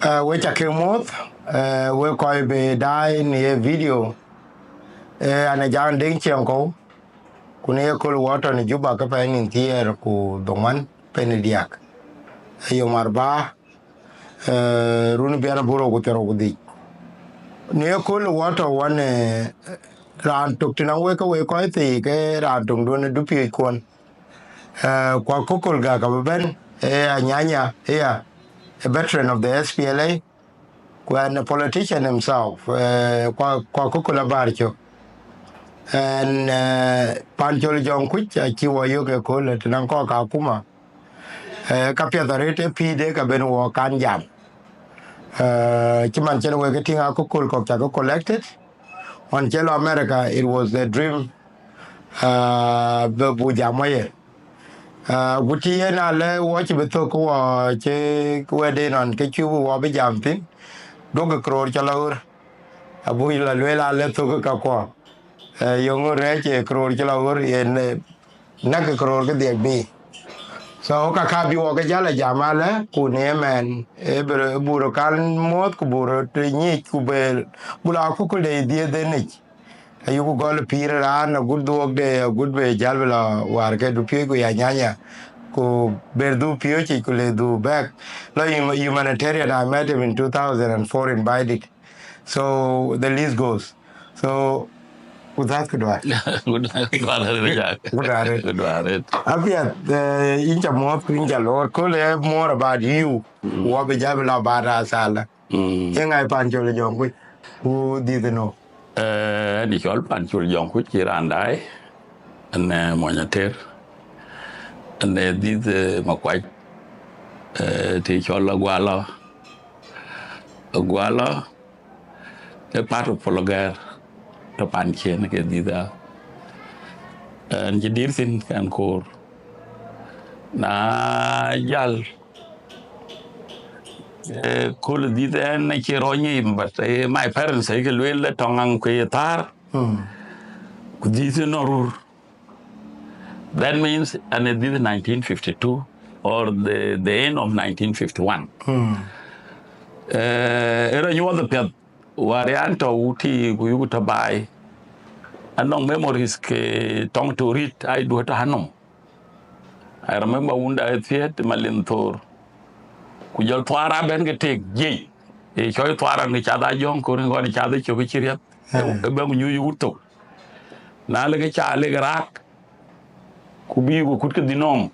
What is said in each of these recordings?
We chake moth we koi be dai ni video ana jan ding chiang ko kune ko water ni juba ka pa ni tier ku dongan pen diak yo marba runu biara buro ku tero ku di ne ko water one ran tuk tina we ko ti ke ran tung do ne du pi kon kwa kokol ga ka ben anyanya a veteran of the SPLA when a politician himself, kwa kukula barcho, and panchol jong kuch chiwa yoke kule tinanko kakuma, kapya dharete pide ka benu wa kanjam. Chiman chelo weke tinga kukul kok chako collected. On chelo America, it was the dream, the bujamaye. Guti na le watch beto ko che kwede non ke chubu wa be jamtin. Doga kror chalaur. Abu la lela le to ka ko yong re che kror chla ur yen na ka kror ke de bi so ka bi wo ka jala jamala ku ne men e buro kan mot ku buro te ni ku be bula ku ku de de ne ayu ku gol pir ran gud do de gud be jalbala war ke du pi ku ya nyanya ku berdu pio chi ku le du back lo humanitarian I met him in 2004 in Bidit. So the list goes. So with that could I? Good After in Jammu, in Jalor, could more about you. What be Jabla Bara Sala? Young I Pancho Young, who didn't know. Di chol Panchol Jong ku chirandai and monater and did makwai ti chol Guala a part of Pologar to Panchen ke dida and jidir sin kan kor na yal kul dida na chironi but my parents say ke lwel tongang ku tar ku dida norur. That means, and it is 1952 or the end of 1951. Era you the pet varianto uti kuyuta by anong memories ke tong to read I do to hanum. I remember when I theat malintor kujal twara ben ke take ye. E choy twara ni chada jong ko ni ngoni chada chobichiria. Be mu yu to. Na le ke cha le rak kubi ku kut ke dinom.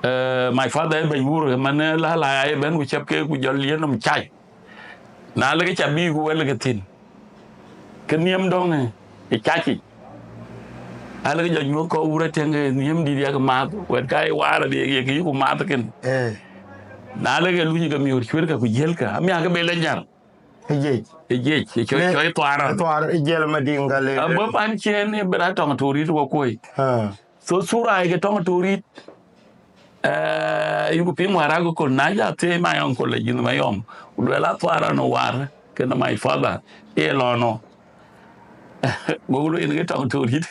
My father ben wuro man la ben ku chepke ku jol yenum chai na le cha bi ku le tin keniem dong e chachi ala ga jol ko wuro tenge niem di ya ma wet kai wara de ye ki ku ma ken na le ga lu ga mi ur chwer ka ku jel ka mi ga be le nyar e choy twara Jel Madingale. abo pan chen e bra tong turi ko koi so sura ga tong turi yuko pimo harago ko naja te my uncle jin mayom udela twara no war ken my father elono golu in get on to it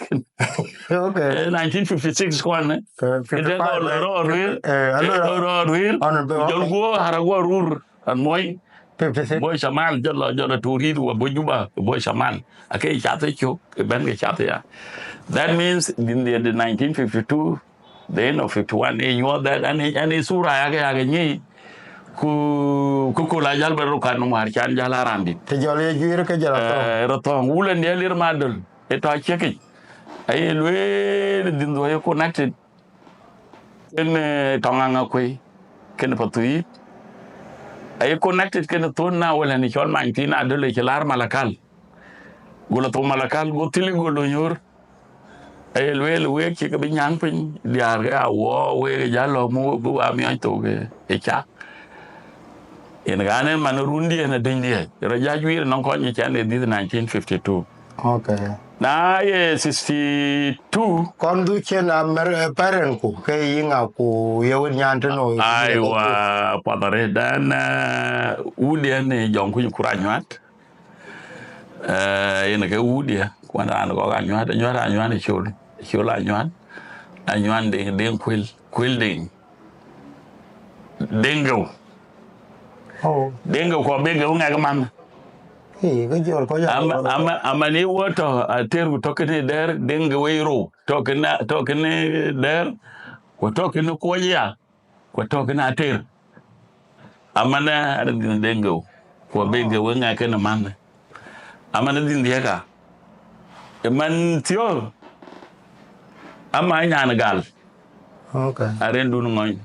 Okay. 1956 one ede go ro rir jol go harago rur an moy 56 boy shamal jolo turi do bojuba boy shamal akay chate chok ben ke chate ya that means in the 1952 the end of 51 you know that and sura ya ni ku la jal beru kan mar chan jala randi te jole juire ke jala to roton wulen de lir madul eto cheki ay lwe dindo yo connected en tonganga kwe ken patui ay connected ken to na wala ni chon man tin adole chelar malakal golo to malakal go tili golo yor ay lwe ki ke binyang pin diar ga wo we jalo mu bu ami to ge e cha en ganen man rundi en dindi ra ja juire non ko ni chan de 1952 okay na ye 62 kon du chen paren ku ke yinga ku yew nyante no aiwa padare dan udien ni jong ku kuranyat ene ke udia kwana an go anyat chul anyat de kwil ding dengo Oh. Denga ko bega unga ga man. Cái chỗ có giờ. Ama ni woto ater to kene der denga weiro to kene der ko to kene ko ya ko to kene ater. Amana adin denga ko bega unga kene man. Amana din diega. E man tio ama nyana gal. Okay. Aren dun ngoy.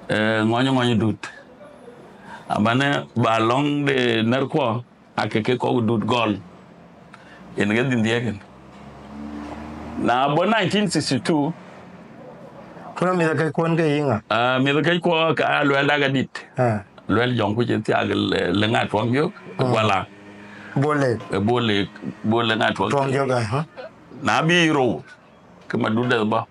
Ngoy dut. Amana balong de narko akeke ko dut gol. En ga din diega. Na bo 1962 Kuna mi da kai kon ga yinga. mi da kai ko ka lwel daga dit. Lwel jong ku ti ag le nga twang yo wala bole nga twang yo ga ha. Na bi ro ke ma du de ba.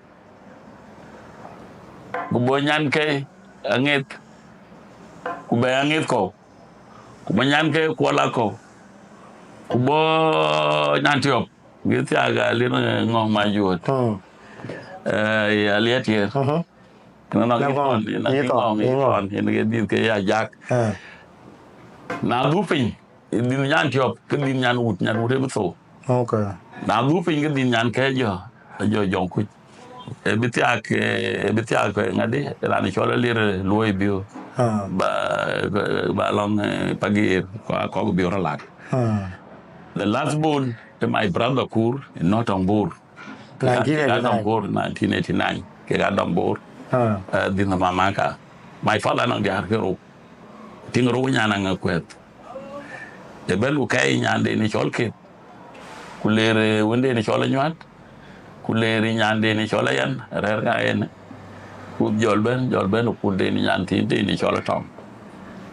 Bu bo nyan ke anget ku ba anget ko. Ku ba nyan ke ko la ko. Ku bo nyan tiop. Gi ti aga le ngong ma juot. Ya lihat ya. Kenapa ini ke ke ya jak. Na duping din nyan tiop ke din nyan ut betul. Okay. Na duping ke din nyan ke jo jong ku. Bitiak ngade la ni chola lir loy bio. Ba long pagi ko bio relak. The last born to my brother Kur in Norton Bur. 1989 ke ga dambor din mama ka my father nang dia ke ro ting ro nya nang kwet e belu kay nyande ni cholke kulere wonde ni chola nyat kulere nyande ni chola yan rer ga en ku jolben ku de ni nyanti de ni chola tom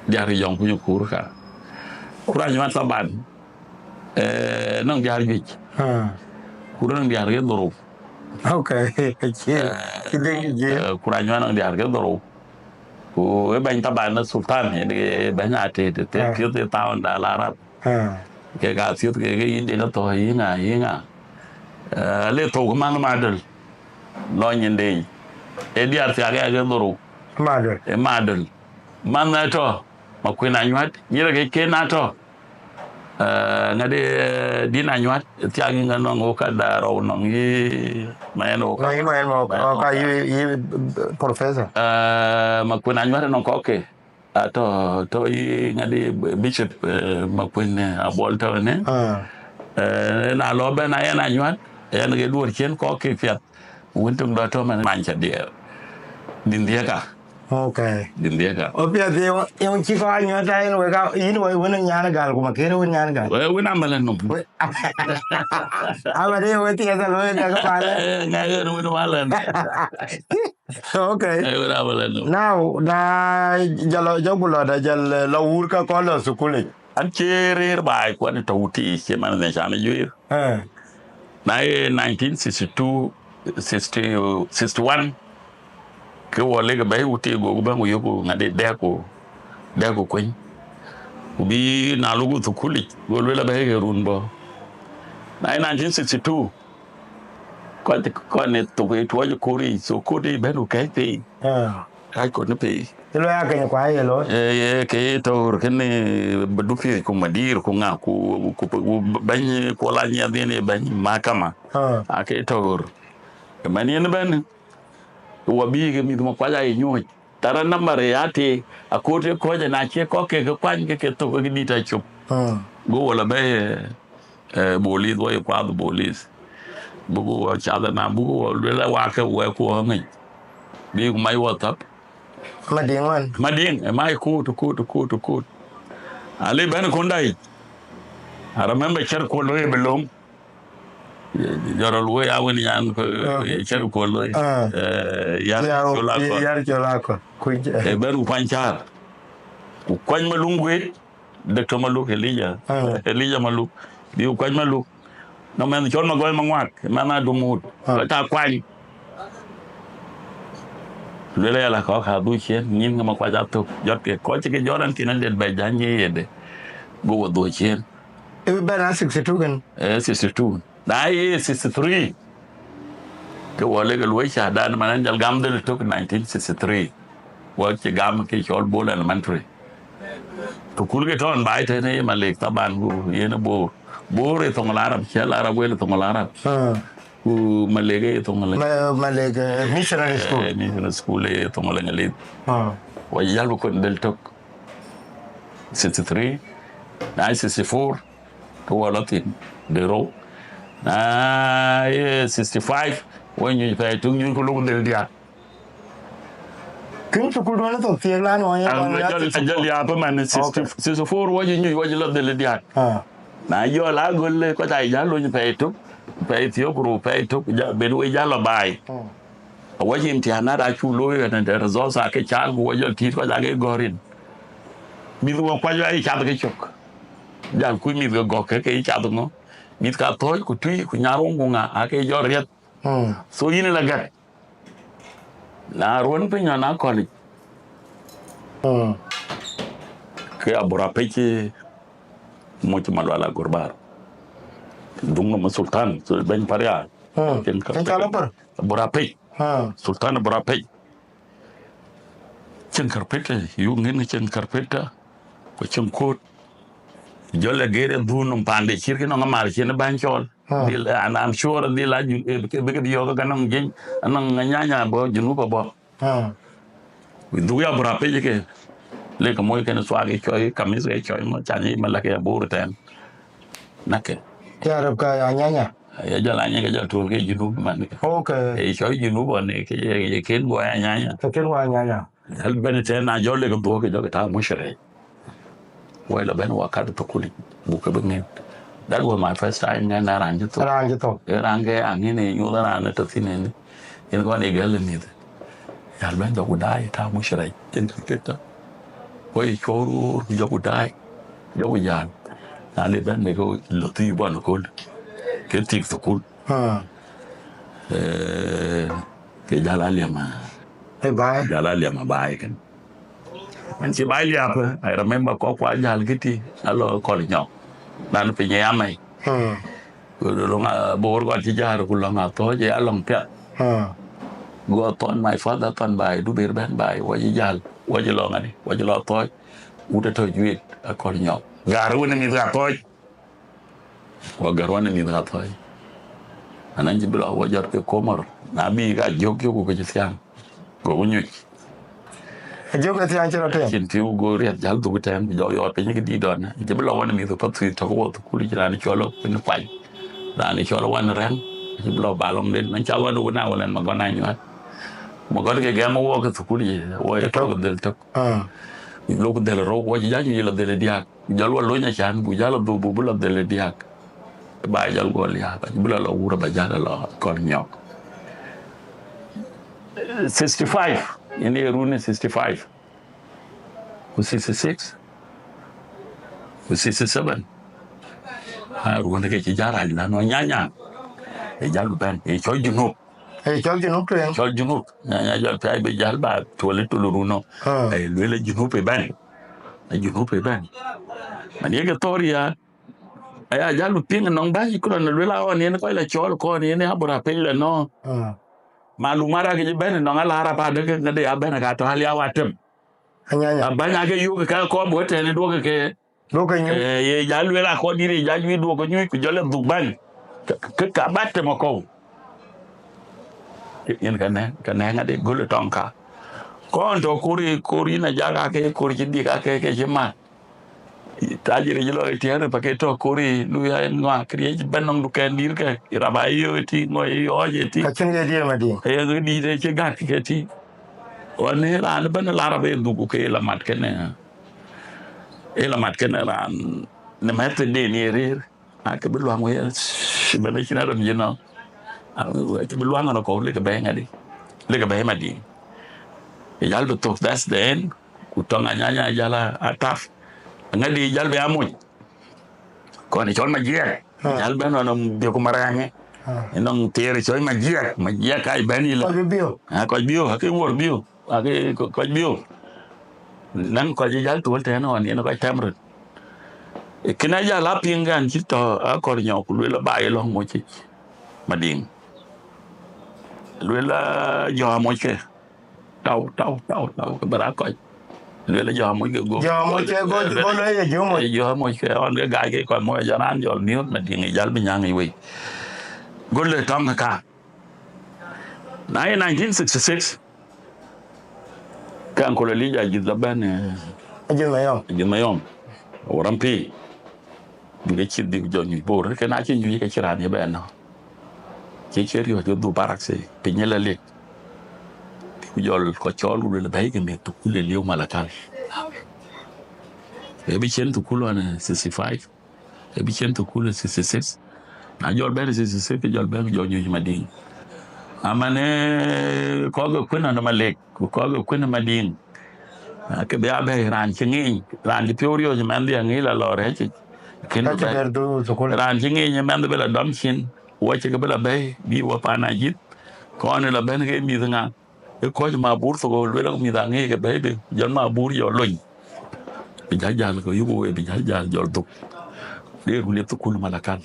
dia ri yong ku kur ka kura nyat saban nang dia ri kurang dia ri doro. Okay. Kurangnya nang dia ke doro. Ku ban taban sultan ni ban ate te piu te taon da larap. Ke ga siut ke indi na to yinga. Le to ko man madal. Lo nyinde. E dia ti aga ke doro. Madal. E madal. Man na to. Ma ku na nyat, nyira ke na to. Ngade dina nyat ti agi ngano ngoka da ro nong yi maeno ka yi professor makuna nyat no koke to yi ngade bishop makuna abol to ne na lo be na yana nyat en ge dur chen koke fiat wontung do to man mancha dia din dia ka. Okay. Din dia ka. Opia de yung chiko anyo tayo we ka ino we wona nyana gal ko makero wona nyana gal. We na malen no. Aba de we ti esa lo ka pala. Ngayon we no malen. Okay. We na malen no. Now da jalo jogulo da jal lawur ka ko lo sukule. An chere bai ko ne tawti ke man ne chana yuir. Na 1962 61 ke wole ga bai uti go ba ngo yoko ngade de ko kwen ubi na lugu to kuli go le la bai ga runbo na 1962 ko ne to ke to jo kori so ko de be no kai te ai ko ne pe lo ya ke kwa ye lo ke to ke ne du fi ko madir ko nga ko ban ko la nya de ne ban makama ke to mani ne ban wabi ke mi mo kwaja nyu tara namare yate akote koja na che ko ke kwan ke to ko dita chup go wala be boli do e kwa bolis bugo wa chada na bugo le wa ke we ko ngai bi mai whatsapp mading mai ko to ale ben kondai I remember cher ko lo e belong Jorol we awin yan ko cher ko lo yar jolako e beru panchar ku kwany malungwe Dr. Maluk Elijah Maluk bi kwany Maluk no men chon magol mangwak mana dumut ta kwany lele la ko ka du chen nin ma kwa jatu jot ke ko ke joran tinan del be janye yede go do chen e be na 62 gan 62 dai 63 ke wale ga loy shadan manan jal gam del tok 1963 wa ke gam ke chol bol elementary to kul ke ton bai te ne malek taban gu yena bor e tong larab che larab wel tong larab gu malege tong la malege missionary school missionary school e tong la ngali wa yalbu ko del tok 63 64 to walatin de ro na 65 when you pay tung you ko lu del dia kin to kul na to tie la no ya ajal ya pa man 64 wo you wo lo del dia na yo la gol ko tai ja lu pay tuk pay thio gru pay tuk ja bedu ja lo bai wo jim ti ana da chu lo ya na rezo sa ke cha wo yo ti ko ja ke gorin mi wo kwa jo ai cha ke chok ja ku mi go ke cha no mi ka toy ku tui ku nyarong ku nga ake jo riet so yin la gat na ron pe nya na college ke abura peche mo ci malwala gurbar dunga ma sultan so ben paria ken ka abura pe sultan abura pe chen karpeta yu ngene chen karpeta ko chen kot jolle gere dunum pande cirki no ngamar ci ne banchol dil and I'm sure dil la be ke yo ga nan gen nan nyanya bo junu bo du ya bra pe ke le ko moy ken swagi choy kamis ke choy mo chani mala ke bur ten nake ya rab ka nyanya ya jala nya ke jal tul ke junu man okay e choy junu bo ne ke ken bo nyanya hal ben ten na jolle ko bo ke jo ta mushre wala ben wakati to kuli bu ke bengen. That was my first time na ranji to range angine nyula na to tinene in ko ne gel ni ya ben do gudai ta mushrai tin kita oi choru jo gudai jo yan na le ben me ko lo ti bon ko ke tik to kul ke jala lema jala lema bai kan man ci bai ya pa I remember ko kwa jal kiti alo ko nyo dan pe nya mai lo nga bor ko ci jaar ko lo nga to je along pya go ton my father ton bai du ber ben bai wo ji jal wo ji lo ngani wo ji lo to u de to juit ko nyo garu ne mi ga to wo garu ne mi ga to anan ji bilo wo jar ke komor na bi ga jogyo ko ci siang go nyu joga ti anche rote kin tiu go riat jal du ten jo yo pe ni di don je blo wan mi to patu to ko to kuli jira ni cholo ni kwai da ni cholo wan ran je blo balong den na cha wan na wan ma gona nyu mo go ke ga mo wo ko to kuli wo e to del to lo ko del ro wo ja ni lo del dia jal wo lo nya chan bu jalo du bu lo del dia ba jal go ya ba blo lo wura ba jalo lo ko nyok 65 in Rune 65 was 66 was 67 Rune ke jara la no nyanya e jalu ben e chol junub chol junub nyanya jal pai be jal ba tole tuluruno e lele junub e ben mani ke toria aya jalu ping nong ba ko na lela on ne ko la chol ko ne abura pele no malumara ke ben no ngala harapa de ke de abena ka to hali awatem anyanya abanya ke yu ka ko bo te ne do ke nyu ye jalu la ko diri jalu do ko nyu ku jole du ban ke ka batte mo ko yen kan ngade gol tonka ko ndo kuri na jaga ke kuri di ka ke jema tajiri jilo tiare paketo kuri lu ya ngwa kriye benong du ken dir ke iraba yo ti ngoy yo je ti kachin ye di ma di e di de che gat ke ti one ran ben la rabe du ke la mat ken ran ne met de ni rir a ke bilwa ngoy ben china ram jino a ke bilwa ngano ko le ke be ngadi le ke be ma di e jal do tok that's the end ku tonga nyanya jala ataf ngadi jal be amuj ko ni chon ma je jal be no de ko marange nong tere chon ma je kai ben ila ko bio ke wor bio ke ko bio nan ko jal to te no ni no ko tamro e kina ja la pingan ci to a ko nyo ku le ba lo mo ci mading le la yo mo ke tau ke bara ko le la jo mo go Jo mo che go le ye jo mo. jo mo ke on ga ke ko mo jaran jol mi ma dingi jal bi nyang we gol le tong ka na 1966 kan ko le lija jizaban Ajin ma yo. jimayom orampi bi ci di jo ñu bo rek na ci ñu ke ci ran ye ben no ci ci rio do barak se pe ñela le ku jol ko ciolu le bay ke me to kule liu malakal e bi chen to kulo na 65 e bi chen to kulo 66 na jol ben 66 ke jol ben jo ñu ma ding amane ko go kuna na malek ko go kuna mading ke be abe ran chingi ran di piorio je man dia ngi la lore ci ken Ka che ber do so ko. ran chingi je man be la dom chin wo che ke be la be bi wo pa na jit ko ne la ben ke mi nga e ko ma bur so go le la mi da ngi ke be be jon ma bur yo loñ bi jajal ko yugo bi jajal jol duk de ru le to kul malakan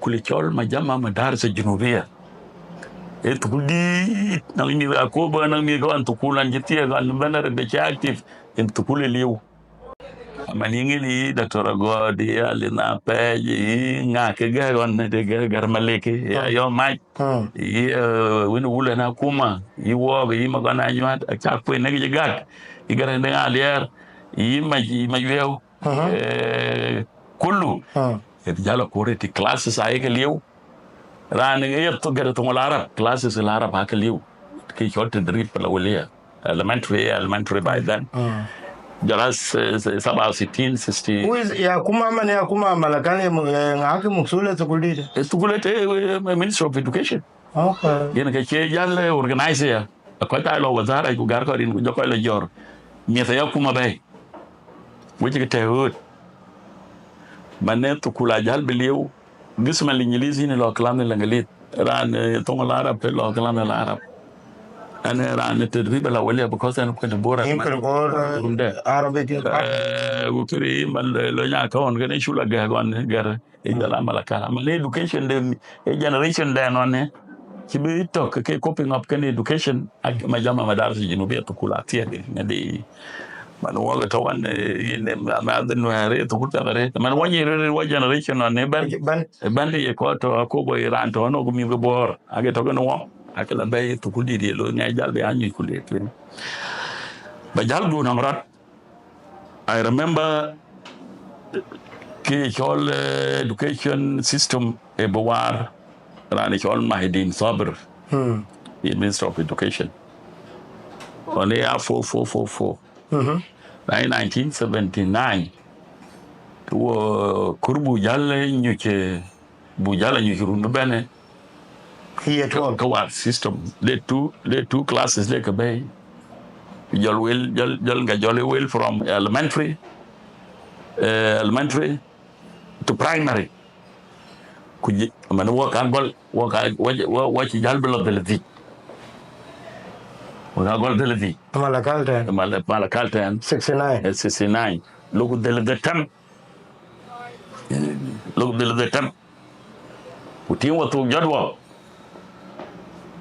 kul chol ma jama ma dar sa junubia e tukuli nang mi ko ba nang mi ko an tukulan jitie ga banare be active en tukule liu amaningi ni dr godi alina peji nga ke ga gon de gar maleke yo mai i win wula na kuma i wo be ma gona nyat cha ko ne ge gat i gar ne alier i ma yew kullu e jalo ko reti classes ay ke liu ran ngi to gere to l'arab classes l'arab hakaliu ki short drip la waliya elementary by then jaras 67 60 Uiz ya kuma man ya kuma malakani ngaki muksule tukulide. tukulete minister of education Okay. yen ke che jalle organize ya ko ta lo wazara ku gar ko rin ku joko la jor mi ta yakuma bay wuji ke tewut manet tukula jal beliu gisma l'ingilisi ne lo kalam l'angalit ran tongo l'arab pe lo kalam l'arab ana ran tadrib la wala because ana kunta bora Yimkin ko Arabic wukiri man lo nya ka on gane shula ga gon gar e dala malaka man education de generation de non ne ci bi tok ke coping up kan education ak ma jama madarasa jinubiya tukula tiya de man wala to wan ne ma den ware to kurta bare man wani wa generation on ne ban de ko to ko bo iran to no gumi bor age to no akala bay to kuldi de lo ngay jalbe anyu kulde ba jaldu na marat I remember ki chol education system e bawar rani chol Mahidin Sabr the minister of education on the 4444 1979 to kurbu jalle nyuke bu jalle nyuke rundu bene here to kawar system le two classes le kabay jol nga jole well from elementary to primary kuji man wo kan gol wo ci jalbelo delati wo gol delati malakalten 69 logo delatan utin wo to jadwa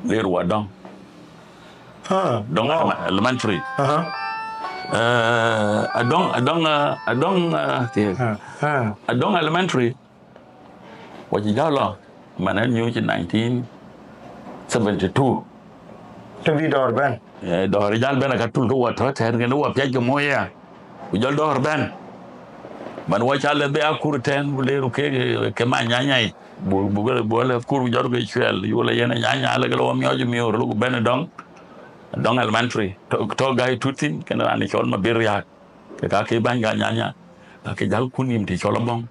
leru wadon dong elementary adong elementary waji jalo manan ñu ci 1972 to bi dor ben dor jal ben ka tul ko wato ter ngene wo pej mo ya bu jol dor ben man wo chale be akur ten bu leru ke ma nyanya bu le kur jor go chwel yu le yene nyanya le lo mi oju mi ru ben dong elementary to gay tutin ken ran chol ma bir ya ke ka ke banga nyanya ke jal kunim ti cholo bong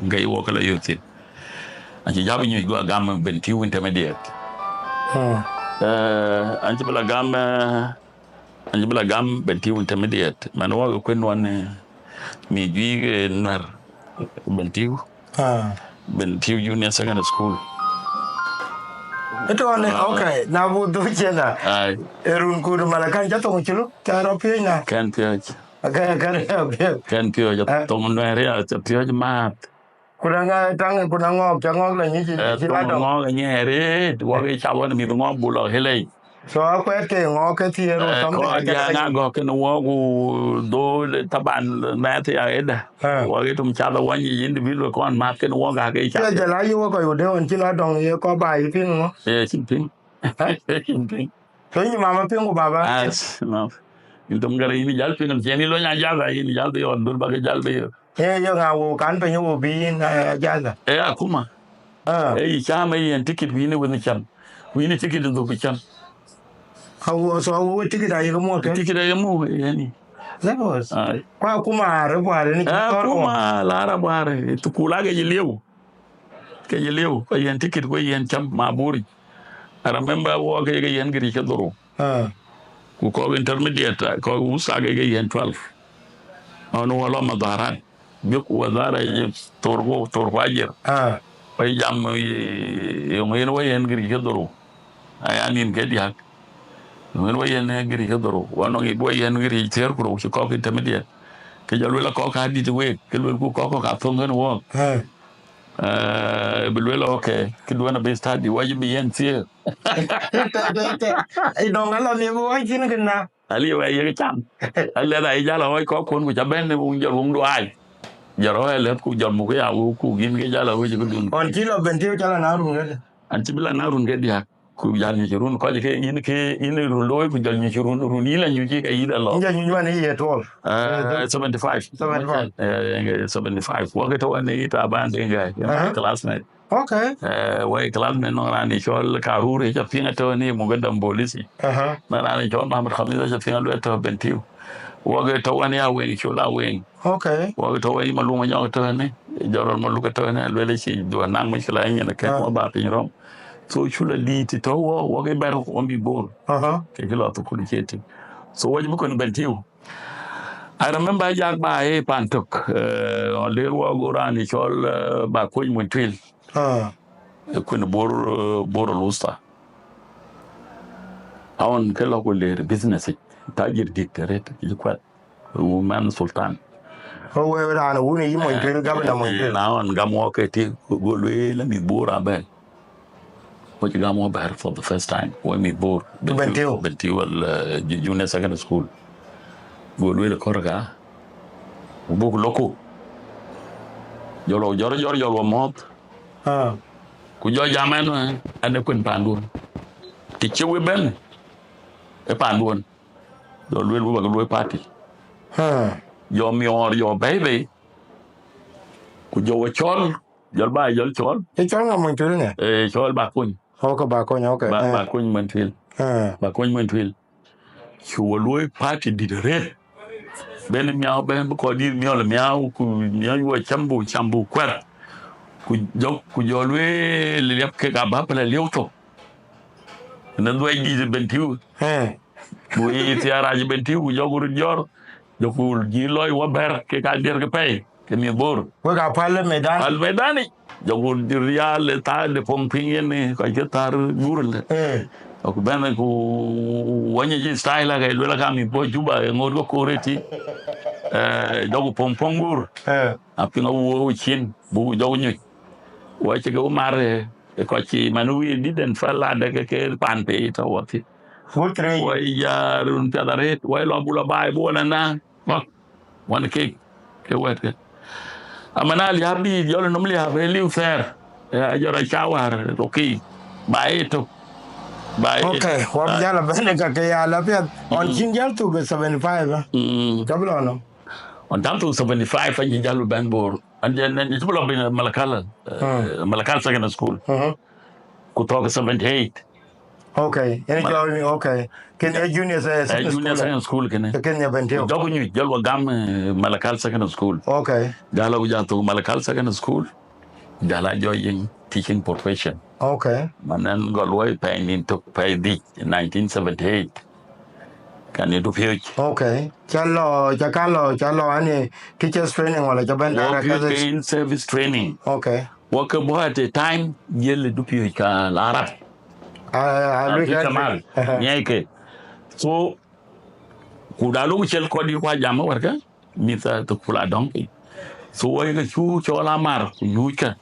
ngay wo kala yutin anci jabi ñu go gam ben tiu intermediate anci bala gam ben tiu intermediate man wo ko non mi ji nar ben tiu junior secondary school ito ne okay na bu du chena erun ku malakan jato ngchulu taro pina kan pio to mon area to pio mat kunanga tang kunangok changok la ni chi la ngok nyere wo ke chawo ni ngok bulo hele So I quite okay theater or something ko like ya na that. go ke no go do taban na te ya eda wa ke tum cha da wan yi individual kon ma ke no ga ke cha Yeah, jala you work you de on chila dong ye ko ba yi ping mo. chin ping chin ping So you mama ping ko baba. as no indum gara ini jal ping ni lo nya jal ini jal de on dur ba ke jal be Yeah, you nga wo kan pe you bi na jaza. akuma Ah. cha mai en ticket wi ni woni chan wi ni ticket do ku chan How so wo ticket ay ko mo ke. ticket ya mu yani That was. ai Kwa kuma re kwa ni ki tor ko. kuma lara bare tu kula ke lew ke lew ko yen ticket ko yen cham ma buri I remember wo ke yen gri ke doro Ah. ku ko intermediate ko usa ke yen 12 ono wala madaran bi ku wazara ye torgo ajer Ah. pai jam yo ngene wo yen gri ke doro ayanin ke diak ngene wo yen gri ke doro wono ngi bo yen gri ter ko ko intermediate ke jalu la ko ka di we ke lu ku ko ka thongen wo bilwelo okay kidwana be study wajibi yen tie Ai dong ala ni wo ai chin ke na. ali wa ye cham alle da jala hoy ko kon ku jaben ne un jor do ay jaro ele ku jor mu ya ku gin ge jala ho ku dun On kilo bentio chala na ru ne. an ti bila na run ge dia ku jal ni run ko ke in run lo ku jal ni run ni la ni ke ida lo Inja nyuwa ni ye 12. 75 75. 75 wa ke to ne ita ban de ga classmate Okay. way classmate no rani chol karure ja pinga to ni mu ga dam polisi na rani chol Muhammad Khamis ja pinga lo to bentiu wage to wani ya wen chola wen Okay. wage to wani malu ma nyaw to ne jorol malu ka to ne le ci do nang mi chla yin ke ko ba pin rom so chula li ti to wage ber ko mi bor ke kilo to kuli cheti so waji bu ko bentiu I remember jak ba e pantok on le wo go rani chol ba ko mun twil kun bor lusta awon ke lo ko le business tajir dictator ji kwat man sultan we ran wu ni mo twil gabna mo twil. now on gamo ke ti go le la mi bora ben ko ti gamo bar for the first time when mi bor benti wal junior secondary school go le korga bu ko loko joro mot ku jo jamen ane kun pandun ti chewe ben e pandun do le bu ba lo party yo mior yo baby ku jo chol jol ba jol chol e chol nga mo twil ne chol ba kun ko ba ko okay ba kun man twil ba kun man twil chu lo party di red ben miao ben ko di miao le miao ku miao yo chambu kwat ku jo le lep ke ga ba pele leo to nan do di bentiu bu yi ti ara ji bentiu ku jo gur jor jo ku ji loy wa ber ke ka der ke pay ke mi bor we ga pal medani jo gur di real ta de pompingen ne ka ke tar gurul ku ben ku wanya ji style ga lo ka mi bo juba ngor ko koreti jo ku pompongur apinga wo chin bu jo nyu wa che go mare ko chi manui didn't falla de ke pan pe to wati wa ya run padaret wa lo bula bai bona na wan ke wet ke amana li habi yo no mli have liu fer yo ra chawar okay bai to bai okay wa jala bene ka ke ya la pet on jinjal tu be 75 kablo no on down to 75 and jalu ban bor and then it's full of malakal secondary school ku talk 78 okay okay ken junior secondary school ken ya bentio jogo ñu jël gam malakal secondary school okay dala wu jantu malakal secondary school dala joyin teaching profession okay manan golwoy pay into pay di 1978 kan you do future okay chalo ani teachers training wala jabanda in service training okay work about at a time yel du future ka arab kamal nyeke so kudalo chel ko di kwa jama warka mi ta to kula donki so way ga chu chola mar yuka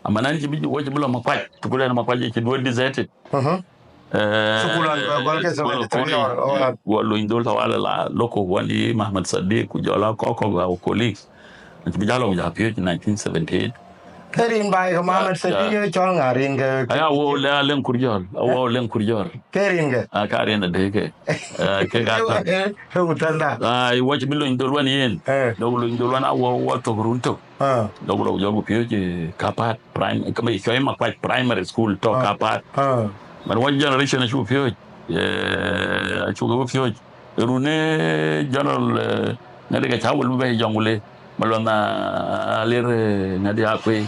amanan ji bi wo ji bulo makwaj to kula makwaj ji do deserted Sukulan gol ke 73 or Walu indul tawala la loko wani Muhammad Sadiq kujola koko ga colleagues. Bijalo ja pio 1978. Kerin bai ko Muhammad Sadiq chol ngarin ke. Aya wo le len kurjol. Wo len kurjol. Kerin ke. Karin da deke. Ke ga Utanda. ai watch bilo indul wani yen. Doglo indul wana wo to grunto. Doglo jogo pio kapat prime kama ikiwa ma primary school to kapat. Man one generation chu pio chu go pio rune general ngade ka tawul be jongule malona ler ngade akwe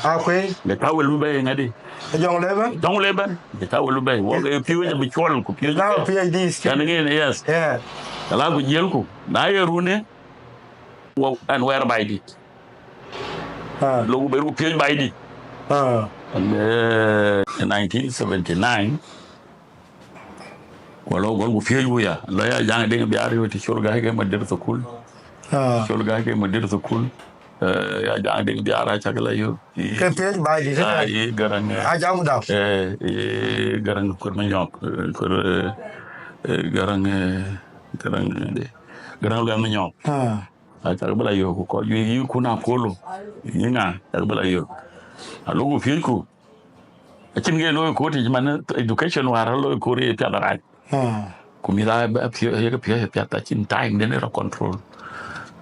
le tawul be ngade jongule ban le tawul be wo pio je bi chol ku pio na PhD kan ngene yes kala ku jel ku na ye rune wo an where by it lo be ru pio by it in 1979 walo gol bu fiyu ya la ya jang de bi ari wati shol gaay ke madir to kul shol gaay ke madir to kul ya jang de bi ara chagla yo ke pej ba di ay garang a jang da garang ko ma ñok ko garang de garang la ma ñok a chagla yo ko yu ku na kolo yinga chagla yo alo bu fiyu ku acin ge lo ko ti man education wara lo ko re ta dara kumida ba pio ya pio ya ta chin time de no control.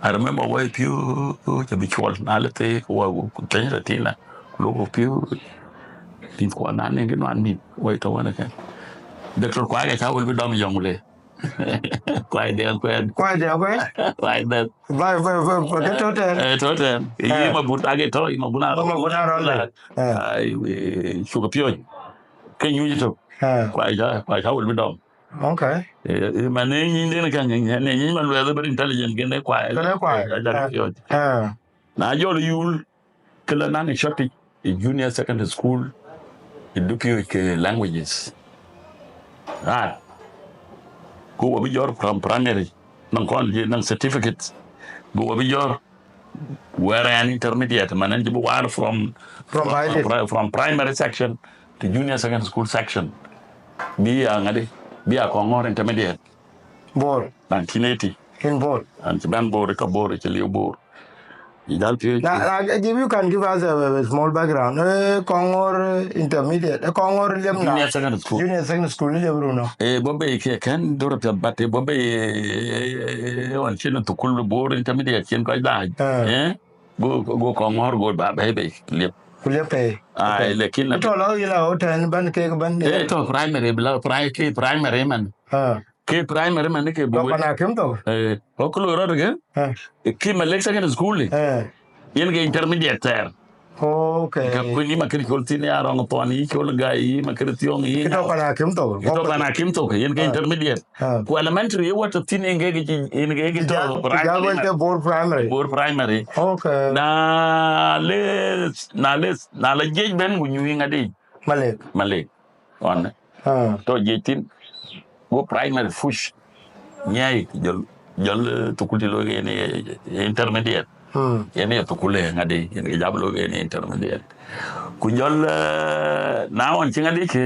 I remember why pio to be chol na le te ko ten ra tina lo pio tin ko na ne ke no an mi wai to wana ka doctor kwa ga ta will be dom yongule kwa de to ten yi ma buta ge to ma buna ro la ai shuga pio ke nyu to kwa ja will be dom. Okay. Mane nyinde kan ne nyi man weather very intelligent gene kwa na jolo yul kala nani shoti junior secondary school educate ke languages go wabi jor from primary nan kon nan certificate go wabi jor where an intermediate manan jibu war from primary section to junior secondary school section bi ngade bi a Kongor intermediate bor 1980 in bor and ban bor ka bor ke liu bor idal pio you can give us a small background Kongor intermediate Kongor junior secondary school le bruno bobe ke kan dor ta batte bobe on chen to kul bor intermediate chen ko da go Kongor go ba be liep kulepe lekin to lo ila hotel ban ke ban to primary man ke primary man ke bo bana kem to ko ko ro ke ke ma secondary school yen ke intermediate ter okay ka ko ni ma ke ko tini arong to ni ko gai ma ke tion ni to bana kem to yen ke intermediate ko elementary what tini nge to primary okay na le jej ben gu nyu ngadi malek on to jetin go primary fush nyai jol to kulilo ne intermediate yene to kule ngadi yene jablo ne intermediate ku jol na on ngadi ke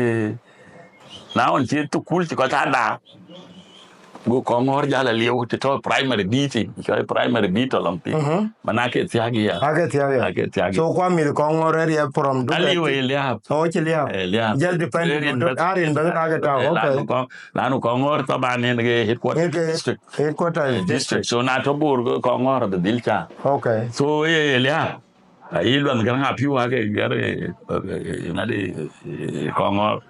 na on to kul ko ta da go Kongor jala liu to primary beating ko primary beat olympic manake tiagi ya so kwa mi Kongor area from do aliwe jel depend on arin ba na ga ta okay lanu Kongor to ba ne headquarters district so na to bur Kongor de dilcha okay so ya ilwan kan ha piwa ke gare ngade Kongor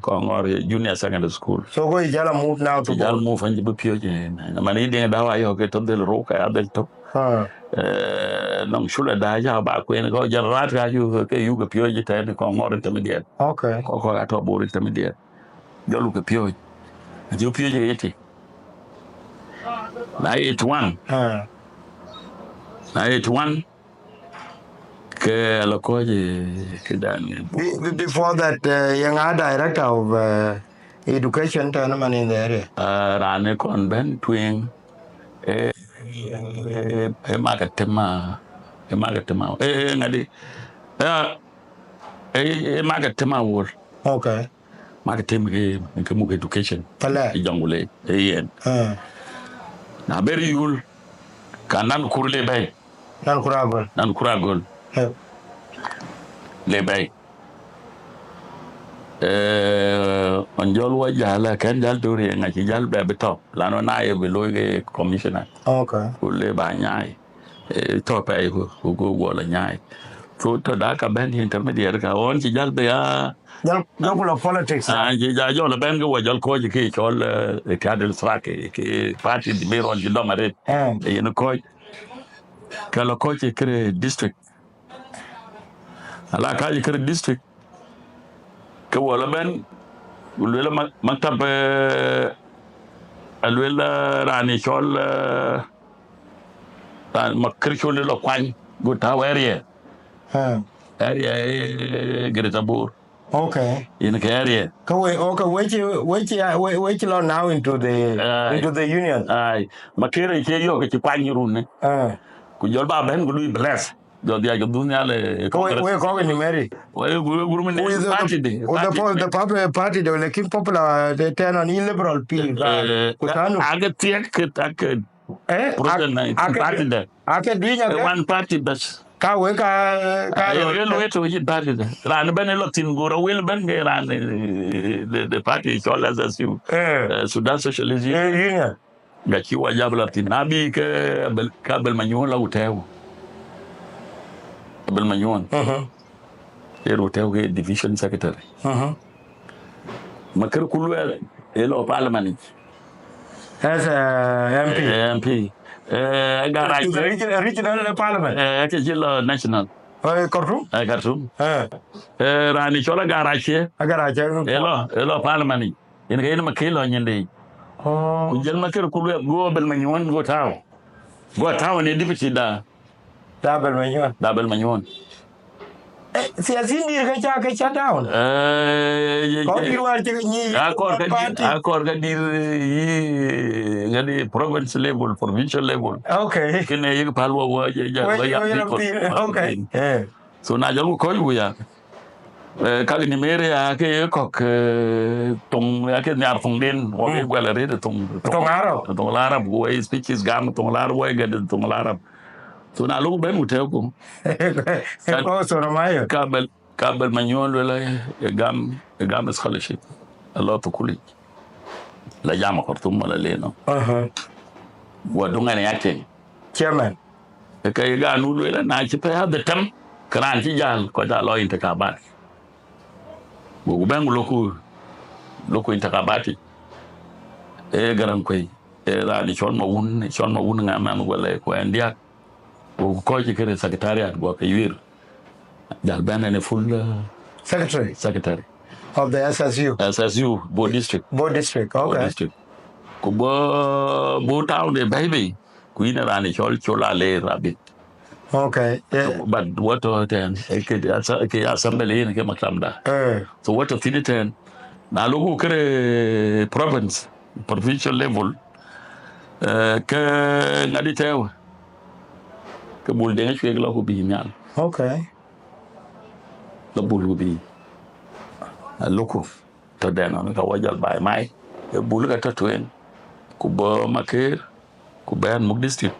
Kongor junior secondary school so go jala move now to jala move fanji bu pio je na mani de dawa yo ke to del ro ka del to nong shula da ja ba ko en go jarat ga ju ke yu ke pio je ta Kongor intermediate okay ko ga to bor intermediate jolu ke pio je pio je yeti na 81 ke lo ko je ke dan before that young director of education to man in the area rane kon ben twing magatema ngadi magatema wor okay marketing ke mu education Pala. jangule yen na beri yul kanan kurle bay Nan kuragol. nan kuragol le bay on jol wa jala kan jal dori nga ci jal be to lano na ye be loge commissioner Okay. kurle ba nyaay to pay ko wala nyaay so to da ka ben intermediate ka on ci jal be ya Local politics. ji ja jo la ben go jol ko ji ki chol kadel strake ki party di meron ji do mare yen ko kala ko ci kre district ala ka ji kre district ko wala ben wala maktab alwela rani chol makr chol lo kwan go ta area Greta Bur. Okay. In the area. Which law now into the union? Aye. Makere ke yo ke kwani rune. Ku jol ba ben ku lui bless. Jo dia jo dunya le. We ko ni meri. We guru men party de. The party de le king popular the turn on liberal p. Kutanu. Aga tiek tak party de. Ake dunya one party bas. Ka we ka lo eto hit party de. Ran ben lo tin goro will ben ge ran the party called as you. Sudan Socialist Union. Gachi wa jabla tin nabi ke kabel manyon la utew. Kabel manyon. Utew ke division secretary. Makar kulu elo parliament. As MP. Garage regional parliament. Jilo national. Khartoum? Khartoum. Rani chola garage. Elo parliament. Yen ga makelo nyende. Kujel makero kulu go bel manyon go taw. Go taw ne deputy da. Dabel manyon. Siasi ni ka cha down. Ko dirwar ci ni. Akor ga dir ngadi province level, provincial level. Okay. Kene yeg palwa wa okay. So na jalu ko ya. Kali ni mere ya ke kok tong ya ke nyar tong den wo ke gwala re tong arab wo speeches gam tong arab wo ga tong arab so na lu ben utel ko ko so na mayo kabel manyon la gam scholarship a lot of college la jama Khartoum la leno wo dunga ne yake chairman ke ga nu la na ci pa the tam kran ci jal ko da lo intikabat bo ben loko intakabati garan koy ra di chon ma wun nga man wala ko ndia ko ci kere secretariat go ka yir dal ben ne full secretary of the SSU Board district okay ko bo town de baby ku ina ra ni chola le rabit. Okay. Yeah. But what then? Okay, assembly in Kemaklamda. So what of it then? Now look at province, provincial level. Ke ngadi tew. Ke bul de ngwe glo ko bi nyal. Okay. The bul ko bi. Loko to den on ka wajal bay mai. E bul ka tatwen. Ku bo maker, ku ben muk district.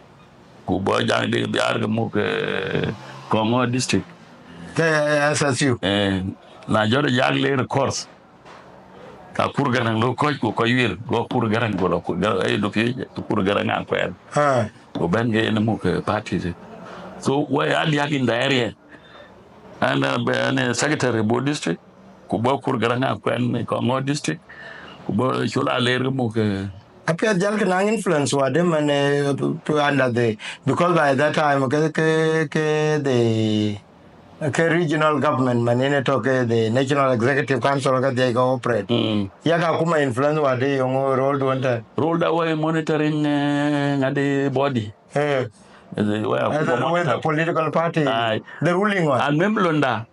Kuba jang de biar ke mu ke Kongo district ke SSU na jore jag le course ka kur garang lo ko yir go kur garang go ko do fi kur garang an ko go ben ge mu ke party so we ali yak in the area and ben secretary Board district kuba kur garang an ko Kongo district kuba chola le mu ke appear jal can influence what them and under the because by that time the regional government man in talk the National Executive Council they go operate yaga kuma influence what they young role that way monitoring the body the political party the ruling one and memlonda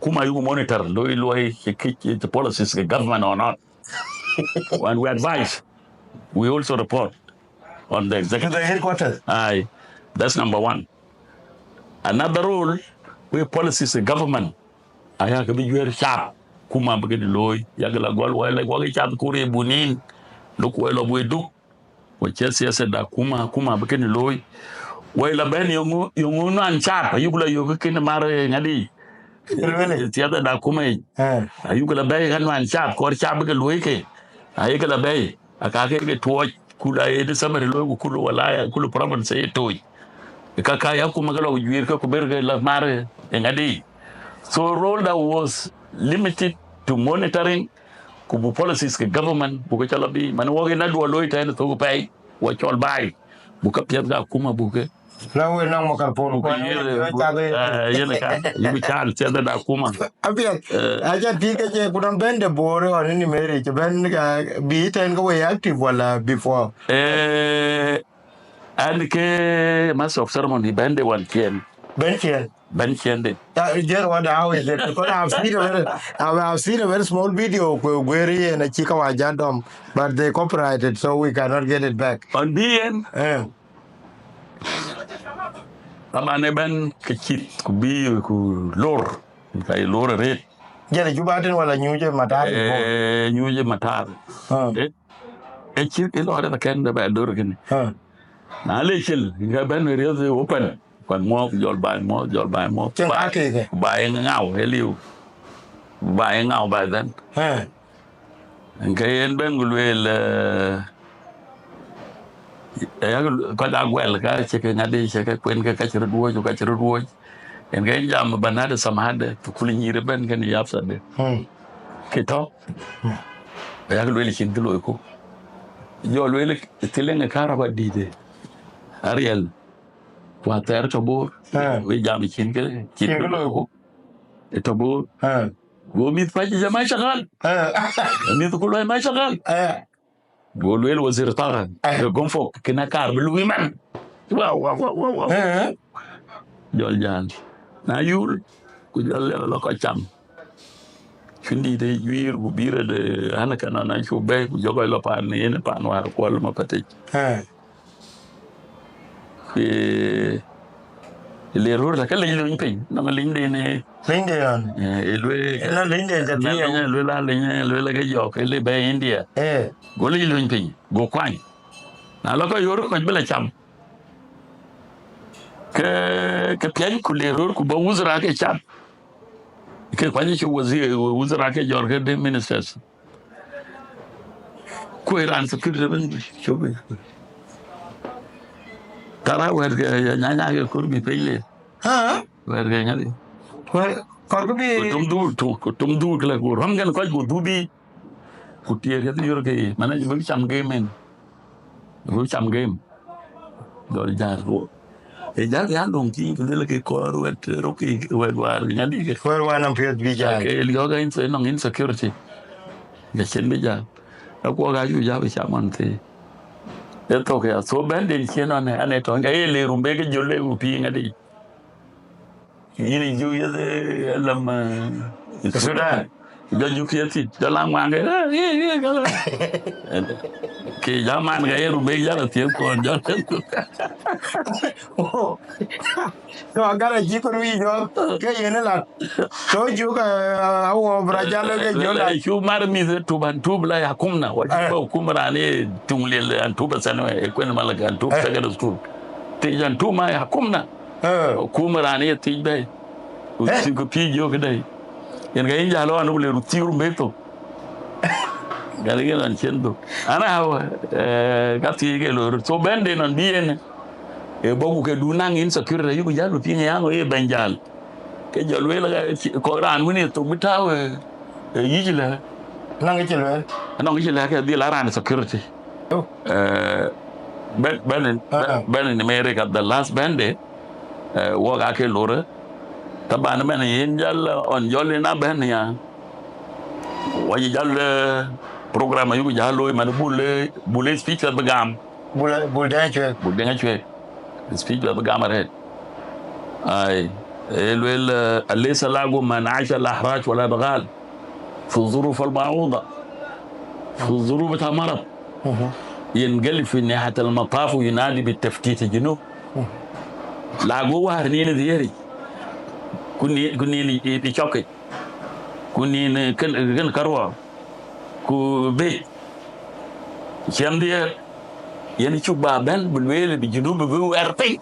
kuma you monitor the policies the government or not. When we advise, we also report on the executive. To the headquarters. Aye, that's number one. Another rule, we policies the government. I have to be very sharp. kuma begini loy yagla gol wala wagi chat kuri bunin luk wala buedu wa siasa da kuma begini loy wala ben yongu nan chat yugla yogu kin mare ngadi siasa da kuma ayugla bay kan man chat kor chat begini loy ke ayugla bay akake ke tuoj kula ede samare loy kulu wala kulu province e toy kaya kuma galo juir ka kuberge la mare ngadi. So role that was limited to monitoring kubu policies ke government buka chalabi man woge na do loy tan to pay wa chol bay buka piat ga kuma buke la we nang mo kalpon ko yene ka yibi chal seda da kuma abia aja dike je kudan bende bore on ni mere je ben ga bi ten go we active wala before and ke master of ceremony bende one kien Ben Chende. How is it? Because I've seen a very small video where he and a chica wajadom, but they copyrighted, so we cannot get it back. On BN, Amane Ben Kachit, Kubi, Lor, Lor Red. Yeah, you bought it while I knew you matar. Knew you matar. A chip is order the can the bad Durgan. Now, little, you have been really open. Còn mua dọn bài bài ngào hay liu bài ngào bài dân cái em bên người là có đã quen là cái chơi cái ngã đi chơi cái quên cái chơi đuôi cho cái chơi đuôi em cái giờ mà bạn đã xem hát đấy tụi linh nhỉ bên cái này áp sát đấy cái đó bây giờ cái là chuyện lỗi cô giờ lỗi là thì lên cái cara bắt đi đấy Ariel qua ter cho bố với gia đình chín cái lối của cho bố bố biết phải chỉ máy shakal biết tôi nói máy shakal bố luyện wazir tagan rồi công phục cái na car belu man wow jol jan na yul ku jol lo ko cham findi de yuir bu bira de anaka na chu be ku jogoy lo pan ne pan war ko ma pati l'errore là cái lính pin nó cái lính đi này lính đi rồi nó lính đi thật nhiều lính là cái giỏ cái lính bay India go lính pin go quanh nào nó có yếu có biết là chậm cái pian của l'errore của bao uzra cái chậm cái quan trọng wazir uzra cái giỏ cái ministers của Iran sẽ cứ đến chỗ Tara warga nyanya ke kurbi pele. Warga nyali. Kurbi. Tum du kala kur. Ham gan ko dubi. Kutir ke yor ke mana ju cham game men. Ru cham game. Do jar ro. E jar ya dong ti ke le ke ko wet ro ki war nyali ke. War nam pet bi ja. Ke li ga in so non insecurity. Ga chen bi ja. Ko ga ju ja bi chaman te. Eto ke so ben de cheno ne ane to ngai le rumbe ke jolle upi ngadi yini ju ye lam Sudan jo ju ke ti jo lang mang ke zaman ngai rumbe ya la tiempo con jo so agara ji ko wi jo ke yene la so ju ka awo brajalo ke jo la ju mar mi tuban tubla ya kumna wa ko kumra ne tungle an tuba sanwa e kwen malaga an tuba sagara school ti jan tuma ya kumna kumra ne ti be usi ko pi jo ke dai yen ga inja lo anu le rutiru meto galigen an chendo ana hawa gati ke lo so bende non bien e bogu ke dunang insecurity yugo jalo pinga yango e benjal ke jolwe la ko ran woni to bitawe yijila nang jile ke di la ran security ben in America the last bande wo ga ke lore tabana men yin jal on jolle na ben ya waji jal programme yugo jalo man bule speaker bagam bul den chwe speech ba gama red ay الويل ليس لاغو من عاش الاحراج ولا بغال في الظروف المعوضه في الظروف المرض ينقلب في ناحيه المطاف وينادي بالتفتيت الجنوب لاغو وهرنين ديري كوني يشوكي kuni ne kan karwa ku be jam dia yen chu ba ben bulwele bi junu bi werping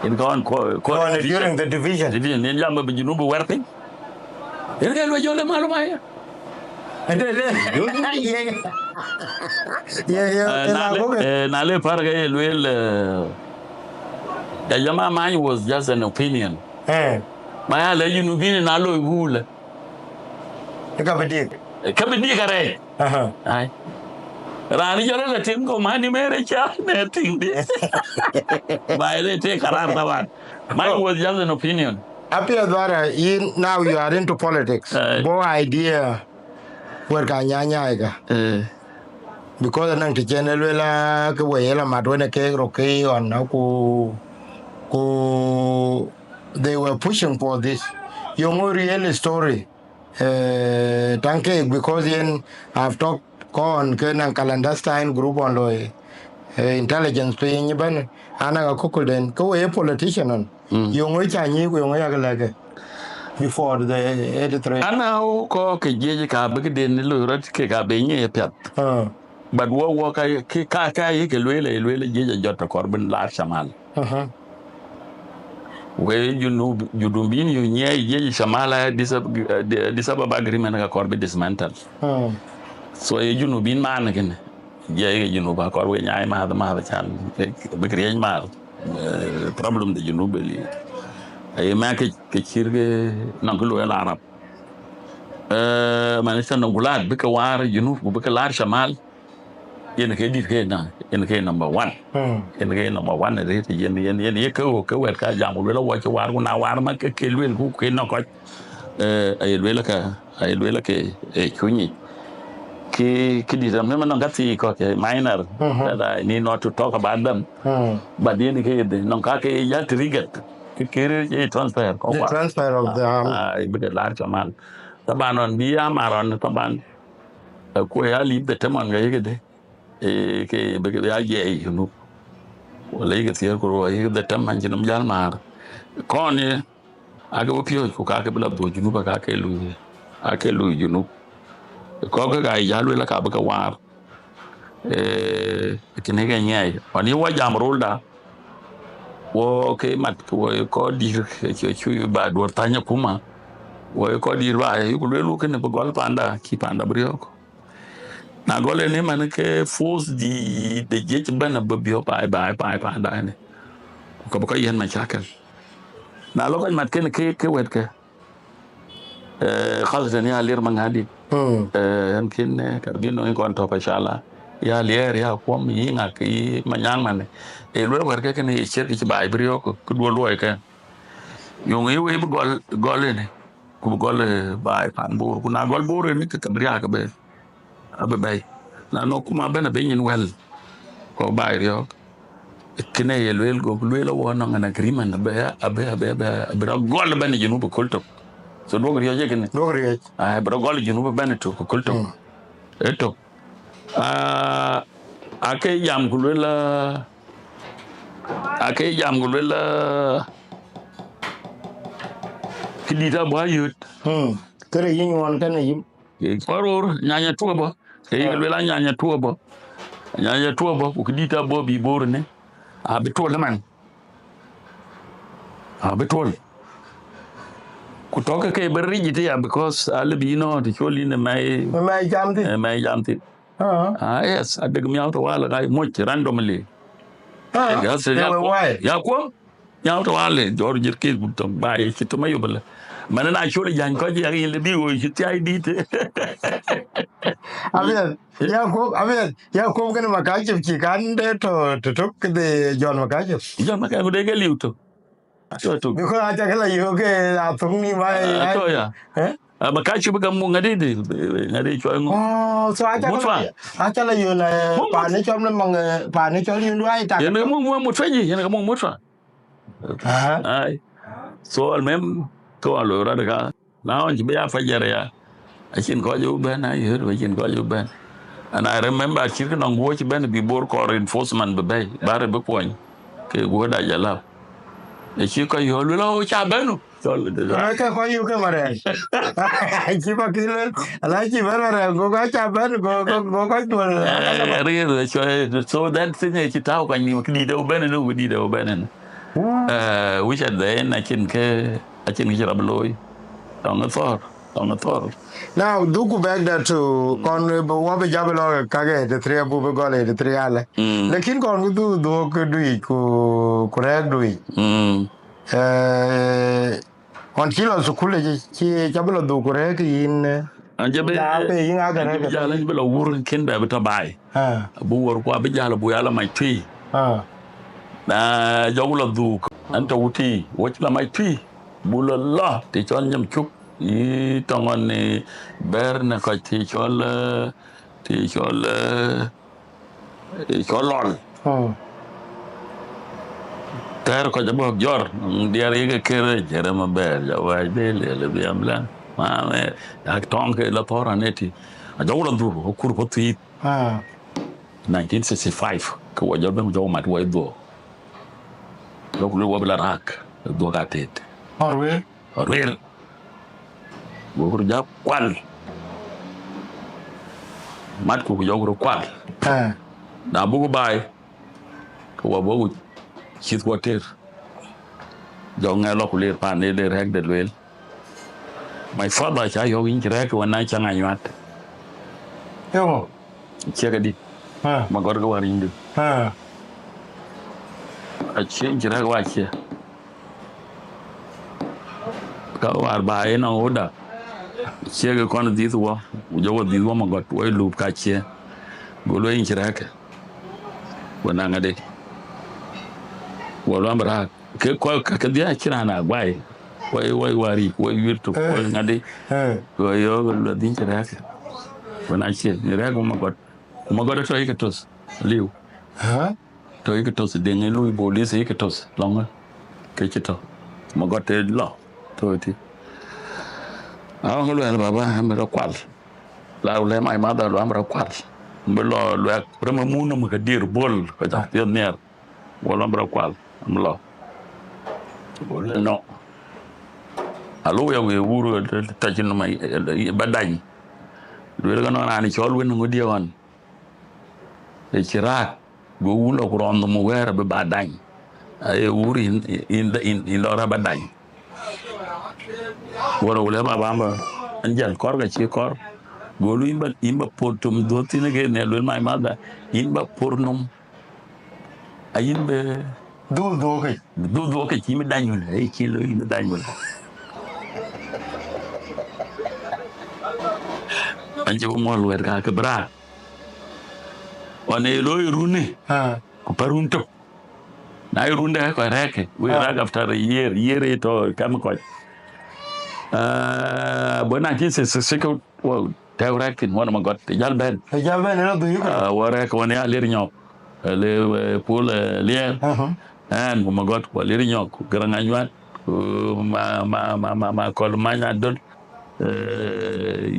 in kon ko during the division ne jam bi junu bi werping yen ga lo jole maluma ya Nale Parga will Yama mine was just an opinion. My let you know being an alloy wool. You got a dick. Come in, Nickare. Aye. Rani relative go money marriage, nothing. By they take a one. Mine was just an opinion. Appear that now you are into politics. Boy idea. Where can you because nang ti general la ke we la madone ke roke on ku they were pushing for this yung real story tanke because I've talked on ke nang clandestine group on lo intelligence to yin ban ana ko den ko we politician on yung cha ni ku yung ya ga before the editor ana ko ke je ka be den lo rat ke ka be nye pet but wo ka ke lwele je jota korbin la shamal we judumbin you nye je shamala disababa agreement ka korbi dismantle so ye junubin man ken je junuba korwe nyaay ma chan be kriyen ma problem de junubeli ay ma ke chirge nangulu el arab manisha nangulat be ka war junub be ka lar shamal yen ke dit ke na yen ke number 1 yen ke number 1 re yen ye ko wer ka jamu lo wa ci war na war ma ke lwel ku ke no ko ay lwel ke e kunyi ki dit am na ngati ko ke minor that I need not to talk about them but yen ke no ka ke ya trigger ke re transfer ko the transfer of the ay be large man tabanon bi amaron taban ko ya li beteman ga yede ke be ya je you wala yiga tier ko yiga da tam man jinum jal mar koni aga opio ko ka ke bla bo junu ba ka ke lu junu ko ga ya lu la ka ba ka war kine ga nyai oni wa jam rolda wo ke mat ko dir ke chu ba do tanya kuma wo ko dir ba yu lu ke ne ba gol panda ki panda brio ko na gole ne man ke force di de je bana babio pa da ne ko ba ko yen ma chakal na lo kan mat ken ke wet ke khazan ya lir man hadi yamkin karbino ko on to fa inshallah ya lir ya ko mi nga ki manyang man e lo wer ke ne cher ki ba brio ko do lo ke yo ngi we gol ne ku gol ba pan bur ku na gol bur ne ke kabria ka be abai na no kuma bana benyin well ko bayrio kine yelwel go lwelo wono ngana agreement be gol bana jinu bu kulto so do gari je kine do gari ay bro gol jinu bana to ko kulto eto ake jam gulwela kidita ba yut kare yin won tan yim koror nyanya tuba ke gulwela nyanya tuba ku kidita bo bi borne a bitol man a bitol ku toka ke berri jiti ya because albino to choli ne mai jamti yes adag mi auto wala ga moch randomly ya ko ya auto wala jor jirke to baye ci to mayobala man na choli jan ko ji ari le bi wo ci tay dit ya ko gane makajib ki kan de to tok de John makajib de ga liuto to because aja kala yo ke atung ni mai to ya makajib ga mu ngade cho ngo so aja la yo la pa ne chom mang pa ne chom ni duai ta ne mu tfaji ne mo mo tfa ai so al mem to alo ra ga na on ji be ya fajara ya achin ko ju ben ai hir achin ko ju ben and I remember chirkin on watch ben before ko reinforcement be bay bare be point ke go da jala e chi ko yo lo cha benu chol ko yu ke mare chi ba kile ala chi ba mare go ga cha ba go ko to re so that thing chi tao kan ni ki do ben no di do ben which at the end I can ke rabloy tong thor now do go back there to kon wa be jablo ka ge de tre bu be gole de tre ale lekin kon du do ko du ku re du on kilo su kule chi jablo du ku re ki in anjabe be yin aga re ja lan be lo wur ken be ta bai bu wor ko be jalo bu yala mai tui na joglo du anta wuti wochla mai tui bu la ti chon nyam chuk i tongon ni ber na ko ti chol lol ter ko jabo jor diar ye ke jere ma ber ja wa de le biam la ma me ak tong ke la pora neti a joglo du kur po ti 1965 ko wa jobe jo mat wa do lo wa bla rak do ga tet orwe wo ko ja kwal mat ko jogro kwal na bugu bay ko wa bogu chit water jo ngalo ko ler pan le rek de wel my father cha yo in rek wana cha nganyat yo chega di ma gor go war inde a chen rek wa che ka war ba na oda chega kon di wo jo di wo ma got wo lu ka che go lo in rek wana ngade wala mbara ke ko ka dia kirana gwai wai wari wai wirtu ko ngade ko yo lo din rek wana che rek ma got to ikatos liu to ikatos de ngelu bolis ikatos longa ke chito ma got lo to ti aw ngelu ala baba amra kwal la ule mai mother lo amra kwal mbelo lo prema muna ma dir bol ko ta ner wala amra kwal amlo no alo ya we wuru ta jinu mai badany do ga no ani chol wen ngodi on e chirak go wulo ko ron mo wera be badany ay wuri in lora badany wala wala baba anjal kor ga chi kor golu imba potum do tinage ne lo mai mada imba pornum ayin be do ke chi mi danyu le chi lo in danyu anje mo lo ga ke bra one lo rune ko parunto na runde ko reke we rag after a year to kam ko bona kin se ko wo tawrakin wona ma got jal ben na du yuka wara ko ne alir nyok le pol lier an ma got ko alir nyok garanga nywan ma kol manya dol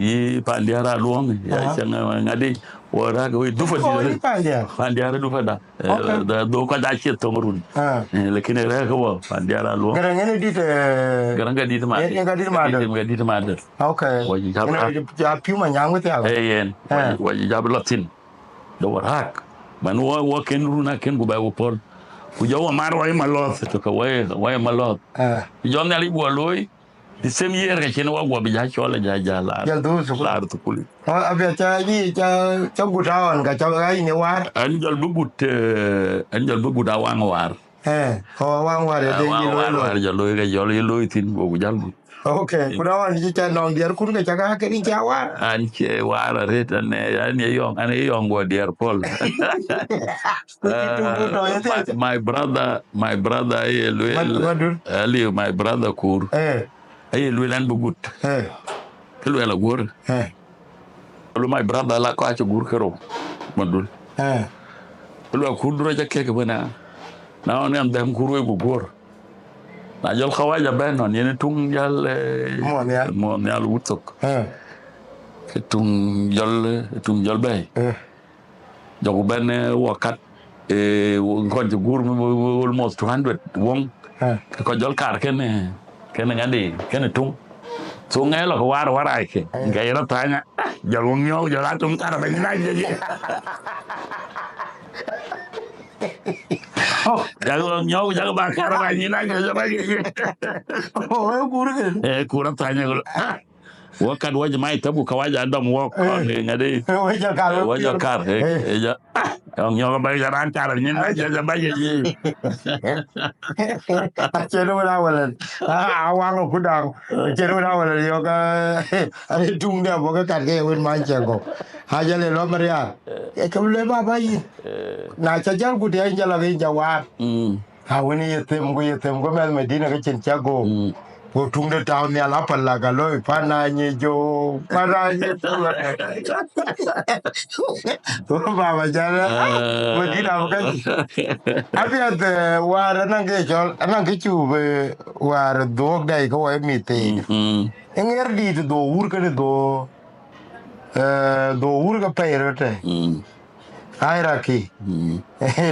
yi pandiara luong ya changa ngadi wara ko du fa di pandiara du fa da do ko da chet to murun lekin re ko pandiara luong garanga di ma ma okay wa ja piu ma nyang with ya yen wa jab latin do warak man wo ken runa ken go ba wo pol ku jo mar wa ma lot to ka wa ma lot jo ne ali bo loy the same year ka chen wa go bi ja chola ja la to kuli abia cha ni cha gutawan ka cha ga ni war an jol bugut awang war wang war de ni war jol loy ga jol loy tin go jal okay gutawan ni cha nong der kun ka cha ga ke ni cha war an che war re tan ne yong go der pol my brother ali my brother kur ay luelan bugut ke luela gor lu my brother la ko acha gur kero madul lu kur dro ja ke bana na on am dem kur we gor na jol khawaja ben non yene tung jal mo ne al wutok tung jol bay jogo ben wakat ko gur almost 200 won ko jol kar ken kene ngadi kene tung so ngai lo ko war ai ke ngai ra tanya jalung nyo jala tung tar ba ngai je jalung nyo jala ba kar ba ni na je ba kura tanya wakan waje mai tabu kawaja dom wok ngadi waja kar ja ông nhau bây giờ ăn chả là nhìn bây giờ bây giờ gì chơi đâu đâu là áo quăng nó cũng đằng chơi đâu đâu là vô cái anh trung đeo một cái card cái bên mai chơi cô hai giờ lên lo Maria cái câu lấy ba gì nãy chơi chơi cũng đi chơi là cái chơi qua bên này thêm cái mấy đi là cái chuyện chơi cô cô trung đeo tao nhà lá phần là cái lối phan này như jo phan này như tôi bảo mà chơi đó mình đi đâu cái abi at war anang ke chu be war dog dai ko ai mi te enger di do ur ke do ur ka pair te hierarchy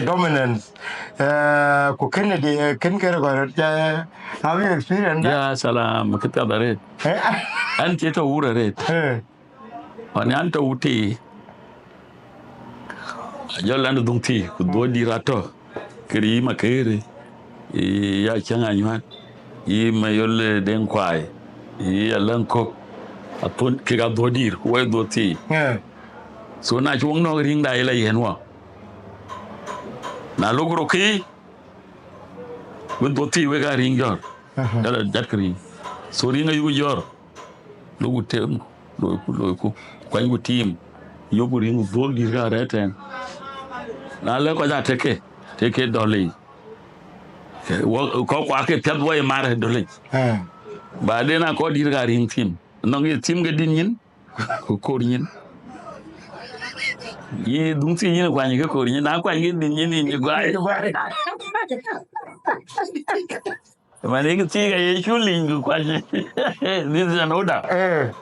dominance ko ken de ken ke ko ta have you experience ya salam kita dare an ce to ur re on an to uti Jolando dungti ku do dirato kiri makere ya changa nywan yi mayol den kwai yi alanko atun kiga do dir ku way do ti so na chuang no ring dai la yenwa na logro ki ku do ti we ga ring jor dala jakri so ringa yu jor logu tem lo ku kwan ku tim yobu ring do dir ga reten na le ko ja teke doli ko kwa ke pet way mare doli ba de na ko dir ga ring tim no ngi tim ga din yin ko rin yi dung ti yin kwa ni ko rin na kwa ni din yin ni gwa ma ne ki ti ga ye shulin kwa ni this is an order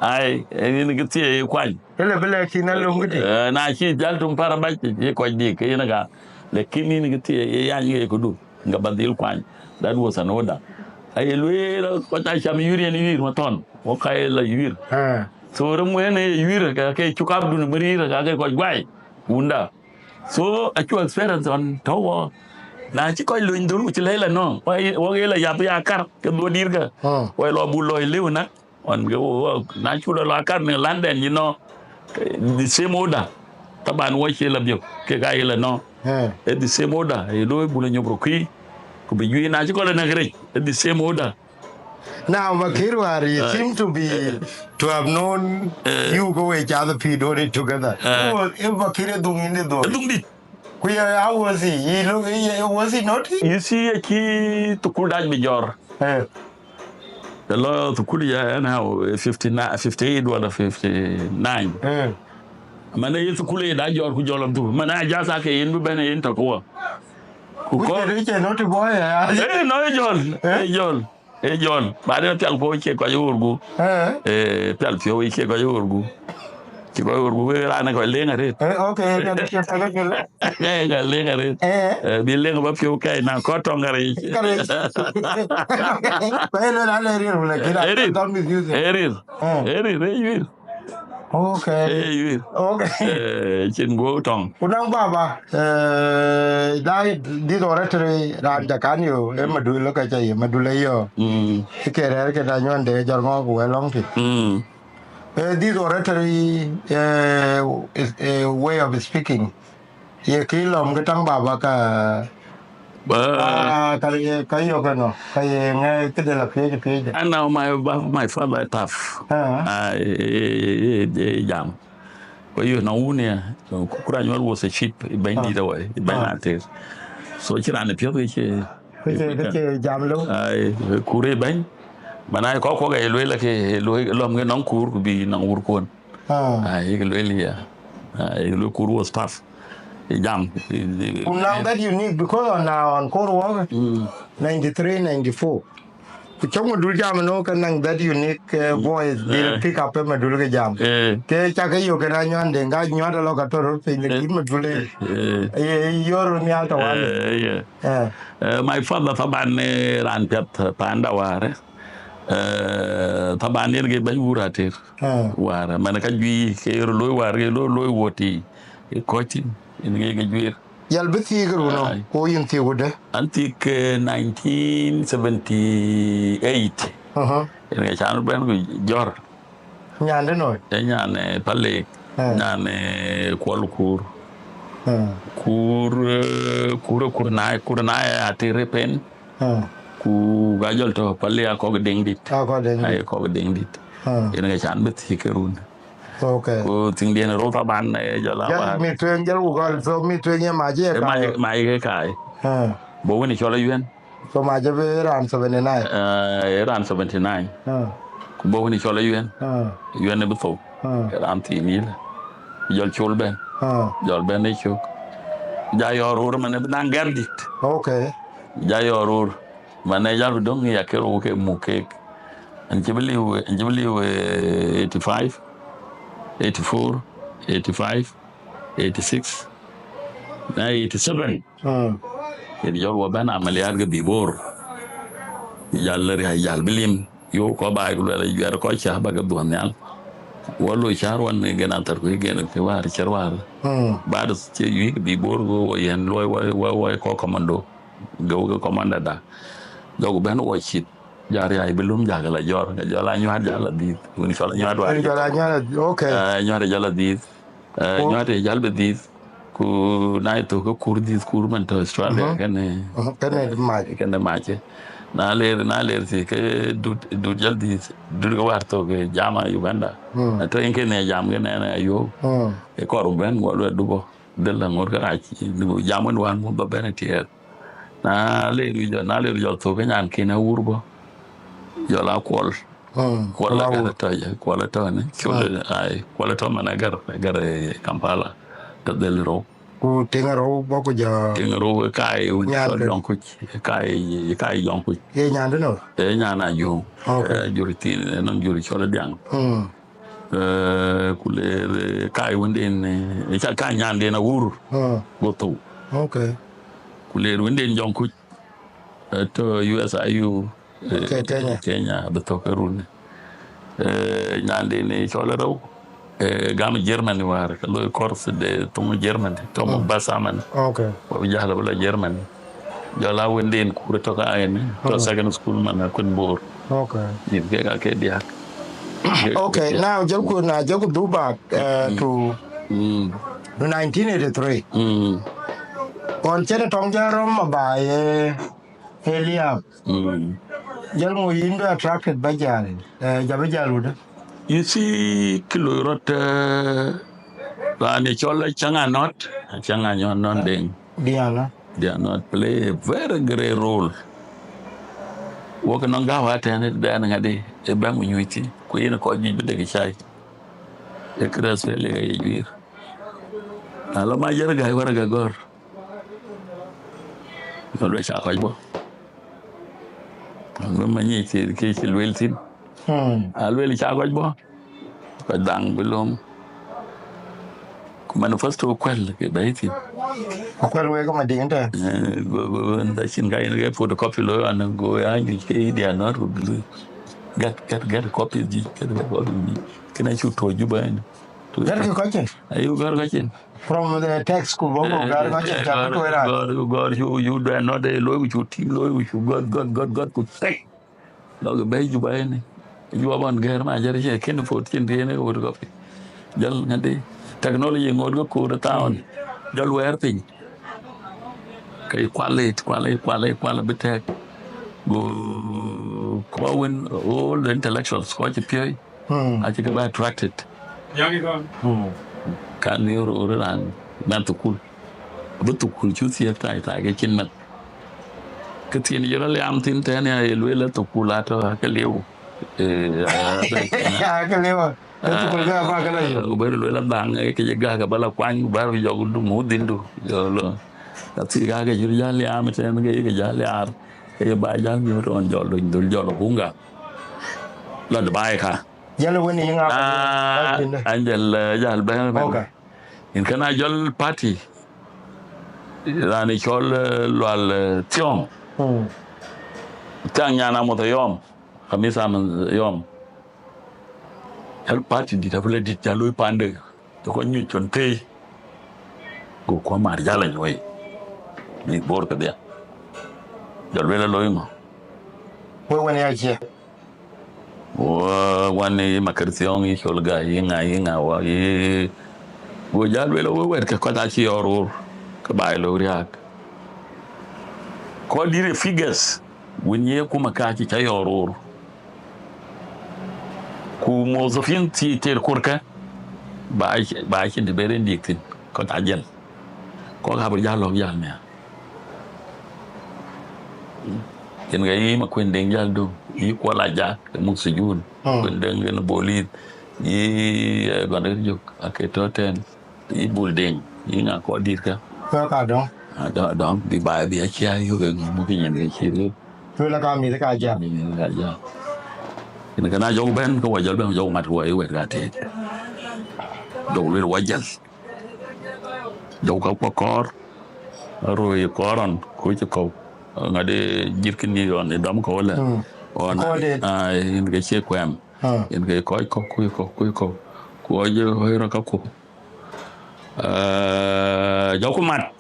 ai ni ki ti ye kwa ele bele ki na lo ngudi na ki jal tum para ba ki ko di ke na ga le kini ni ki ye ya ni ko du nga badil kwa that was an order ai lu ko ta cham yuri ni yuri ma ton o kai la yuri so rum we ne yuri ka ke chukab du mari ka ke ko gwai unda so a chu experience on towo na chỉ coi luyện đúng chỉ lấy là nó quay là ya kar cái đua đi cả quay lo bù lôi liu nè còn cái na chú là kar này London you know the same order các bạn quay chơi làm việc cái gai là nó the same order thì đôi bù lên nhục khí cũng bị duy na chỉ coi là này the same order. Now, Makirwari seem to have known you go each other Pidori together. If Makira doing in the door. How was he? Was he not? You see, a key to Kudaj Major. The law to Kudia now 59, 58, or 59. Mana is Kule Dajor Kujolam too. Mana Jasake in Bubena in Takoa. Who not a boy? No, John. But I don't tell boy, check what you will go. Tell you, check what you will go. Chỉ có anh gọi lên rồi. Ok, lên rồi. Đi lên có phiếu cái nào có trong cái này. Bây giờ đã lên rồi là cái đó don't misuse. Erir. Ok. Ok. Trên gỗ trong. Unang baba. Dai di doratory raja kan yo mà đuôi lo cái gì mà đuôi lấy yo. Cái này cái đại nhuận để cho ngon của long thịt. This oratory is a way of speaking. Ye kilom cái trăng bà cả cái yo cái nó cái nghe cái đây là phía. And now my father tough. Jam. Kwa hiyo na unia kukura nywal was a sheep bendi da way benate. So chira ne pio cái jam luôn. Kure ben. Mana ko ga elwe la ke lom nge non kur bi non ur kon ai ke le ya ai le kur was tough jam now that unique because now on core work 93 94 ku chong dul jam no kan nang that unique voice will pick up ma dul ke jam ke cha ke yo ke na nyon de ga nyon lo ka to ro pe ni ma dul yor mi alta wa my father taban ran pet panda ware taban yer ge ban wurater wara man ka jui ke yer loy war ge loy woti e koti en ge juir yal biti gru no ko yin ti wude antik 1978 en ge chan ben go jor nyande no nyane palle nyane kwalkur kur na atire pen ku gajol to palle ko dengdit ay ko dengdit en ga chan bet hikerun okay ko ting den ro ta ban jala ba mi tuen jal u gal so mi tuen ya maje ka mai ke kai bo woni chola yuen so maje be ran 79 ran 79 ku bo woni chola yuen ne bu ran ti ni jol chol ben jol ben ne chok ja yorur man dan gardit okay ja yorur man ja dong ya kero ke muke anjibli 85 84 85 86 87 jol wa bana amaliyar ga bibor yal bilim yo ko ba ko la yer ko cha ba ga duanyal wallo charwan ne gena tar ko gena ke war charwar ba da ce yi bibor go yen loy wa ko komando go komanda da go ben wo chit jar ya bilum jagala jor ga jala nyar jala di woni so la nyar wa jala okay nyar jala di nyar jala di ku na to ko kurdi man to Australia kane maje na ler si ke du jaldi du go warto ke jama Uganda to inke ne jam ke ne ayo e ko ben ngol du go de la ngor ka ci du jamon wan mo ba ben tier na ler jo to ke nyan ke na urbo yo la kol la to ne ai kol to managar Kampala to del ro ku tengaro boko ja tengaro kai jonku kai jonku e nyande no nyana jo juriti non juri chola diang kule kai wende ne ka nyande na wur goto okay kule wende jonku to USIU Kenya beto karun nyande ne chola raw gam Germany war lo course de to Germany to basaman okay wa jahla wala Germany jala wenden ku to ka en to second school man kun bor okay ni ke dia okay now joku do back to 1983 on chene tong jarom ba Helium jal mo yindo attracted by jale jabe jaluda you see kilo rot ne chola changa nyon non ding they are not play a very great role woka non ga wa tane da na ngade e ba mu nyuti ko yena ko ji be de chai e kras le e yir ala ma yer ga wara ga gor ko le cha ko bo no ma ni ti ke ci weltin alweli cha ko bo ko dang bilom manifesto kwel ke baiti kwel we ko madinta go nda chin ga ina photocopy lo an go ya ni ke dia not get copy di get copy di kena chu to juba ni to get ko chen ayu gar ga chen from the text ko go gar ga chen ta to era go you do not de lo chu ti lo chu god ku tek lo ga bay juba ni juba ban gar ma jare che ken fo tin de ne photocopy jal ngade technology ngor ko town jol wer pin kay quality bitek go when all the intellectuals ko ci pay I think about attracted yangi ko kan ni ran man to cool but to cool chu si ta ga chin mat ke tin yo le am tin te ne e le to cool ato ka lew ka lew to ko ga ba ka la yo ber lo la bang ke ga ga bala kwan bar yo du mu dindu yo lo ta ti ga ga jur ya le am te ne ga ja le ar ke ba ja ni ron jo lo dul jo lo bunga la de bai ka jalo woni nga angel jal ba okay in kana jol party rani chol lwal tiom tang nyana mo yom khamisa man yom hel party di tafle di jalo pande to ko nyu chonte go ko mar jala nyoy ni bor ka dia jol wela loymo When I hear. wani makarsion yi sholga yinga wa yi go jal wela wo wer ka ko ta ci yorur ka bay lo riak ko dire figures wonye kuma ka ci yorur ku mozofin ti ter kurka ba ci de beren diktin ko ta jel ko ga bur jalo yal me ken ga yi ma kwendeng jal do yi ko la ja mu sujun kwendeng en bolit yi gonda juk aketo ten yi bulding yi nga ko dirka Ka dong. Don't be by the chair, you can move in the chili. Tula ka mi ka ja. In the Gana Joe Ben, go away, Joe Mat away with that. Don't little wages. Joe Copper, a roy coron, which a coat. I did Jirkin on the dumb collar. Or in the chequam. In the koi coco. Quajo, Hiraco. Jokumat.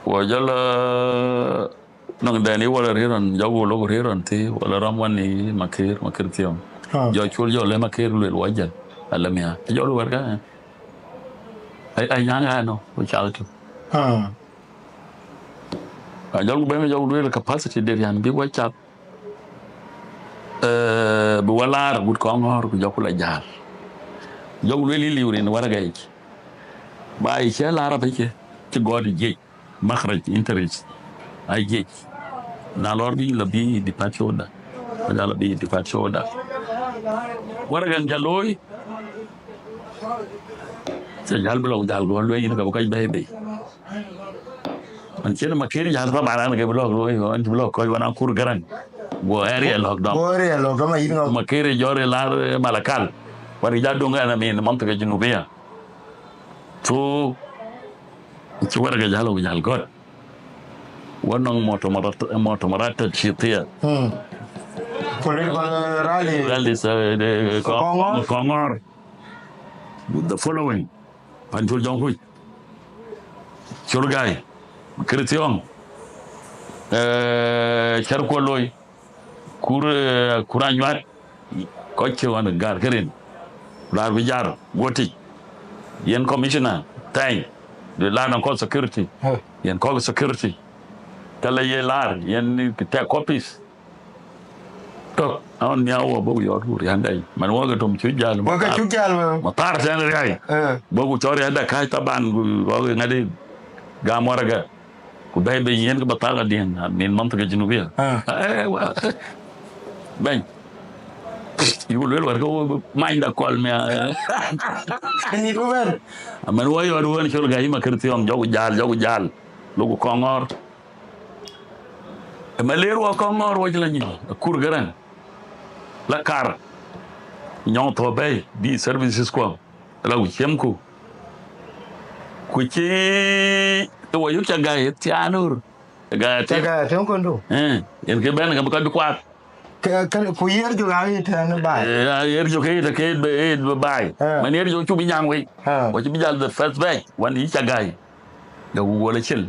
Wajala nang dani wala riran jago logo riran ti wala ramwani makir tiom jo chul jo le makir le wajal alamia jo lo warga ai nyanga no o chalto jo be jo le capacity de yan bi wachap bu walar gut ko ngor ko jokula jaar jo le li liwrin warga yi ba yi la rabe ci godi je makhraj interest ay geej na lor bi la bi di patioda wala bi di patioda waragan jaloy se jal blo dal go lo yin ka ko be man ci ma kiri jal fa bana ga blo lo on blo ko wana kur garan go area lockdown ma yin ma kiri jore la malakal wari jaddo ngana min mantaga junubia to ci waraga jalo jal god wannan motomarata chitia political rally de Kongor the following Panchul Jonghui Churgai Kritiong Charkoloi Kuranyuat Koche wan gar kerin Lar Vijar Woti Yen Commissioner Tang the Land and Coast Security Yen Coast Security Kala ye lar yen take copies to on miawo bo yo ru yandai man woga tom chujal matar sen rai bo chori hada kai taban go ngade ga moraga ku baybe yen ko batala den min mantaga junubia ben you will go mind a call me ni ko ben man wo yo won chol ga yima kirti om jogu jal lugu Kongor Maler wa Kongor wa jila ni kur garan la kar nyon to bay bi services ko la uchem ku ci to wa yuka ga tianur ga ten ko ndo en ke ben ga ko bi kwat ku yer jo ga ten ba yer jo ke be bai man yer jo chu bi nyang wi wa ci bi jal the first bay wan yi cha ga ga wala chil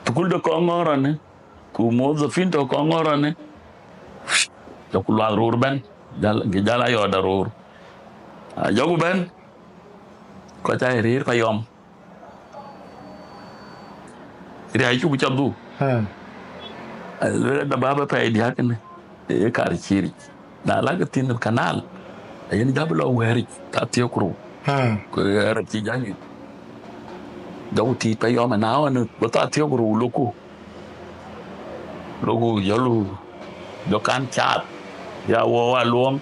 tukul de Kongor ne ku mozo finto Kongor ne to ku la rur ben jala yo da rur jogu ben ko tay rir ko yom ri ay chu chadu da baba pay di hakne e kar chiri da la ga tin kanal yen dablo weri ta tiokru ko era ti jangi dau ti pay yom na on ko ta tiokru logo yolu dokan chat ya wo luong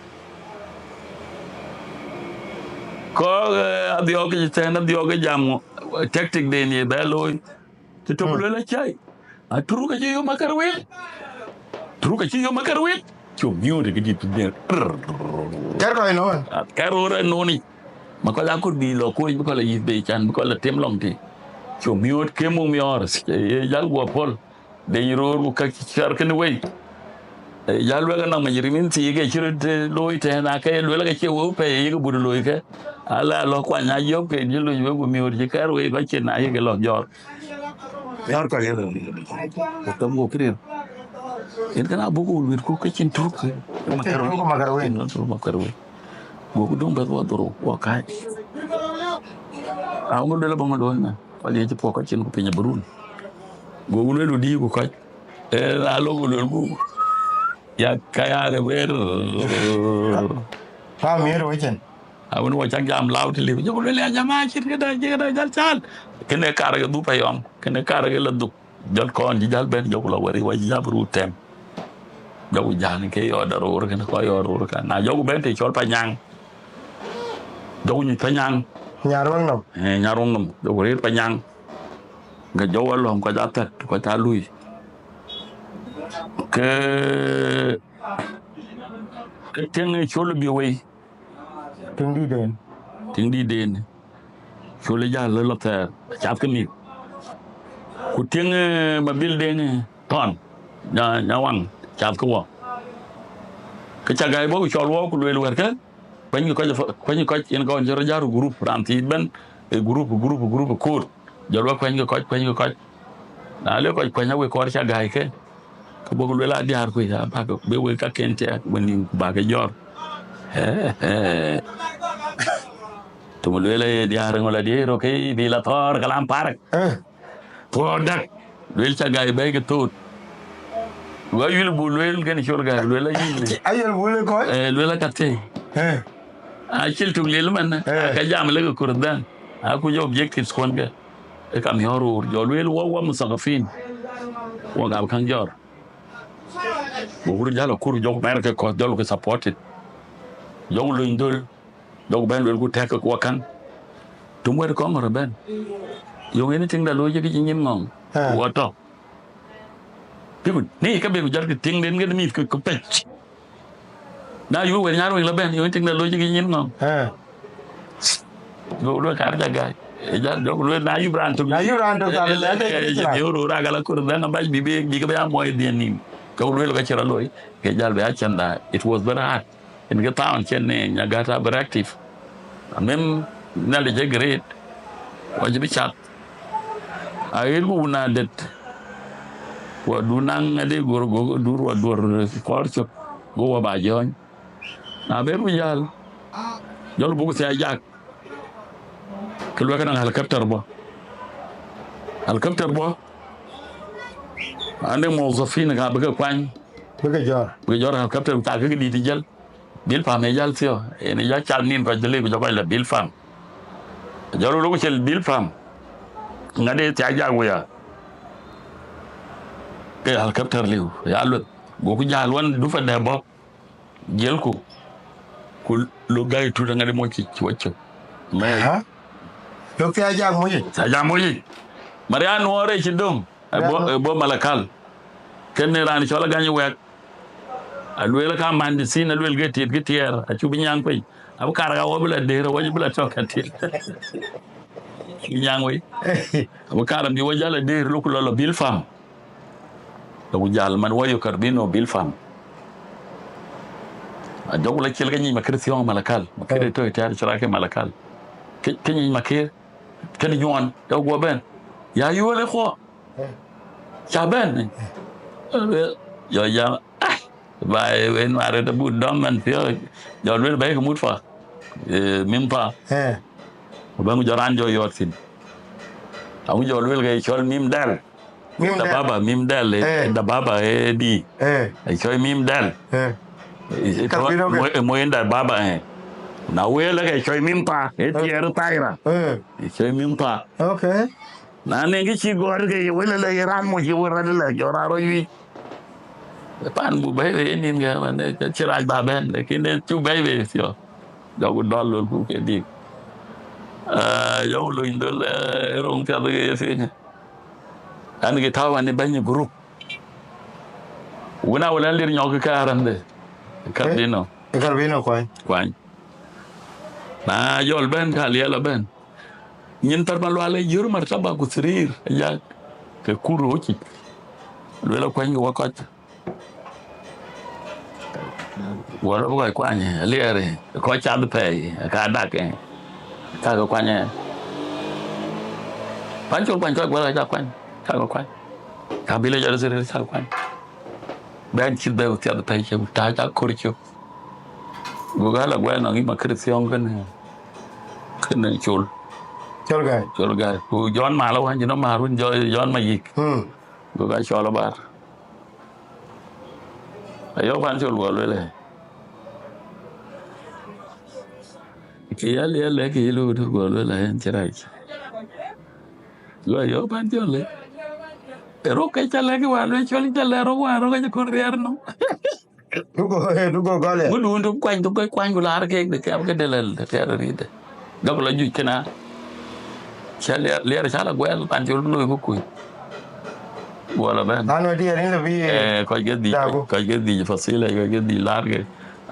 ko adio ke tena adio ke jam tactic de ni beloy to to la chai a turu ka yo makarwit chu miu de gidi de ko no karora noni makala kur bi lo ko ko la yibbe chan ko la tem long ti chu miu ke mu mior ye jal go pol de yiro ka char ken wey ya lwe ga na majirimin ti ga chirte loy te na ke lwe ga che wo pe ye ga buru loy ke ala lo kwa nya yo ke ji lo yo go mi or ji kar we ga che na ye ga lo jor ko ye ko tam go kire en kana bu ko wir ko ke chin tur ke makaro go ko dum ba do doro wa kai a ngo le ba ngo do na wali ji po ka chin ko pinya burun go le lu di ko ka la lo go le go ya kaya de ver pa mi ro chen awun wa chang jam law ti li jo le jama chit ga da jal chal kene kar ga du pa yom kene kar ga la du jal kon ji jal ben jo la wari wa jabru tem jo jan ke yo da ro kene ko yo ro ka na jo ben ti chol pa nyang jo ni pa nyang nyarong nom nyarong nom jo ri pa nyang ga jo wa lom ko ja tet ko ta lui ke tiếng chole bi we tiếng đi đến chole ja le la ta chap ke mi ku tiếng ma bil den ton nya wang chap ko wa ke cha gai bo chol wo ku le wer ke kwani ko en ko jor jaru group ram ti ben group ko jor kwani ko na le ko kwani we ko cha gai ke ko bo le la diar ko ya ba ko be we ka kente woni ba ke jor tu mulele diar ngola diero ke di la tor kalam parak product wel cha gai be ke tut wa yul bulwel gen chor gai wel yin ayel bule ko wel ka te a chil tu lel man ka jam le ko kurdan a ku jo objectives kon ga e kam yoru jo wel wa musaqafin wa ga kan jor bo wur jalo kur jo mer ke ko jolo ke supported jo lu indul dog ben wel ku tek ko kan tum wer ko ngor ben yo ngene ting da lo ji gi nyim ngong wo to pigu ni ka be ku jar ki ting den ngene mi ko pech na yu wer nyaro la ben yo ting da lo ji gi nyim ngong go lo kar ja ga ja do lo na yu brand to sa le de yo ro ra ga la kur da na ba bi ga ba mo e den ni ko lo ga chira lo ke jal be a chanda it was very hard in the town chen ne nyagata very active amem na le je great wajibi chat ayir bu na det wa dunang ade gor go dur wa dur korcho go wa ba jon na be bu yal jol bu se ajak ke lo kana helicopter bo ande mozafin ga be kwan be jor helicopter ta ke di di jal bil fam e jal tio ene ja chal nin ko jele ko jogal la bil fam jalo lo ko chel bil fam ngade ti aja goya ke helicopter liu ya lo go ku jal won du fa de bo jel ko ku lo gay tu da ngade mo ci wacce mais lo fi aja mo yi mariano ore ci dom bo malakal ken rani chola ganyi wek alwela ka mandi sin alwel getier a chubi nyang pe abu karaga wobla dero wajibla tokati nyang we abu karam bi wajala der lo bil fam to jal man wayo karbino bil fam a jogula kel ganyi makrision malakal makre to tar sharake malakal kenyi makir ken nyon do go ben ya yole kho chaben ya bài bên mà rồi ta bút đó mình phía giờ biết bé không mút phà miếng phà bên giờ ăn rồi xin ông giờ biết cái cho miếng đel da baba miếng đel da baba đi cho miếng đel mỗi da baba nào quên là cái cho miếng phà cái tiệt tay ra cho miếng phà ok nãy nên cái chi gọi cái quên là cái ran một chiều ra là cho ra rồi pan bu bay về nên cái mà cái chirai ba bên cái nên chú bay về xíu đâu có đo luôn cũng cái đi dấu luyện đó là rong theo cái gì anh cái thao anh bao nhiêu group una wala lir nhau cái caran de Carbino quanh na yol ben kali ala ben nyin tar mal wala yur martaba ku srir ya ke kuro ki wala quanh cái wakat Wala ko kwanye liere ko cha de pe ka da ke ka ko kwanye pancho pancho wala ja kwanye ka ko kwanye ka bile ja zere ka kwanye ben chi de ti de pe che ta ja korcho go gala gwa na ngi makrision kan chul ga ku jon ma lo han no ma run jon ma yik go ga chola bar ayo pancho lo le ki le ki lu du go le en chirai lo yo pancho le pero que chale que wa lo choli chale ro wa ro que correr no Dugo gole. Gudu ndu kwany gular ke de ke delal de ter ride dog la ju kena chale le chala gwel pan jul no ko ku wala ben Ano dia ni lebih ko ge di fasile ko ge di large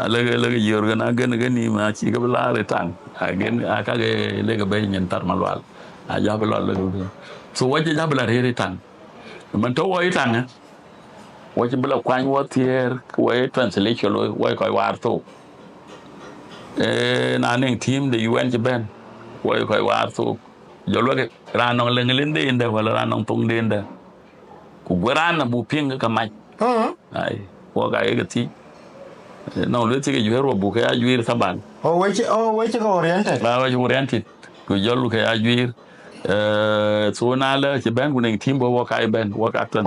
le yor gana gen ni ma ci ga lare tang gen aka ge le ga be nyen tar malwal a jabal le so waje jabal re tang man to wo tang wo ci bla kwany wo tier wo translation wo ko war to na ning team de UN ben wo ko war to jolo ke ranong lenglinde inde wala ranong tung dinde ku gurana bu ping ka mai ai wo ga e ti no le ti ke yero bu ka yuir saban weche ko oriented ba wa oriented ku jolo ke yuir so na le ci ben ku ning team bo wo ka ben wo ka tan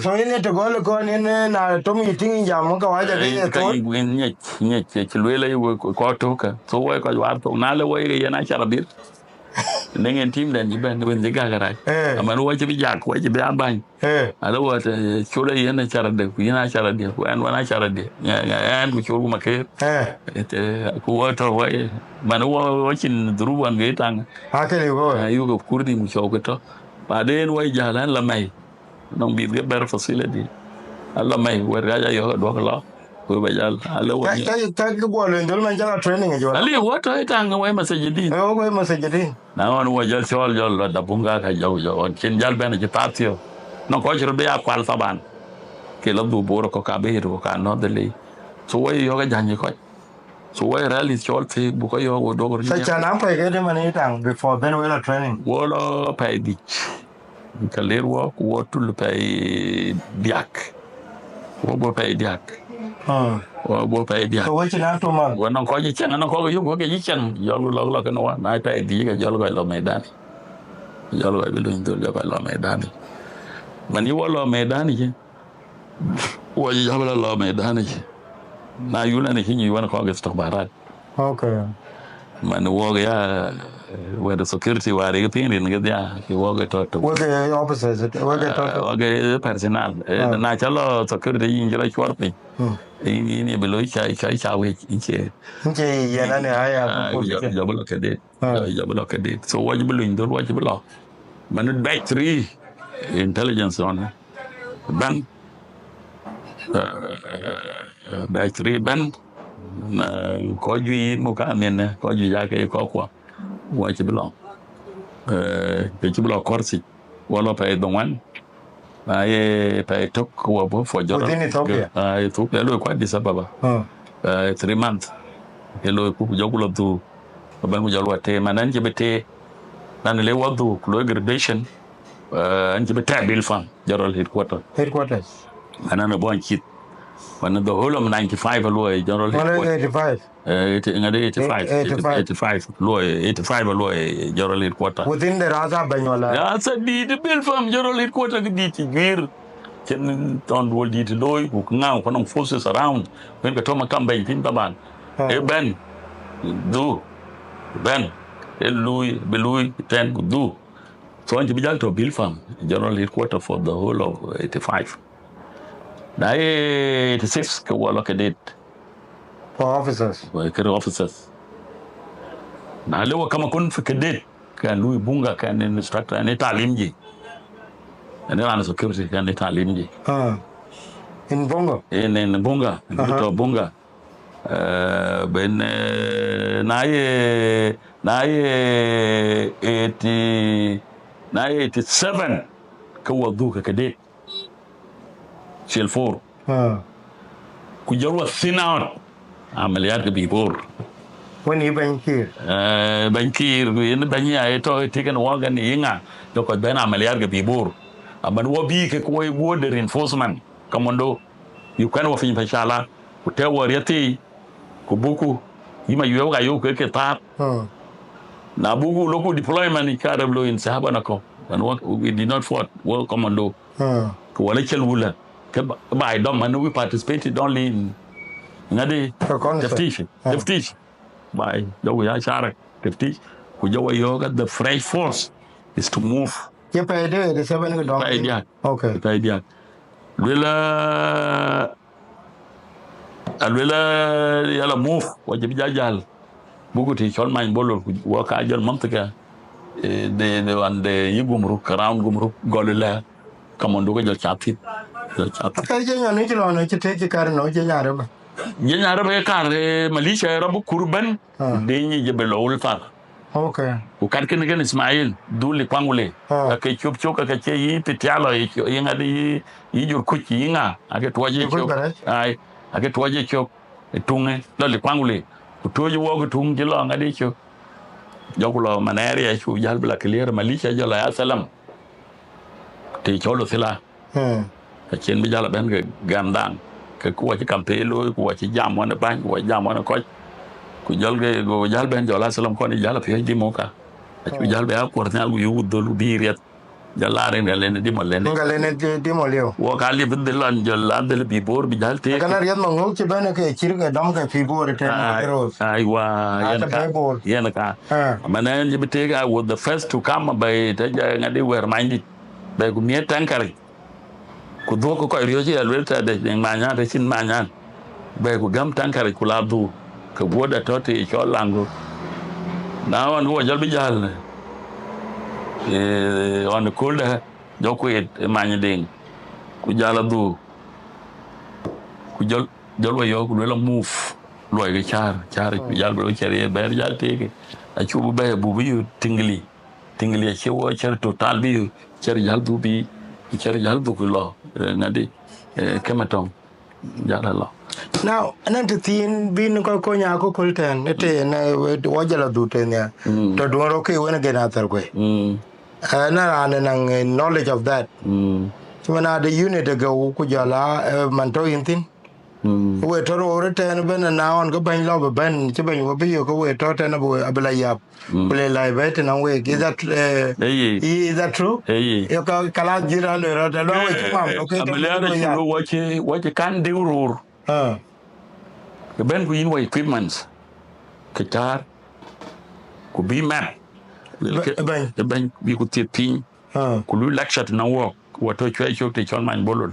so ile to gol ko ni na to mi tin jam ko waja ke to nye ci le ko to ka so wo ko war to na le wo ye na charabir nengen team den ji ben ben ziga gara amanu wo ci bi jak wo ci bi ambany ala wo ta chule yena charade ku yena charade ku an wana charade an ku chulu make ku wo to wo manu wo cin druban ge tang hakele wo ayu ko kurdi mu chogo to ba den wo jalan la mai non bi ge ber facility alla mai wo ga yo do ko ko ba jal ala wo ka go le ndol man jala training jo ali wo to tang wo masajidi wo masajidi na on wo jal chol jol da bunga ka jaw on kin jal ben ci patio no ko jiro be akwal saban ke lo du boro ko ka be ro ka no de le so wo yo ga janyi ko so wo rally chol te bu ko yo wo do ko sa chana pa ke de mani tang before then we la training wo lo pa di ka ler wo ko tul pa diak wo bo pa diak wo bo pa diak so wo china to ma wo non ko ji chen non ko yo ko ke ji chen yo lo ka no na pa di ga yo lo medani yo lo bi lo ndol yo lo medani mani wo lo medani ji wo ji jabala lo medani ji na yula ne hinyi wana ko ga istikhbarat okay man wo ya where the security were getting in ga ya ki wo ga to wo ga officers wo ga to wo ga personal na chalo security yin jira chwarpi ni belo cha we inche yana ne haya ko jabalo ke de so wo jibelo indor wo jibelo man battery intelligence on ban battery ban ko ju mo ka men ko ju ya ke ko ko wo jibelo ke jibelo korsi wala pa edwan ay pa tok ko bo fo joro ay to lo ko di sababa 3 months hello ku jogulo tu ba mu jalo te manan jibete nan le wadu lo graduation an jibete bil fan jaro headquarters manan bo kit when the whole of 95 lo general headquarters 85 lo 85 lo general headquarters within the raza banyola ya sa di the bill from general headquarters di ti gwir ken ton wol di lo ku ngaw ko non forces around when ka to ma campaign tin baban e ben do ben Louis ten do so on bijal to bill farm general headquarters for the whole of 85 na 86 ko wala ka date for officers na lewa kama kun fi cadet kan Louis bunga kan instructor ne talimji ne ran security kan ne talimji in bongo in bunga to bunga ben na 87 ko wadu ka cadet Shell 4 ku jol wa thin out amaliyat ke bibor when you been here bankir yin banya to tiken wagan yinga do ko ben amaliyat ke bibor aban wo bi ke ko wo de reinforcement commando you kan wa fin fashala ku te wo yati ku buku yima yo ga yo ke ta na buku local deployment in Karablo in Sabanako and we did not fought war commando ko wala chelula ke by dom and we participated only in ngadi teftish by do ya share teftish ku jawa yoga the fresh force is to move ke pa de 7 dom okay pa dia alwela yala move wajib jajal buku ti chon man bolol ku waka jol mamtaka de wande yigumru karam gumru golula kamondo ko jol chapti ka je nyane ti lo no ti te kar no je nyare ba be kar malisha rabu kurban de ni je belol far okay ku kan ken gen ismail duli kwangule ka chop chop ka che yi pitialo yi ngadi yi jur kuchi yinga ake toje chop ai ake toje chop tunge doli kwangule kutoje wo tung jilo ngadi chop jokulo manere ya chu jal bla clear malisha jala ya salam te cholo sila ka chen bi jala ben ga gandang ka ko ci campelo ko ci jam wona ban ko jam wona ko ku jol ge go jal ben jala salam ko ni jala fi di moka ku jal be akor na gu yu do lu biriat jala re ngalen di molen ngalen di molio wo ka li bid lan jala del bi bor bi jal te kana riyad mango ci bana ke cirga dam ka fi bor te aiwa yana ka manan ji bite ga was the first to come by ta ngadi were minded be ku mi tankari ku do ko riyo ji alwelta de manya de sin manya be ku gam tankari ku la du ka goda tote ko lango na wan go jal bi jal on cold do ko manya ding ku jala du ku jol wa yo ku la move loy ga char ku jal bro chere ber jal teke a chu be bu bi tingli che wo cher total bi cher jal du bi cher jal du ku lo ngadi kematong jala lo now anan te tin bin ko nya ko kulten ete na wajala du te nya to do ro ke wona gena tar ko na an knowledge of that chuna the unit go ku jala man to intin we to ro te ben na on go ban lo ben che ben wo bi ko we to te na bo abla yap play live it na we is that true yo ka kala jira le ro te lo we chuma okay abla wo kan de urur ke ben ku yin wa equipments ke tar ku bi map ben bi ku tipin ku lu lecture na wo to chwe chok te chon man bolol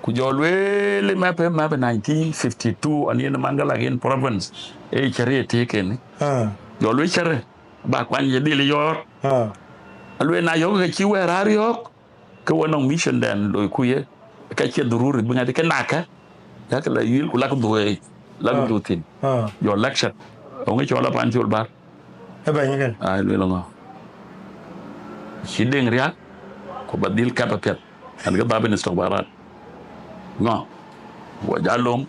ku jolwe le map 1952 ani na mangala in province chere teken jolwe chere ba kwan ye dile yor alwe na yo ke chi we rar yo ke wono mission den lo ku ye ka che dururi bi ngade ke naka ya ka la yil ku lak duwe lak du tin yo lecture o ngi chola pan chul bar ba nyen ai le lo shideng ria ko badil kapapet an ga babin istokbarat no wa jalom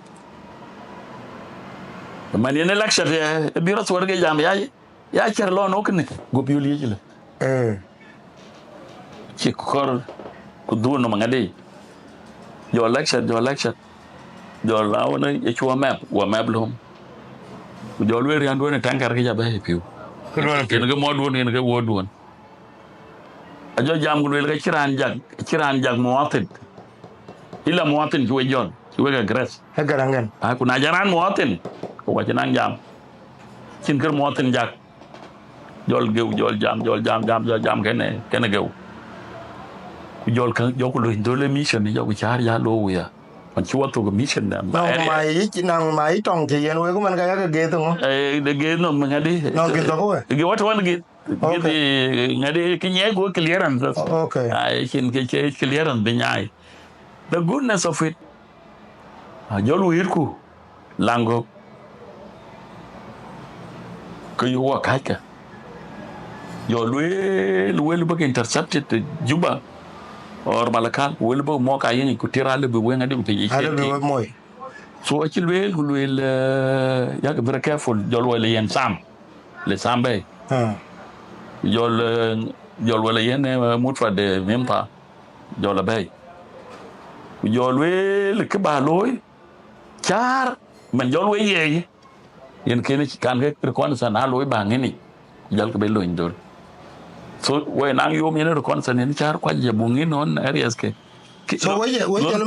man yene lecture e biro swor ge jam ya cher lo no kne go biuli jile ci kor ku du no ngade yo lecture yo lawna e chwa map wa map lom ku jo lwe rian do ne tankar ge jabe piu ken ge mod won ge wod won ajo jam gu le ge chiran jag muatin ila muatin ku jon ku ga gras ha garangan ku na jaran muatin ko wa janan jam cin ker muatin jak jol jam kene gew ku jol kan jo ku do le mission ni jo ku char ya lo ya man chuo to mission da mai tong ti yen we ko man ga ge to de ge no ngadi no ge to ko ge wat wan ge ngadi ki nye go clearance okay ai kin ke clearance be nyai the goodness of it jol wirku lango ko yo wa kaka yo lwe ba intercepted juba or malakal wel bo mo ka yin ku tirale be wenga de pe ale be moy so achilwel yak very careful jol wala yen sam le sambe jol wala yen mutra de mempa jol bay jol wel ke ba loy char man jol we ye yen kene kan ke kon sa na loy ba ngeni jol ke be loy ndol so we nang yo mi ne kon sa ne char kwa je bungi non areas ke so we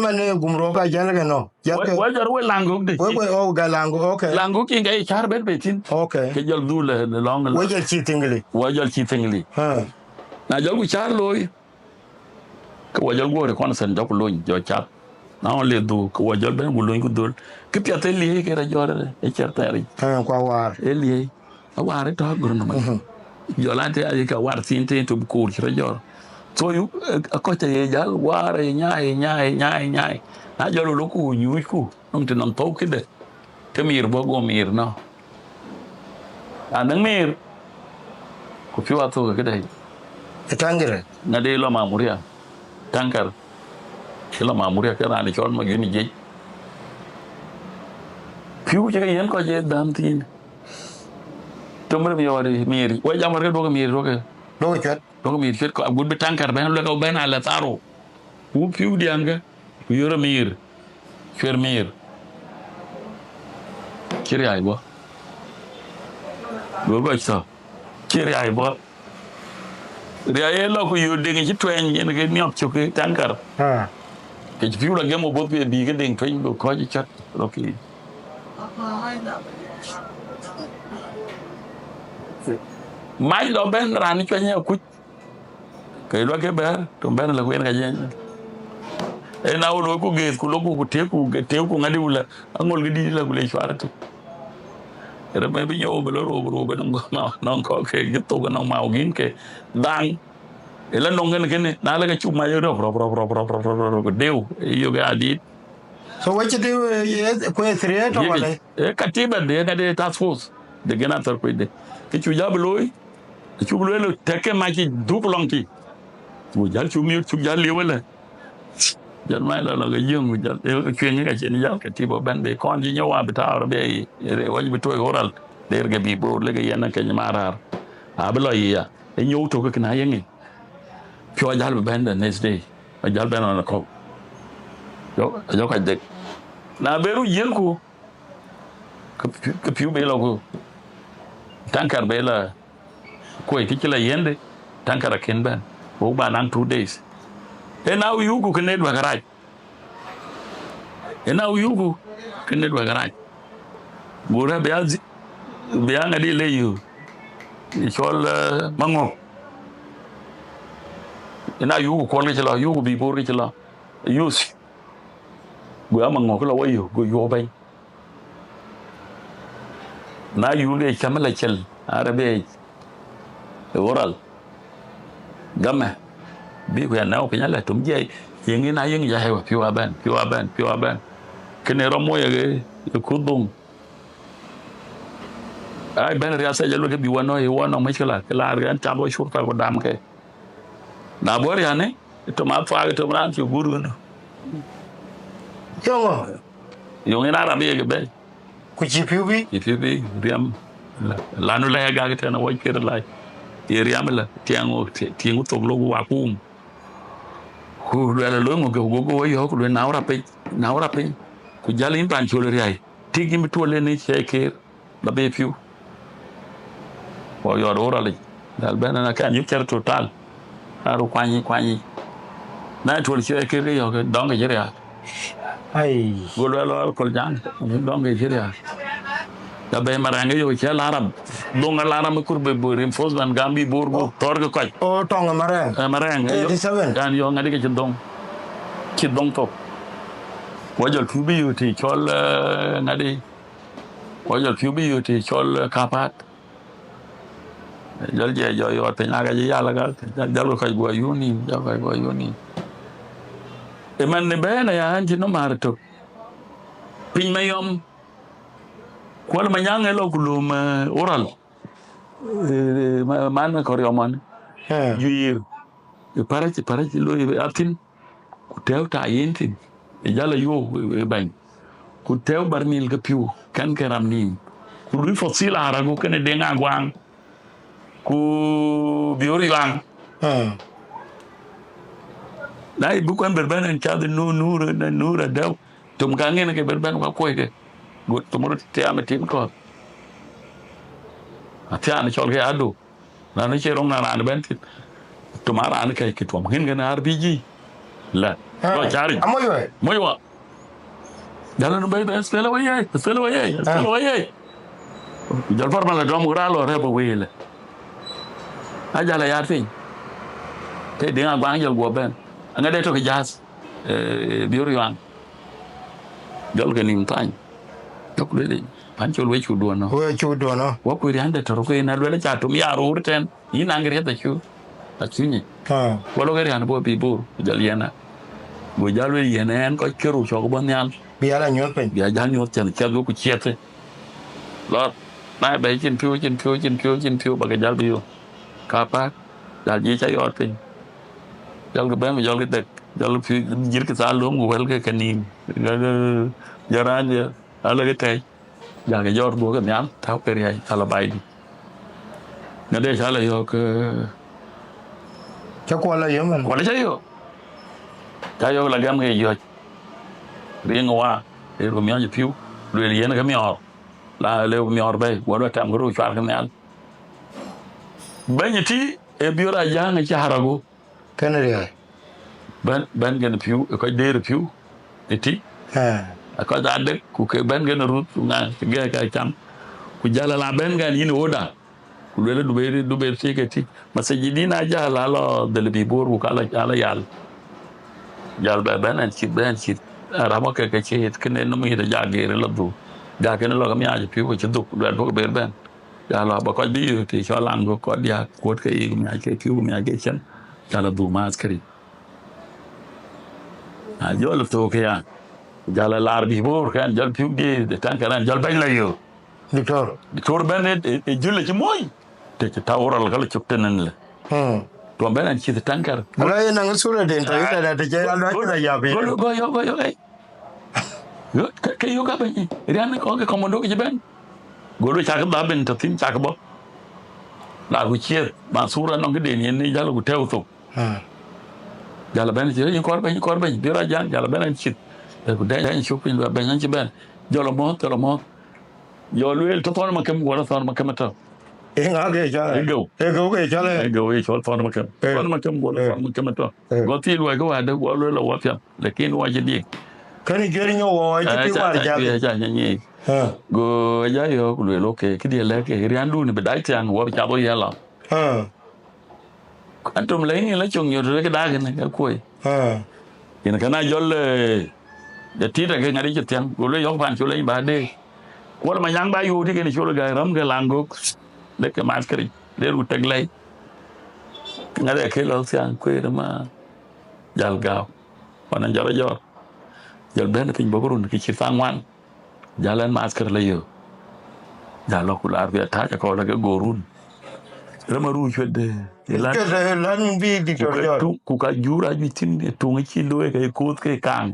man gumro ka jana ke no we jor we lango de we o ga lango okay lango ki ngai char bet betin okay ke jol du le long we chi tingli na jol ku char loy ke wa jol gore kon san jok loy jo char na on le du ke wa jol ben bu loy ku dul ke piate li ke ra jor e chertari kwa war li a war to gro no ma jolante ay ka war tinte to ku ra jor so yu ko te ye jal war nyaay na jol lu ku nyu ku non te non to ke de te mir bo go mir no anang mir ku fi wa to ke dai tangire na de lo mamuria tankar lo mamuria ke na ni chon ma gini je fiu je yen ko je dam tin to mer mi yori mir wa jamar ke do mir do mir chet ko abud be tankar ben lo ko ben ala taro ku fiu dianga ku yoro mir fermir kiri ay bo go go sa kiri ay bo riaye lo ku yu ding ci twen yen ke niop ci ke tankar ke fiu la gemo bo be bi ke ding twen do ko ci chat lo ki mai lo ben ran ci nya ku ke lo ke ber to ben la ku en ga yen e na lo ku ge ku lo ku te ku ngadi wala angol gidi la ku le chwaratu era be bi yo be lo ro be non ko ke gito ga no ma ogin ke dang ela no ngene na la ga chu ma yo ro deu yo ga adit so what you do ko esre to wala e katiba de ga de task force de gena tor ko de ke chu jab loy chu lo teke ma ki duplong ki bu jal chu mi chu jal le wala jal mai la ga yung jal e kwen ga chen jal katiba ban be kon ji nyawa bita be e wajib to oral der ga bi bo le ga yana ke marar a be lo ya e nyu to ko na yengi pure jal ban the next day a jal ban on ko yo ka de na beru yen ko ke piu be lo ko tankar be la ko e kila yende tankar ken ban bo ba nan 2 days e na yu ku ken edwa garaj e na yu ku ken edwa garaj bora be ngadi le yu chol mango ina yu ko le chela yu bi bor chela use go mango ko lo yu go yo bay na yu le chamala chel arabe oral gamme bi ko na ko nyala tum je yengi na yengi ya hewa piwa ban kene romo ye ko dum ai ben ria sa jalo ke bi wano machila kala ran tabo shurta ko dam ke na bor ya ne to ma fa to ran ti guru no yongo na rabe ke be ku jipibi riam lanu la ga ke na wo kire lai ye riam la tiangu to lo wa ku la lo ngo go yo ku na ora pe ku jalin ban chole rai tigi mi to le ni cheke la be piu yo ora le dal bena na kan yuker total aru kwani na to le cheke ke yo dong ke ya ai golalo kol jang dong ke ya da be maranga yo che l'arab dong l'arab kur be reinforcement gambi borgo torgo ko o tong marang 87 dan yo ngadi ke dong to wajal tubi yuti chol ngadi wajal tubi yuti chol kapat jal je yo te naga je yala gal jal ko go yuni e man ne bena ya anji no marto pin mayom kwal manyang elo kulum oral man ko yoman yir parachi lo atin ku tewta yintin e jala yo ban ku teo barnil ke piu kan ke ramnim ku lui fossil arago kene denga gwang ku biori wang dai bu kan berban en chad nur daw tum gangen ke berban ko ke gut tumur te amatin ko atia ni chol ke adu na ni cherong na ran ben tit tumara an kai kitom hin gana RPG la ko chari moyo dalan bay stela waye jal forma la dom gralo rebo wele ajala yar fin te dinga gwang jal go ben anga de to ke jas biuri wan jal ke nim tan dok le pan chol we chu do no wa ku ri hande to ko ina le cha tum ya ru ten ina ngre ta chu ta chuni wa lo gari han bo bi bur jal yana go jal we yana en ko keru cho ko bon yan bia la nyot pen bia jal nyot chen cha go ku chiete lo nai bay chin phiu ba cái jal biu ka pa jal ji cha yot pen jal ke ben jal ke tek jal phiu jir ke sa lum go wel ke kanim jaran ya ala ke tay ja ke yor bo ke nyam thau ke ri ala bay di na de cha la yo ke cha ko la yo man ko la cha yo la gam ke yo riêng wa e ko mi an phiu le yen ke mi or la le mi or bay wo do tam gru chwar ke nyal banyiti e biora janga ci harago kanari ban gen piu ko der piu eti ko da de ku ke ban gen rut nga ge ka cham ku jala la ben gan yin oda ku le du be ti ke ti masajidina jala lo del bi bor ku kala jala yal jal ba ban an ci aramo ke ci et ken no mi da jagere la du ga ken lo ga mi aji piu ci du do be ben jalo ba ko bi ti cho lang ko dia ko ke i mi ake piu mi ake chen jalo du mas kri a jolo to ke ya jalo lar bi bor kan jal piu de tan kan jal ben la yo dictor ben e julle ci moy te ci tawral kala ci tenen la to ben an ci tankar ala ina ngasura den to ida da je ala da ya be go yo yo ke yo ga ben rian ko ke komando ke ben golo cha da ben to tin cha bo la ku chier ma sura no ke den ni jalo ku tew to jalo ben ci ni kor ben bi ra jan jalo ben ci ku den ci ku ben ci ben jalo mo yo luel to ton ma kem wala ton ma kem to nga ke cha go ke cha le go e chol ton ma kem wala ton ma kem to go ti lo go wa de wo lo wa pya lekin wa ji dik kan geri nyo wo ci ti war ja ni go ja yo ku lo ke ki de le ke rian du ni be dai tiang wo cha bo ya la antum le ni la chung yo re ke da ke na ko ina kana jol de ti da ke ngari che tiang go le yo fan chu le ba de wala ma yang ba yu ti ke ni chu le ga ram ke lango le ke maskari le ru tag lay ngare ke lo siang ko ma jal gaaw wana jara jor jal ben pin bogorun ki ci fangwan jalan maskar la yo jalo ku lar bi ta ko la gorun rama ru chede lan bi dictor ku ka jura ju tin tu ngi ci lo ke ko ke kang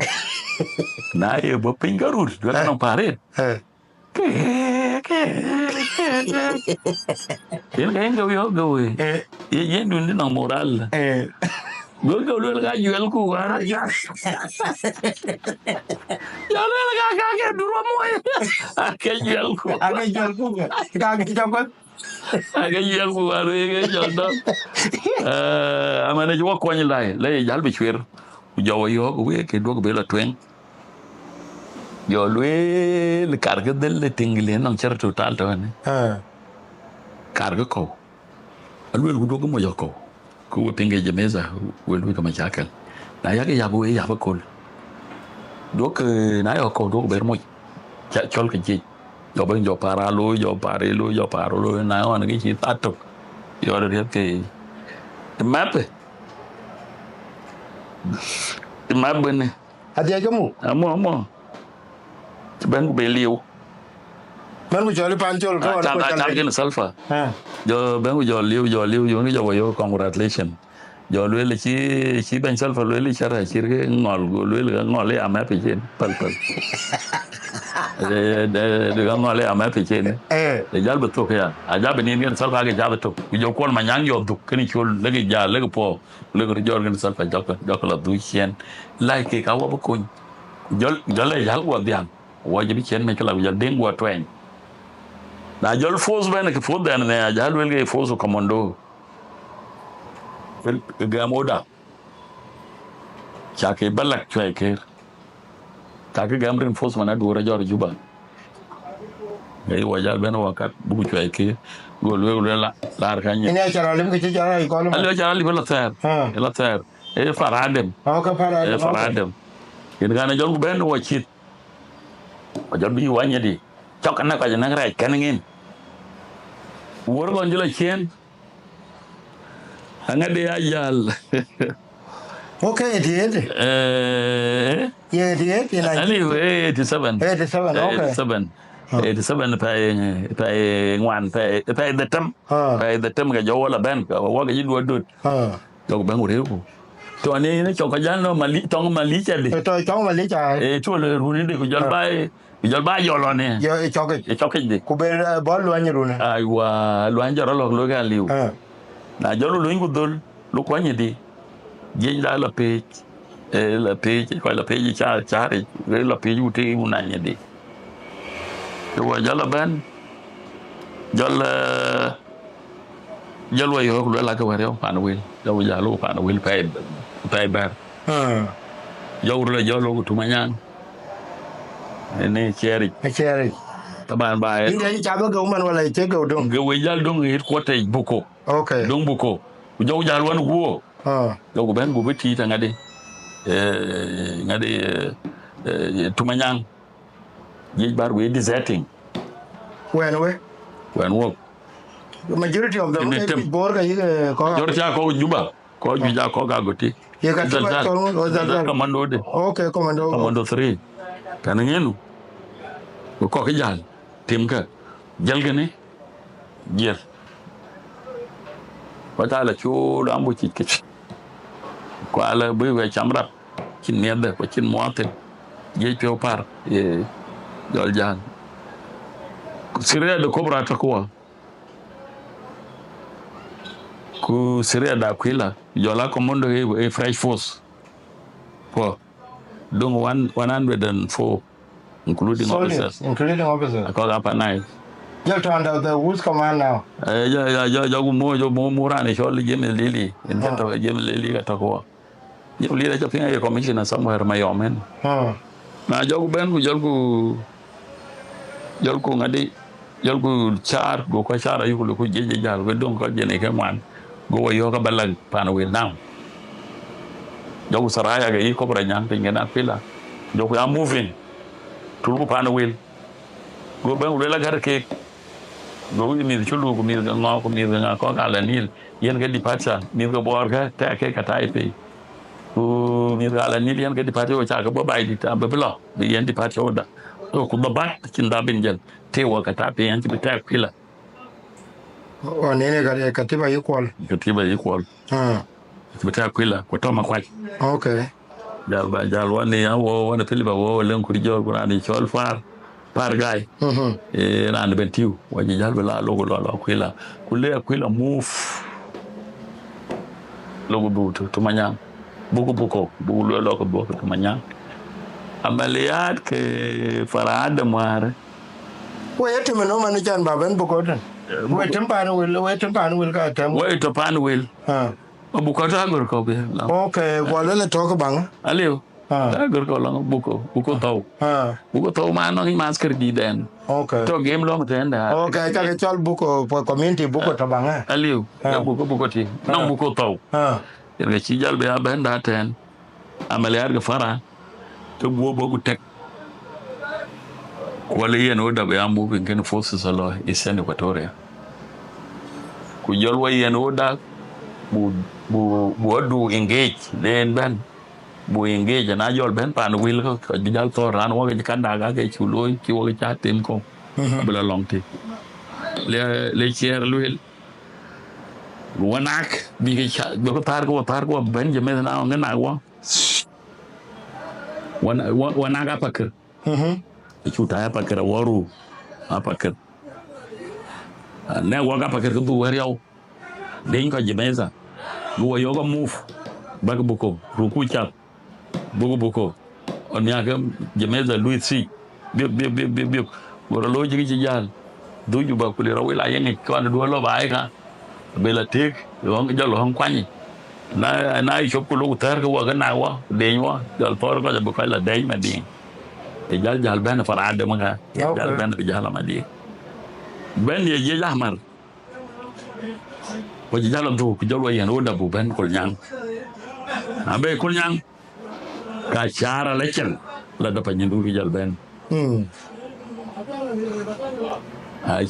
na e bo pin garur do no pare ke yen go yen dun no moral go lo ga juel ku ara ya lo ga ke duro mo ke juel ku ga ke jago aga juel ku ara ke jol do amane jo ko ni lai le jal bi chwer jo yo we ke do be la twen yo le carga del tingle non c'era total to ne carga ko alwel ku do ko mo yo ko ku pinge jameza wel wi kama chakal na yake ya bo kol dok na yo ko do ber mo cha chol ke ji do ben jo para lo jo paro lo na on ke chi tato yo de ke map ne adia jamu amo ben be liu man ku joli pan jol ko ta ke salfa jo ben jo liu yo ni jo congratulation jo le chi ben sal fa le chara chi ke ngol le ngol le ama pe chen pal de ngol le ama pe chen de jal beto ke ya aja benin gen sal fa ke ja beto jo kol ma nyang yo du keni chol le ke ja le ke po le ke jor gen sal fa jok la du chen lai ke ka wa bu kun jo le jal wa diang wa ji bi chen me kala ja ding wa twen da jol force ben ke fo dan ne ja le ke force commando ga moda cha ke balak chwe ke ta ke gam reinforcement na dura jor juba ngai wajal ben wakat bu chwe ke go le la kanye ini acara lim ke cara ko lo ali acara li bela ter ela ter e faradem ka faradem faradem kin gana jol ben wo chit wajal bi wanya di chok na ka jana rai kan ngin wor gon jula chen anga de ajal okay diet diet ali 87 okay 87 phải ngoan phải the tem cái dấu là bên cái quá cái gì đuôi đuôi cho bên ngồi đấy cho nên nó cho cái giá nó mà lý trong mà lý chạy đi tôi trong mà lý chạy cho là rồi đi cái dal bay giờ lo nè cho cái gì cô bên bó luôn như rồi nè ai qua luôn giờ nó lo cái liu là giờ nó luôn cái đôi lúc quá nhiều đi vậy là page gọi là page cha đấy là page u ti u này đi rồi giờ bên giờ rồi họ cũng là cái vật đó phản ứng rồi giờ lúc phản ứng phải bär giờ lúc tụi mình này cherry các bạn bài những cái chả có gấu mà là chế gấu đông gấu giờ đông hết quá trời buko okay đông buko giờ luôn guo giờ của bên của biết thi thằng ngay đi tụi mình vậy bar we deserting when work majority of them bor cái có jor cha có juba có juja có ga goti ye ka ta commando de okay commando 3 kan ngenu ko cái jal tim ka jal gane jer có ta là chú đã mua chít qua là bây giờ chăm rap chín niên đấy có chín món thì dây phiêu par jol jan Syria de cobra takwa ku Syria da kwila jola commando e fresh force po dong 104 including officers ko ga panai just under the who's command now yo mo rani chol jeme lili intento jeme lili ka takwa yo lili cha pinga commissioner somewhere mayomen na jogu ben ku jol ku ngadi jol ku char go ko chara yu ko jeje jal go don ko jene ke man go yo ka balag pan wil now jogu saraya ga yi ko bra nyang te ngena pila jogu am moving tulu pan wil go ben wil la gar ke go mi chulu ko mi ngo ko mi nga ko ka la nil yen ga dipacha mi go bor ga ta ke ka tai pe ku mi ga la nil yen ga dipacha o cha ga bo bai di ta be blo bi yen dipacha o da ku ba ba kin da bin jel te wa ka ta pe yan ti ta pila o ne ga katiba equal ti ta pila ko to ma kwa okay jal wa ne ya wo na pili ba wo len ku jor ku ani chol par gai ran ben tiu wa ji jal la logo lo kwila move logo bu to manya buko lo ko bu to manya amaliyat ke farada mare we yetim no man jan baben buko tan we timpan wil ka tam we to pan wil buko ta gor ko be okay wala le to ko bang aliu ta gor ko lang buko taw ma no ni masker di den okay to game long ten da okay ka ke chol buko community buko to bang aliu buko ti no buko taw ga ci jal be ben da ten amaliyat ga fara to bogu tek wala yeno da be am moving can forces alo Eastern Equatoria ku jol way yeno da bu do engage then ben bu engage na jol ben pan wil ko jal to ran wo ga kanda ga ke chulo ki wo ga tem ko bla long ti le cher luel wanak bi ke cha do tar ko ben je me na ngana wa wana ga pakir chu ta pakir waru pakir ne wa ga pakir du wer yaw den ko je meza go yo ga move bag buko ruku cha buko on ya ga je meza lui si bi goro lo ji ci jall du ju ba ku le rawi la yen ko an do lo ba ka be la tek lo nga jalo han kwani na shop ko lo tar ko ga na wa de wa dal tor ko ba ko la de ma di e jal ben fara de ma ga jal ben bi jala ma di ben ye je lahmar ko ji jalo do ko jalo yen o da bu ben ko nyang abe ko nyang ka chara la chen la da pa nyindu ki jal ben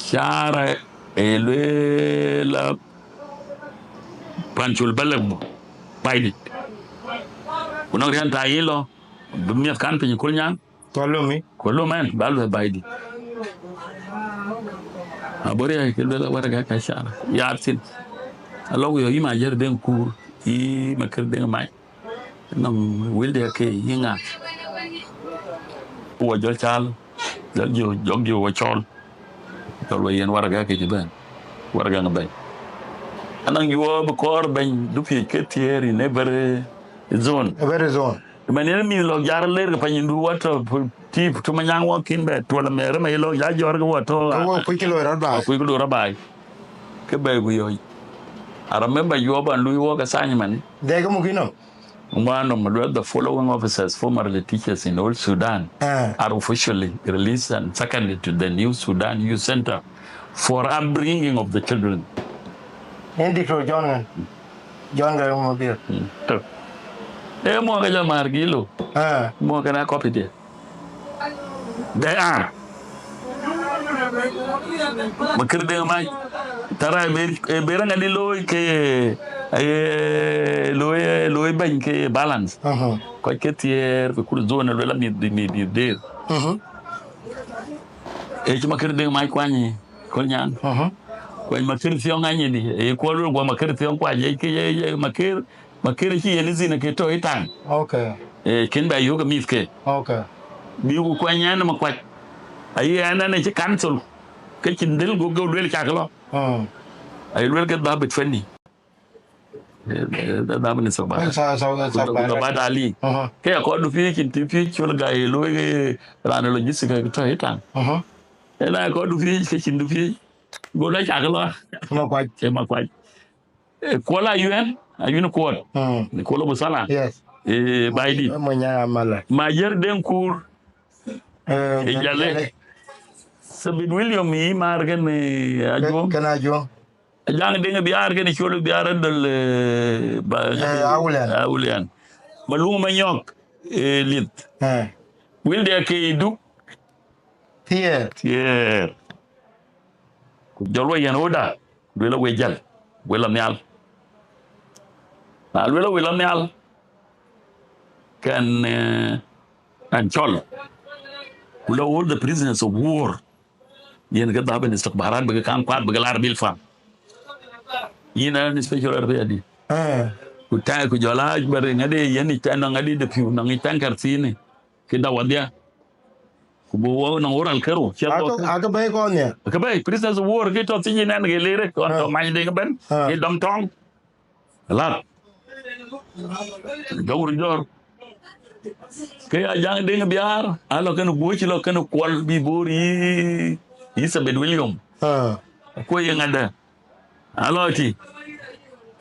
chara ele la panchul balag paidit kuno rian ta yilo dumiat kan pe ko nyang ko lo men balu baidi abore ay ke la wara ga ka chara ya tin alo yo ima jer den kur i makar den mai nang wilde ke yinga wo jol chal dal jo wo chol tolo yen wara ga ke ben wara ga ngabay anang yo be kor ben du fi ke tieri ne bare zone manene mi lo jar ler ga panyindu wato tip to manyang wo kin be to la mere mai lo ya jor ga wato wo ku kilo rabai ke be gu yo I remember you and Louis Walk assignment. One of the following officers, formerly teachers in old Sudan, are officially released and seconded to the new Sudan Youth Center for upbringing of the children. John Mobile. Mo ga jamar gilo. Mo kana copy there. They are. Makirde mai tara bera ngadi loy ke loy ban ke balance ko ke tier ko zone la mi de ci makirde mai kwani ko nyang ko makir fi ngani ni ko lo go makir fi kwa je ke makir ci yeni zina ke to itan kin ba yo ga miske bi ko kwanya na makwat ay ana ne ci cancel ke ci ndel go go wel ca lo ay wel ke da bit fenni da bani so ba ba dali ke ko du fi ci fi ci wala gay lo ran logistique ko to itan ela ko du fi ke ci du fi go la ca lo ma kwaj ko la UN ko ko lo sala baydi ma yer den cour jale Sabin William yi margen ajo jang de biar gen cholo biar dal awulian maluma nyok lit wil de ke du tier ku jolo yan oda wela wejal wela nyal wela nyal kan an chol all the prisoners of war yen ga da ben istikbarat be kan kwat be lar bil fam yina ni special ardi ku ta ku jola bare ngade yen tan ngadi de piu nang tankar sini ki da wadia ku bo na oral kero aka bay ko ne ka bay prisoners of war ki to tinyi nan ge lere ko to ma de ben ki dom tong lat gawur jor ke ajang de biar alo kan buci lo kan kwal bi bori Isabel William ko yengada aloti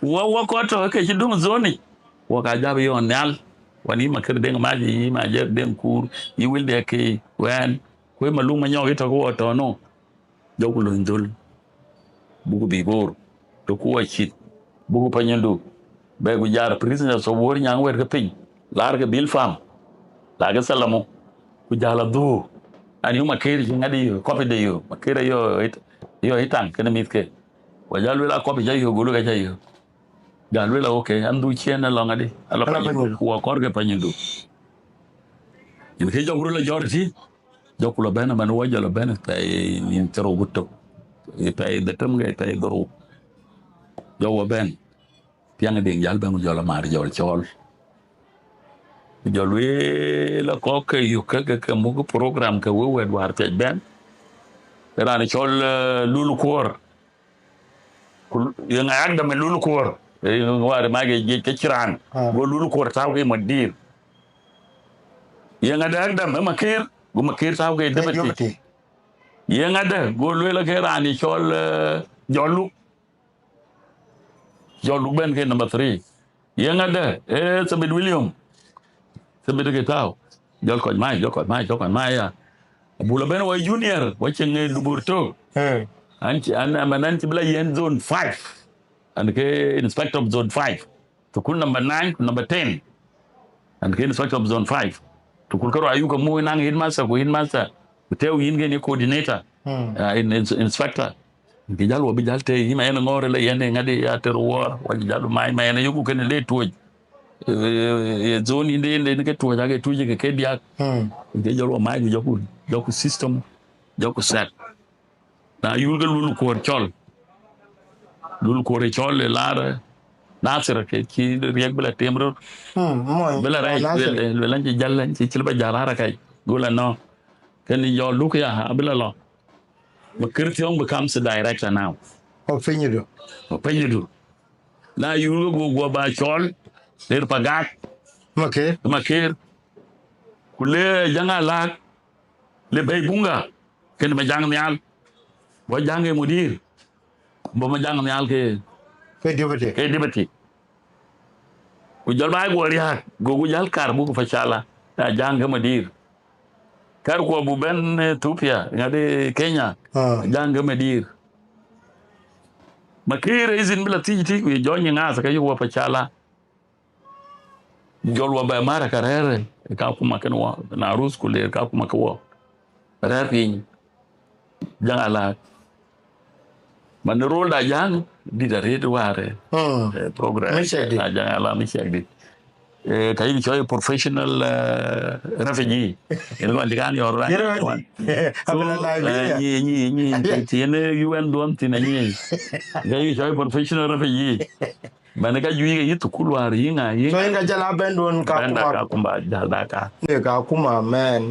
wa ko to ke ci dum zone wa ka jabe yon nal wani makir de maji ma jer den kur yi wilde ke wan ko maluma nyaw ito ko to no jokulo ndul bugu bi bor to ko ci bugu panyando be gu jar prisoner so wor nyang wer ke pin lar ke bil fam la ga salamo ku jala do ani makir ngadi copy de yo makir yo hitan kana mitke wajalu la copy jayo gulu ga jayo galu la okay andu chena lo ngadi alo ko korge panyindu in ke jogru la jorti jokulo bena man wajalo bena tay ni tero gutto tay de tam ngay tay doru jo ben piang ding jal ben jo la mar jo chol jo lwe la ko ke yu ke mu program ke we war te ben era ni chol lulu kor yang ada me lulu kor war ma ge ke chiran go lulu kor taw ke madir yang ada me makir go makir taw ke debati yang ada go lwe la ke rani chol jolu ben ke number 3 yang ada Sabid William Sabid ke taw jol ko mai ya bula ben wa junior wa chenge duburto an manan ti bla yen zone 5 and ke inspector of zone 5 to kun number 9 number 10 and ke inspector of zone 5 to kun karo ayuka mo nang hin master teo yin ge ni coordinator inspector ke jalo bi jalte yima en ngore le yen ngadi ya terwor wa jalo mai en yugo ken le tuoj zone inde ke tuoj age tuje ke dia ke jalo mai joku system joku set na yulga lulu kor chol le lara nasir ke ki riek bela temro bela rai le lan ci jallan ci ba jarara kay gola no ken yo look ya bela lo ma kirtiong becomes a director now opinyo na yulga go ba chol le pagat makir kule janga lak le bay bunga ken ma jang nyal bo jange mudir bo ma jang nyal ke dibati ku jol bay go riya go jal kar bu fa chala ta jange mudir kar ko bu ben Ethiopia ngade Kenya jange mudir makir izin bila tiji ku jonyi ngasa ka yo fa chala jol wa ba mara karere ka kuma kan wa na rus ku le ka kuma ka wa rafin jangala man role da jang di da red ware program da jangala mi shagdi kay choy professional refugee eno ligan yor ra ni tiene UN don tinani kay choy professional refugee man ka juyi yitu kulwar yinga so inga jala bendon ka kuma jalda ka kuma man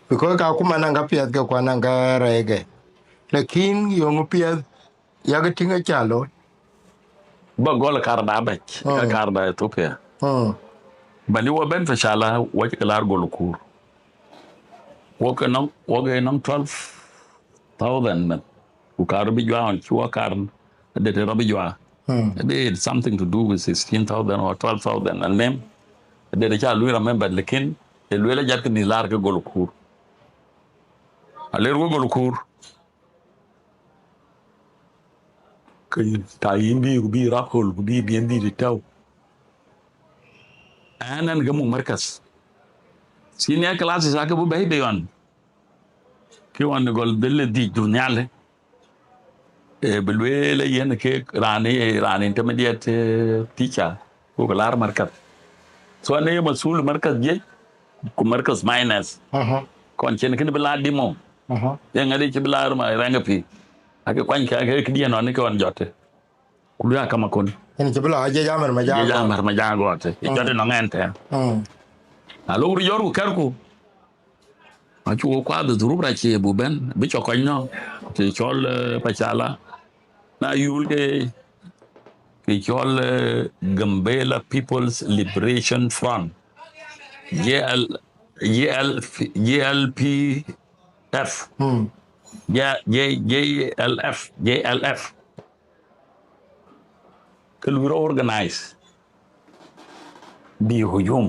because ka kuma nanga piat ke kwa nanga rege lakin yong piat yaga tinga chalo ba gol karda bek ka karda Ethiopia bani wo ben fashala wo ke lar gol kur wo ke non 12,000 men ku karbi jwa on chwa karn de rabi jwa they had something to do with 16,000 or 12,000 and them de cha lui remember lekin lui la jat ni lar ke gol kur aler gol kur kay tayimbi bi rakol bi biendi de taw anan gamu markas senior classes aka bu bay beyon ki won gol del di dunyale belwele yen ke rani intermediate teacher ko lar markat so ne masul markas je ku markas minus kon chen kin bela dimo yang ngadi ci bela ma ranga pi ake kwan ka ke dia no ne kon jote kulu kama kon en ci bela je jamar ma jagote jote no ngente alo ri yoru karku ma ci ko kwa de rubra ci bu ben bi ci ko no ci chol pachala na yulge ki chol Gambela People's Liberation Front GLPF JLF kelu organize di hujum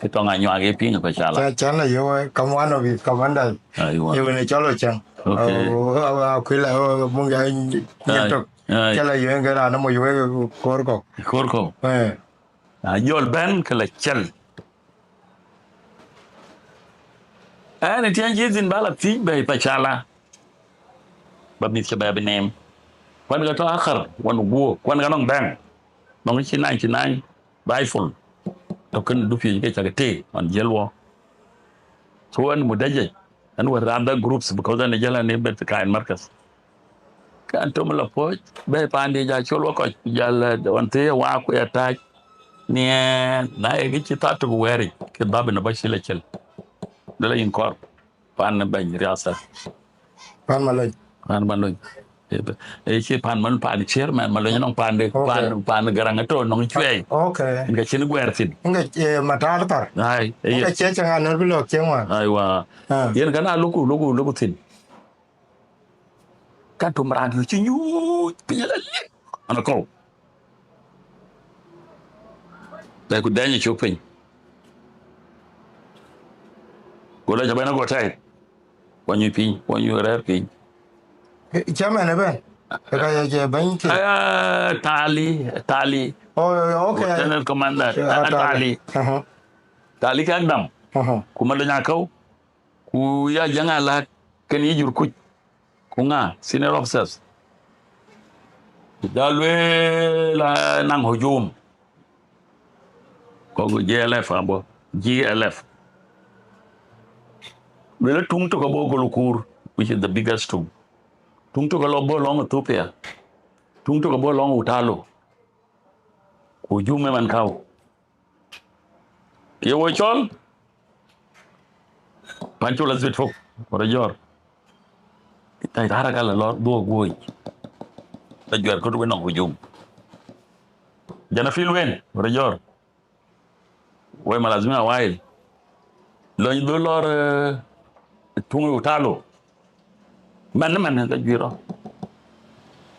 kita nganyo age ping pa chala chala yo come one of his commanders yo ne cholo chang akwila munga nyetok chala yo ngara na mo yo korko yol ben kala chal ana tian jizin bala ti bay pa chala babni shabab nem kwan ga to akhar wan go kwan ga nong bang nong chi nai rifle to kan du fi ke chagate on jelwo so an mudaje and with other groups because an jala ne bet kain markas kan to mala po be pandi ja cholo ko jal on te wa ko ta ni na e gi ta to weri ke babe na bashila chel dala in kor pan ban riasa Pan Malay. pan ban lo e chi pan man pan chairman malo non pan de pan garanga to non chwe Okay. nga chin gwertin Inga matar tar. ai Inga checha ngano bilo kengwa. ai wa yen kana luku tin kan to mran chi nyu pinyala ana ko la ku danya chopin ko la jabana go tai wanyu pin wanyu rer pin Chama ne ben. Ka je banki. tali Oh, okay. lieutenant commander tali ka dam kuma da nyakau ku ya janga la kan yi jur ku nga senior officers dalwe la nang hujum ko GLF abo GLF le tung to ko bogolukur which is the biggest tung to ko lobo long Ethiopia tung to ko bo long utalo hujum man kau ye wo chol pancho la zit fok ora jor tai tara kala lor do goy ta jor ko do no hujum jana filwen ora jor way malazima wail lo do lor tungu utalo man ta jiro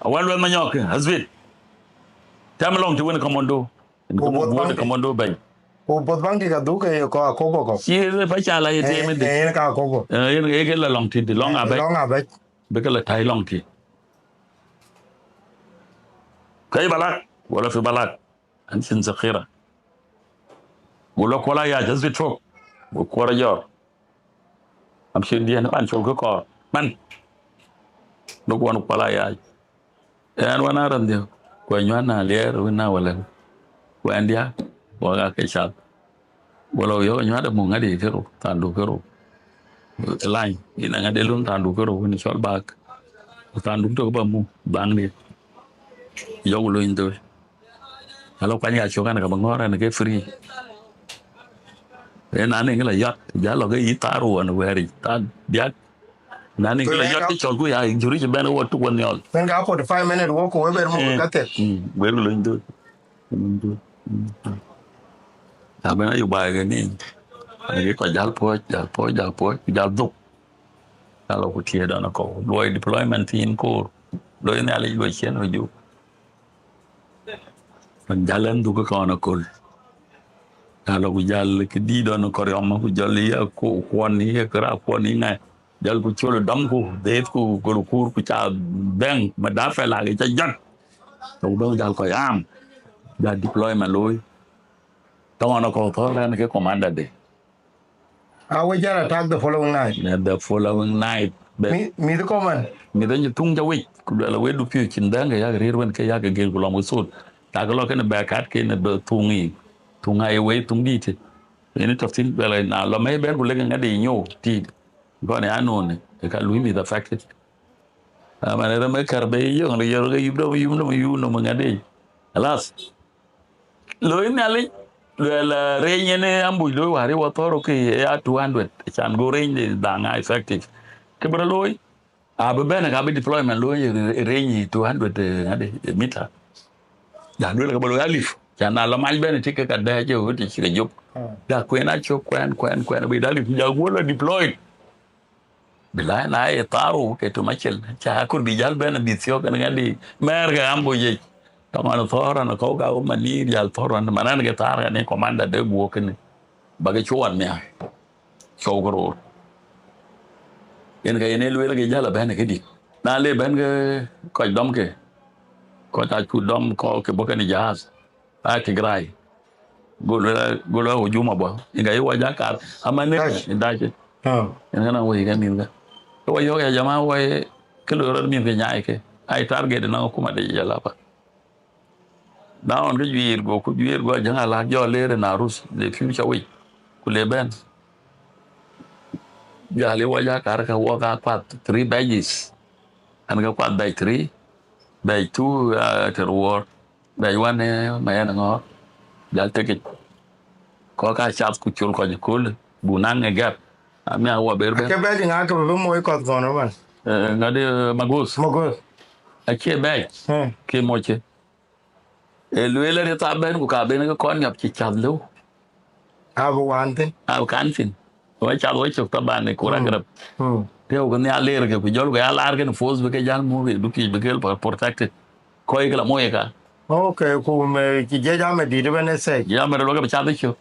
awal wel manyok hazbit tamlong to win commando ko commando bay O pot banki ka duke ko akobo ko. si fa chala yete me de Ka akobo. yen ke la long ti long abay Long abay. be kala tai long ti kay balak wala fi balak an sin zakhira wala kola ya hazbit fok ko ra jor am shin dia an chol ko man do ko won kola ya en wana randio ko nyana ler wina wala ko andia waga ke shat wala yo nyada mo ngadi kero tandu kero line ina ngade lun tandu kero wini sol bak tandu to ba mu bang ni yo lo indo alo kwanya chokan ka bangora na ke free en ane ngala yat ja lo ge itaru an weri ta dia nani ngala yat ke chol ku ya juri je ben wo tu won yol Ben ga 45 minute walk we ber mo kate. Weru lo indo abena yu ba ge ni ani ko jal po duk kalau ku tie da na ko loy deployment in ko loy ne ali lo chen ho ju man jalan du ko na ko kalau ku jal ke di do na ko yom ku jal ya ko ni ya kra ko ni na jal ku cholo dam ku de ku kur ku cha beng ma da fa la ge cha jan to do jal ko yam da deployment loy to na ko to na ke commander de We just attack the following night. the following night Me the command. mi dan tung jawi ku la we du pi chin danga ya rir wen ke ya ga gel gulam usul ta ga lo ke ne ba kat ke ne do tunga e we tung di te ni to tin bela na lo me ber ku le nga de nyo ti go ne anon e ka lui mi da fact ma ne me kar be yo ne yo ga yu no nga de alas lo ni ale la re ne ambu lo wa re wa toro ke ya 200 chan go re ni da nga effective ke bra loy abe bene ka be deployment lo range 200 ngade meter ya dole ka bolo alif kana la mal bene tike ka da je wuti chire job da kwena cho kwen be dalif ja gola deployed bila na e taro ke to machel cha kur bi jal bene bi thio kan ngadi mer ga ambo je to man thora na ko ga o mani jal thora na manan ga tar ne commander de go ken baga chuan me chogro yen ga ene lwela ke jala bene ke dik na le ben ke ko dom ke ko ta ku dom ko ke boka ni jahaz a ke grai golo hujuma bo inga yo jakar amane ndaje yen na wo yiga minga to yo ya jama wo ke lo ro min ke nyaay ke ay target na ko ma de jala pa da on ke juir go janga la jo le na rus le future wi ku le ben ya le wo jakar ka wo ga pat 3 badges an ga kwat dai 3 be tu terwor be wane ma yana ngo dal teke ko ka chat ku chul ko kul bunan e gap ami awa berben ke be nga ke be mo ko gono man ngade magos mo go ake be ke moche e luele re ta ben ku ka ben ko kon ngap chi chat lu a bu wan tin au kan fin wa chat wa chok ta ban ko ra grab hmm teo ko ne aler ke ku jol ga alar ke fos be ke jal mo be du ki be ke protected ko e la mo e ka okay ku me ki je ja me di de ne se ya me lo ga chat chu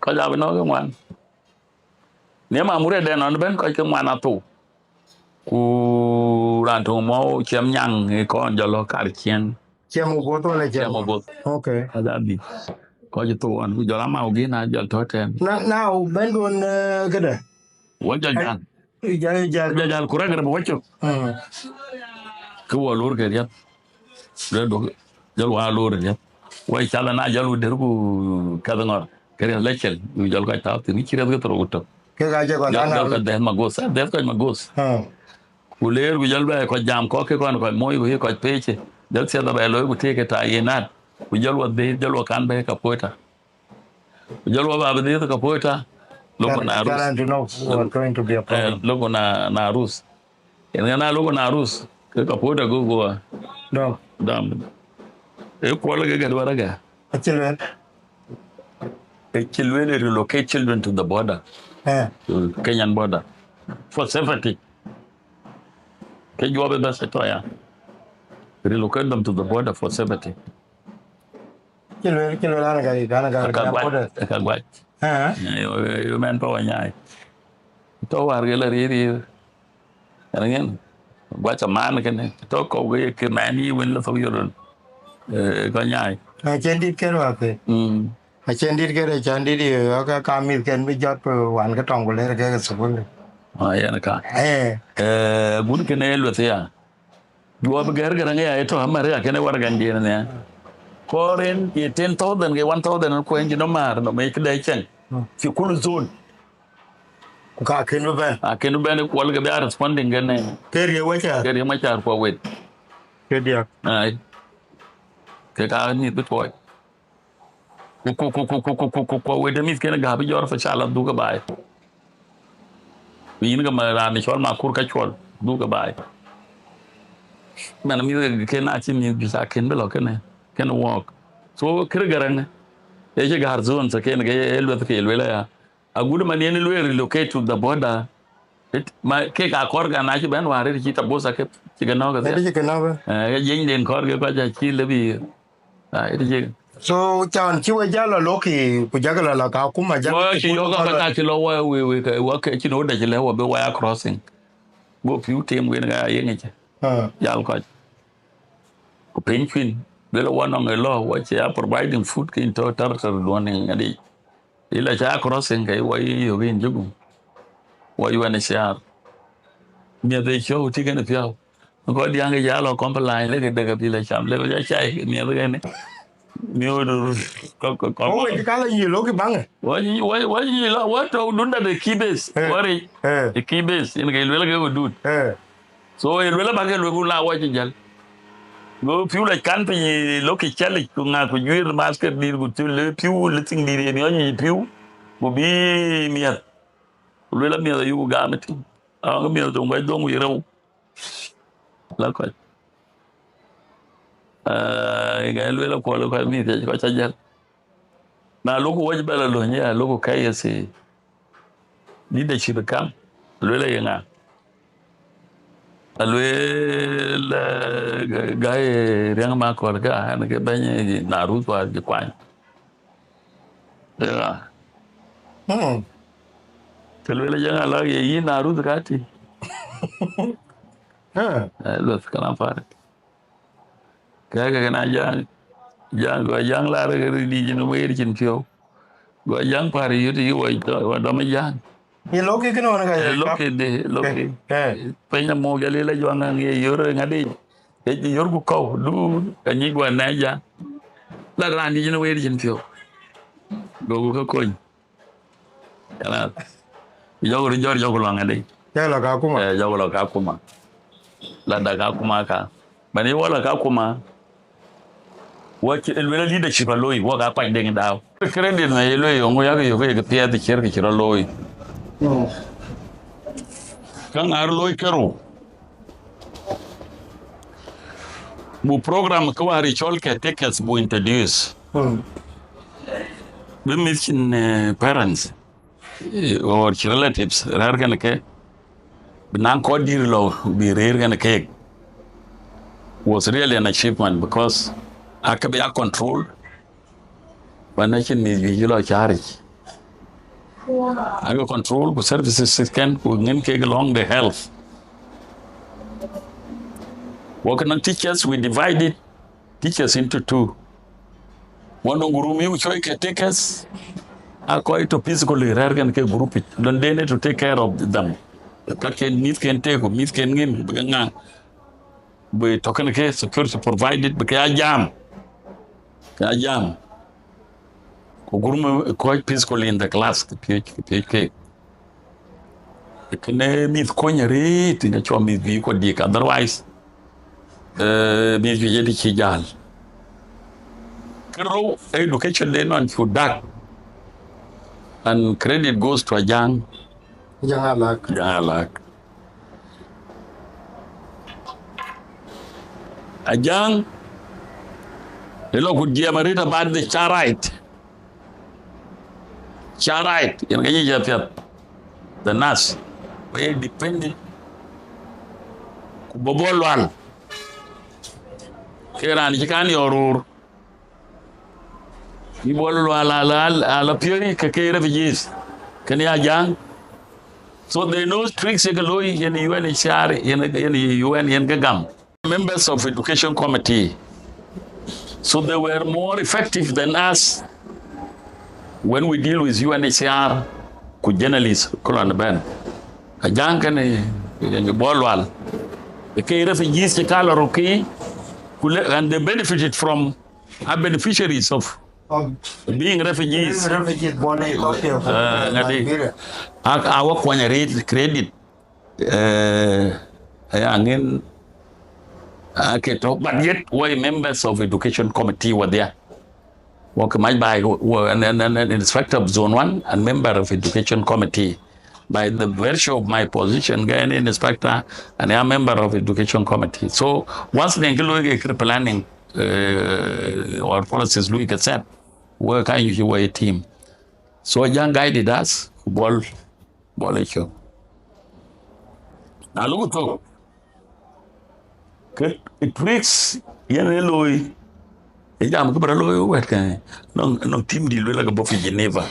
ko ja be no ga wan ne ma mure de non ben ko ke wan atu ku ran to mo chem nyang ko jolo kar chien che mo bo to le che chem bo okay ada di ko je to an ku jola ma ugi na jol to ten na ben gon ke de wo jol jan ja ja jol jan ku ra ga bo chu hmm ku wo lur ke ya de do jol wa lur ya wa chala na jol der ku ka ngor ke lechel ku jol ka ta ti ni chira ga to to ke ga je ko na jol ka de magos de ko magos ku ler ku jol ba ko jam ko ke ko mo ku ko peche jol se da ba lo ku te ke ta yenat ku jol wa de jol wa kan ba ka poeta ku jol wa ba de ka poeta logo na rus to know what going to be a problem logo na rus en na logo na rus ke ka poeta go go no dam e ko la ga dwara ga children children relocate children to the border to Kenyan border for safety ke jobe ba se to ya relocate them to the border for safety children ana ga border ka gwa yo men pa wanyai to war ge la ri ngeen gwa cha man ke ne to ko ge ke mani wen la so yoron ko nyai a chen dit ke wa pe a chen dit ke chan dit ka mi ken bi jot wan ka tong ko le ke so ko ya na ka gun ke ne lo ya do ba ger ger ngai to amare ya ke ne war gan di ne koren ke 10,000 ke 1,000 ko enji no mar no me ke dai chen fi kulu zone ka ken ba a ken ben ko ga ba responding ne ke ri wa cha ke ri ma char ko wet ke dia ai ke ka ni tu toy ko wet mi ke ga bi jor fa chala du ga bai yin ga ma ra ni chol ma kur ka chol du ga bai man mi ke na chi mi bi sa ken be lo ke ne ken walk so kir garang e je gar zone sa ken ga elo ke elo ya a gudu man yen lo relocate to the border ma ke ka kor ga na chi ben ware chi ta bosa ke chi ga no ga e ke na ba yin den kor ga ja chi le bi ai je so chan chi wa ja lo ki ku ja ga la ka ku ma ja chi yo ga ka chi lo we ka chi no da chi le wa be wa crossing go piu tem we ga yen che ya ko ko penguin be lo one on a law what they are providing food in to territory one ngadi ila cha crossing kai wa yo gen jugu wa yo ne sha me de show ti gen pia ko di ang ya lo comply le de ga pila cham le ja chai me de ne me o ko o we ka la yi lo ki bang wa la wa to dunda de kibes wari de kibes in ga le ga dud so el le ba ga lo la wa chi jal go piu la kan pe lo ki chali ku nga ku yir masker dir ku tu le piu le ting dir ni oni piu ku bi miat le la miat yu ga meti a ga miat do ngai do ngi rew la ko ga le la ko mi te ko cha jal na lo ku waj bela lo nya lo ku kai se leadership kam le la nga alwe la ga riang ma ko ga na ke banye na ru to a ji kwan ya Telvela jangan lagi ini naru dekati. Lu sekarang par. Kayak kena gua jang lari ke di jenuh air cincau. Gua jang par itu wa dama jang. Ye loki kena orang kaya. Loki. Pengen mau gali la juangan ye yor ngadi. Jadi yor ku kau du kanyi gua naja. La ran di jenuh air cincau. Gua koin. Karena jauh lang ngadi. Ya la ka kuma. Jauh lah ka kuma. La da ka kuma ka. bani wala ka kuma what leadership alloy wa ga kwa ndeng daw credit na yelo yongo ya yo ke pia de cher ke loy kan ar loy karo bu program ko ari chol ke tekes bu introduce the mission parents or relatives rar kan ke binan ko dir lo bi rer kan ke was really an achievement because I can be a control when I can be you charge. I got control with services can get along the health. Working on teachers, we divided teachers into two. One of guru which I can take us. I call it a physically rare can group it. Then they need to take care of them. The can take meat can give we talking about security provided because I jam. Guru quite peacefully in the class. The PHK. The can meet coin rate in the chom is vehicle dick. Otherwise, means we get the chijal. Kero education then on to that. And credit goes to a young. Jalak. A young. The law could give about the charite. Charite, in the nurse, very dependent. Bobolwal. Keran Chikani or you will appear Kake refugees. Can you young? So they know tricks in the UNHCR in the UN and Gagam. Members of Education Committee. So they were more effective than us when we deal with UNHCR, journalists, Colonel Ben. A young and Bolwal. The K refugees, the color okay, and they benefited from our beneficiaries of being refugees. Born in our rate credit. Again, but yet, why members of Education Committee were there? Walk my by an inspector of Zone 1 and member of Education Committee. By the virtue of my position, an inspector and a member of Education Committee. So once the planning or policies we accept, work I usually a team. So a young guided us, ball issue. Now look at it breaks Yaneloi. A young brother, what kind? No team deal like a buffet Geneva.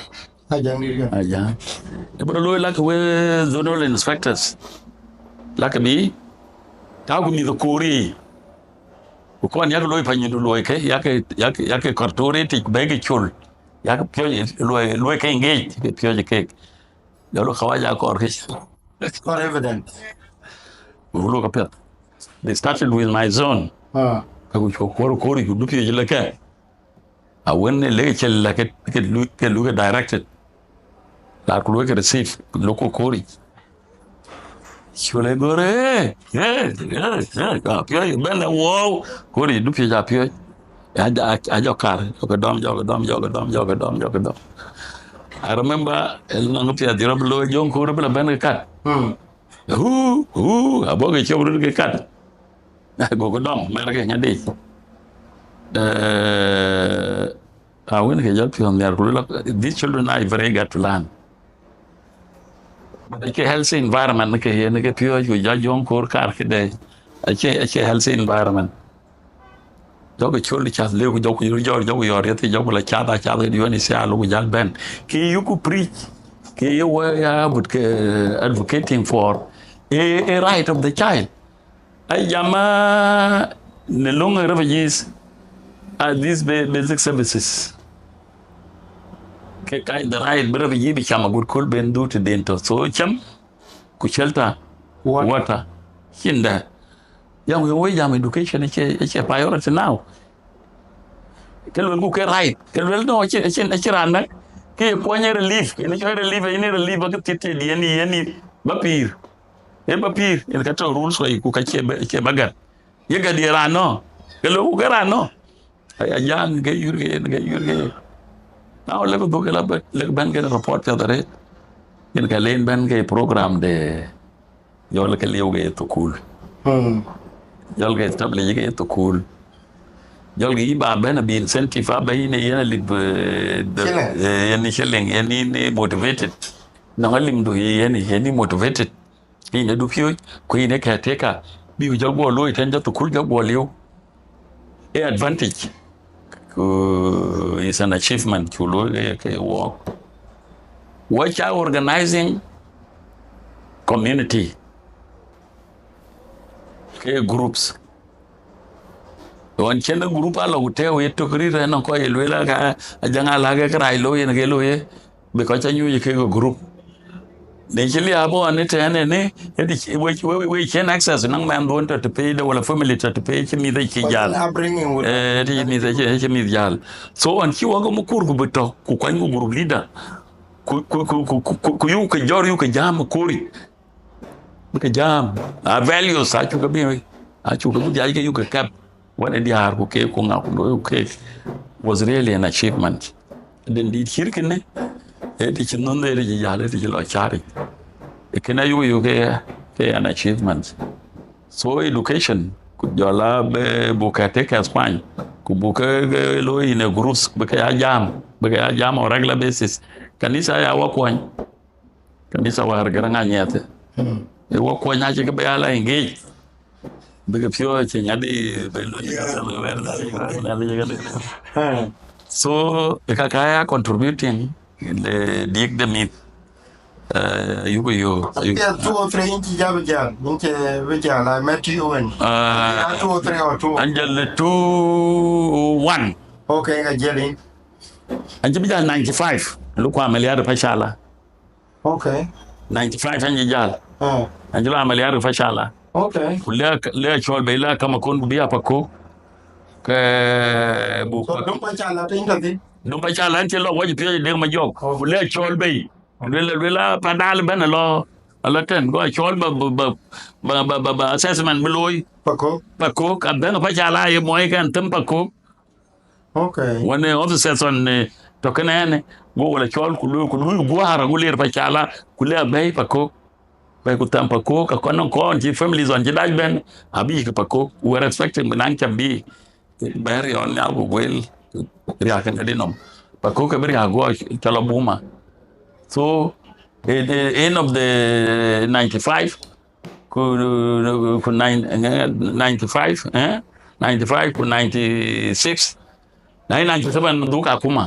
Yeah. But like we zonal inspectors. Like me, talk me the Kori. Who can't yak loy pan you loy, yake cortorate, bag a chul. Yak pure loy engage, pure cake. You look how I yak It's not evident. Look up here. They started with my zone. I would go Kori, you look like a. I went a lecture like it look directed. Like look receive local Kori. Shule gore, pure you bend the wall, Kori, do you up here? I your car, jog. I remember Nopia, the Roblo, young Korabella Band cat. Who, a bogey children cat. I go down, American a day. I went to help you on their these children are very good to learn. But a healthy environment, a pure, you judge young core car today. A healthy environment. Dog a children just live with your like chada, you only say, I look with young Ben. You could preach, you were advocating for a right of the child. I am the longer refugees at these basic services. The right refugee become a good cold ben do to the into so chum could shelter water hinder young way young education it's a priority now. Can we go right? Can we know a run? Can you point relief? Can you relief of the any Bapir? A Bapir in the cattle rules where you cook a bagat. ye ga di rano ke lo ga rano ay ajang ke yurge now le do ke la le ban ke report ya dare yen ka len ban ke program de yol ke liu ge to cool yol ge stable ge to cool yol ge ba ben bi incentive ba ine yen li yen ni shelen yen ni motivated na lim do yen ni motivated ni ne du pio ko ine ka teka bi jol bo lo iten to cool jol bo liu a advantage is an achievement to lo ke work watch out organizing community ke groups on chena group ala uteo yeto krira na ko yelwela ka ajanga lage kra ilo yen ke lo ye be ko chanyu ke group ne chili abo anete ane ne we can access nang man don to pay the wala family to pay chimi de ki jal ri mi de chimi jal so on ki wago mu kurgu beto ku kwangu group leader ku yu ke jor yu ke jam kuri ke jam a value sa chu ke bi a chu ke ja ke yu ke kap wala di har ku ke ku nga ku ke was really an achievement den di hirkene di chinon de ri jale di lo chari ekena yu ke an achievement so education ku jola be bukate ka Spain ku buka lo ine groups be ka jam on regular basis kanisa ya wakwan kanisa wa garanga nyate e wakwan na ke be ala engage be ke pio che nyadi be lo so ka kaya contributing the dig the meat you 2 or 3 inch jabja inche veja la met you and 2 or 3 or 2 angel 2 1 okay ga jelin anje bija 95 lukwa miliard fashala okay 95 anje jal angela miliard fashala okay le chol be la kama kon biya pako ke bu so dum pa chala tin kan dum pa chala ante lo waji pye de ma jog le chol be le padal ben lo ala ten go chol ba assessment beloy pako ka ben pa chala ye moy kan tem pako okay when officers on to kanane go wala chol ku go hara go ler pa chala ku le bay pako bay ku tam pako ka kono kon ji families on ji daj ben abi ka pako we respecting nan chambi bari on ya go wel ria kan dinom pako ka bari go chala buma so at the end of the 95 ku 95 95 ku 96 97 duka kuma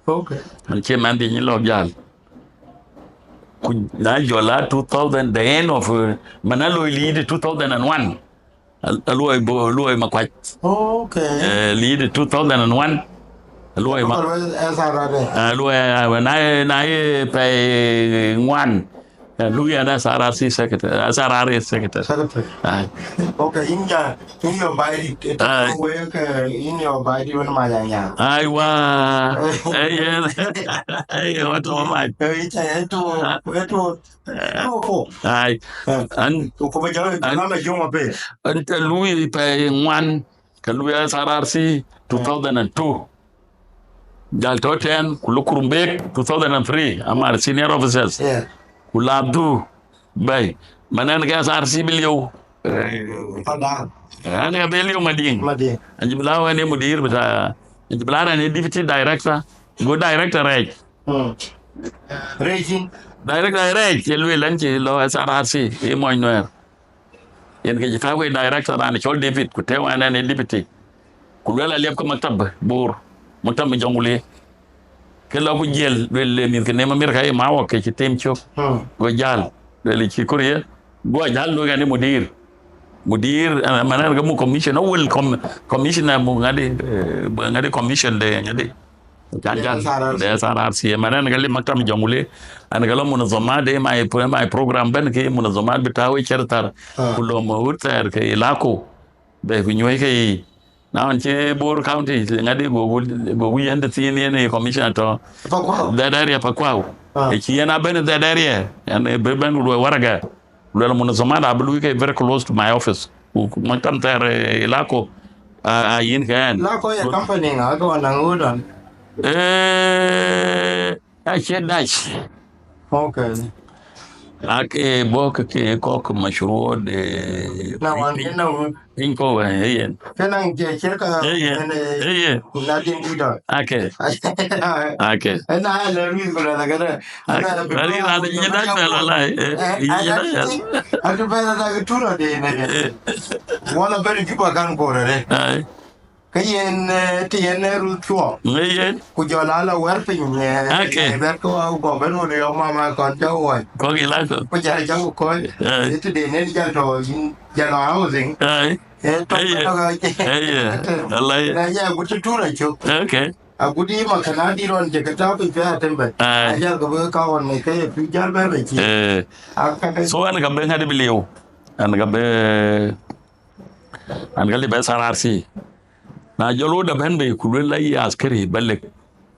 okay anche man di lo jal ku na jola 2000 the end of manalo lead 2001 aloy makwat okay lead 2001 aloy ma aloy na pe ngwan Luya na SRRC secretary, SRRA secretary. Okay, in your body, in your body, when my young. I was, hey, what am I? I and Louis pay one, Kaluya SRRC 2002. Jal Toten, Kulukurumbek 2003. I'm a senior officers. Yeah. Kulabdu bay manan ga SRC bilyo ana bilyo mading anjibla wani mudir bita anjibla ne deputy director go director right raging director right yelwe lanchi lo SRC e moynoer yen ke jita we director an chol David ku tewa ne deputy kulwela lep ko maktab bur maktab jongule ke lo ku jel le mi ke ne mamir kay ma wo ke tem chop go jal le ki kuriya go jal lo gane mudir manar ga mu commission awul commissioner mu ngade commission de ngade jal de SRRC manar ga le maktam jongule an ga lo munazama de my program ben ke munazama bitawi chertar kullo mo hutar ke ilako be kunyoy ke now in Bor County, ngadi go yende tini ne commissioner to that area Pakwao. Chiana ben that area and Beben Waraga. Well Monozoma, I believe very close to my office. makan tere lako yin kan La ko ya company nga ko na ngudan. اشياء داش Okay. لكن بوك كي كوك مشروع Na wan kena إنكو هي kena je shirka هي na din ida. اوكي اوكي Ana la mi ko la gara. Ana هذه هذا يداش والله يداش Atu ba da tura de ne. Wala bari juba kan ko re. هاي Kayen ti yen ru chuo. هي Ku jo la wer pin ne. Okay. Ber ko go ben no yo mama kon jo wo. كوكي لاكو Ku ja ja ko. Itu de ne ja to ja no housing. هاي To هي والله na ya ku tura chu. اوكي A gudi makana di ron je ka ta fi ta tembe. A ja ga ba ka won mai kai fi jar ba ba ki. Aka da so أنا كم هذا بليو أنا كم أنا قال لي بس RRC na jolo da ben be kulula yi askari balle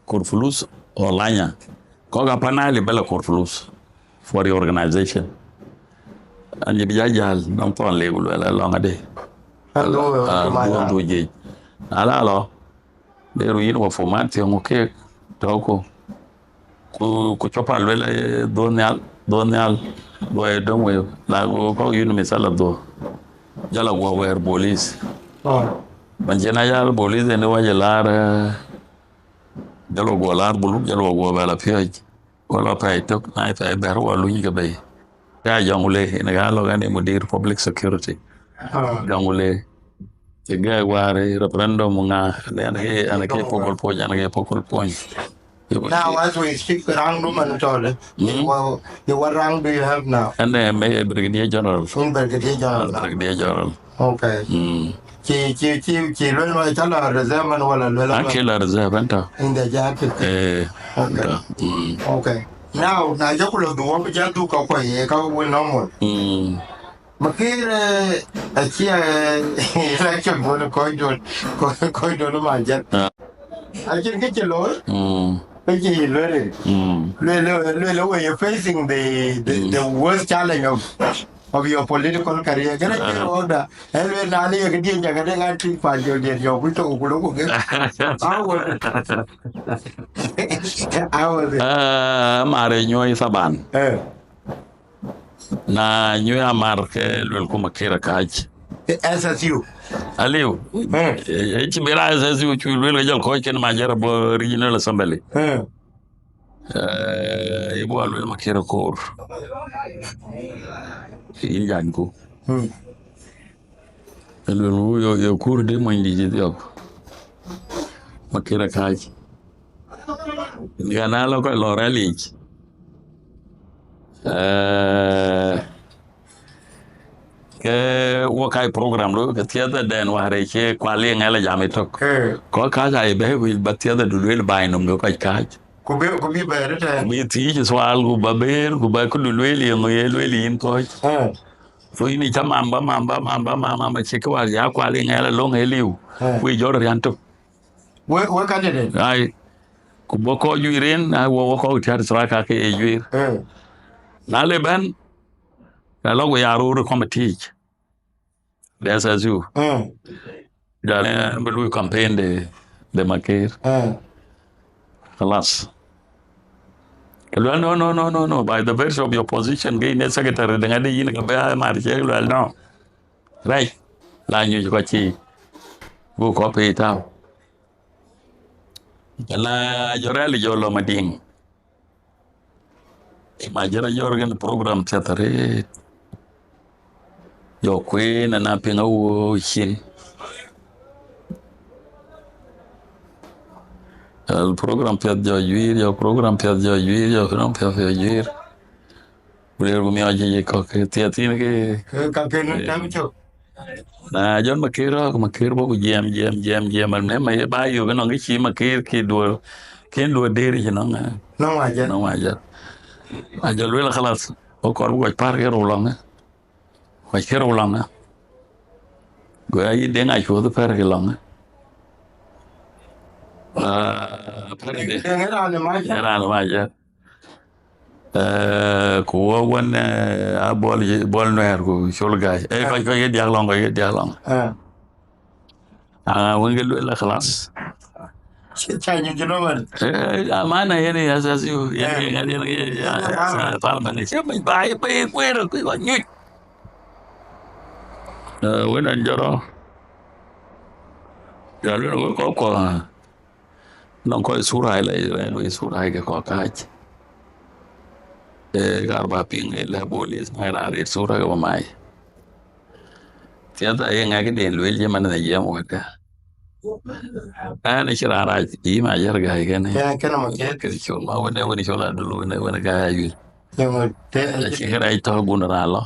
korfulus olanya ko ga panali balle korfulus for the organization anje bi jajal don ton le gulu la longa de Hello, do je ala alo de ruin wa format yo ke to ko chopa le donal do e don we la ko yunu misala do jala go wer police Banjena yal bolis ene waje lar jalo go lar bulu jalo go bala piaj wala pay tok na fa ber walu ni gabay ya jangule ene galo gane mudir public security jangule te ga ware referendum nga ene ke pokol poja ene ke pokol poñ Now, as we speak, rang room and toilet. Well, what rank do you have now? ene me brigadier general In Brigadier General. brigadier general Okay. Chi lo no chala reserve man wala lo la. akela reserve anta In the jacket. Okay. Okay. Now, na jakulo do wa ja du ka ko ye ka wo no mo. Makire a chi election go ko do no ma ja. A chi ke lo. Cái gì luôn rồi when you're facing the worst challenge of your political career cái này đó là em lên nào đi cái điện cái này ăn trinh phải nhiều điện nhiều cái chỗ của nó cũng cái mare nyoy saban na nyoy amar ke lol kuma kira kaj SSU aliu ci bira SSU ci lol jël ko ken ma jara bo regional assembly ibo lol ma kira koor in jango lol yo koor de mo indi ji yok ma kira kaj ngana lo ko lo rally ke wakai program lo ke tiada den ware ke kwali ngala jami tok ko ka ja be wi batiada du le bainum go ka ku bi ba ta mi ti ji swal gu baber gu ba ku du le ngo ye le in ko so ini chama mamba che ko ya kwali ngala lo ngeliu wi jor yan tok we ka de ai ku boko juiren na wo ko tar sraka ke juir na le ban la lo ya ru committee there's as you da belu campaign de Makir خلاص no by the virtue of your position gay net secretary de ngade yin ka ba mar che lo no right la nyu ko chi bu ko pe ta la jorali jolo mading ma jara jorgen program teatare yo queen na pinga wo shin el program piad jo yuir yo program piad jo yuir yo program piad jo yuir brer gumi aje ko ke tiatin ke ka ke no tam cho na jon makiro bo jem al ne ma ba yo no ngi chi makir ki do ken do deri no ma ja ajal wala khalas o ko ru par ke ro long Quay cái rau lòng á, rồi ấy đến ngày chúa tôi phải cái lòng á, phải đi, cái đó là mai cái đó là mai chứ, Ko wan a bol noer ko shol guy ko ye diak long wan gel la khalas Cha nyu jino man. amana yene asasi yene palma ne chama bai pe kwero ko nyu wan an joro ya lo ko non ko sura sura ke ko ka garba ping la bolis mai la sura ko mai tiada yang ngake den lo je man na yem waka ana shira ra yi ma jar ga ga ne Kana ma ke chol ma wani chola dulu wani ga yu Yang te la shira ito gun ra lo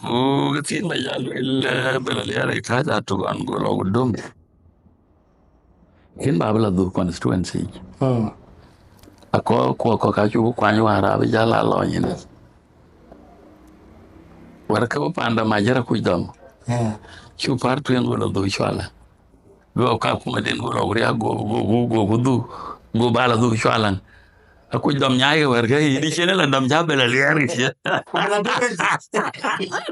o tin ma ya lo bela ya re ka ta to an go lo dum kin ba bela du constituency ako ka chu kwa nyu ara ba ja la lo yin war ka pa anda ma jar ku dom chu par tu ngo lo do chola go ka kuma den go ri go du go bala du chalan aku dom nyai wer ga di chene la dom ja bela liar ki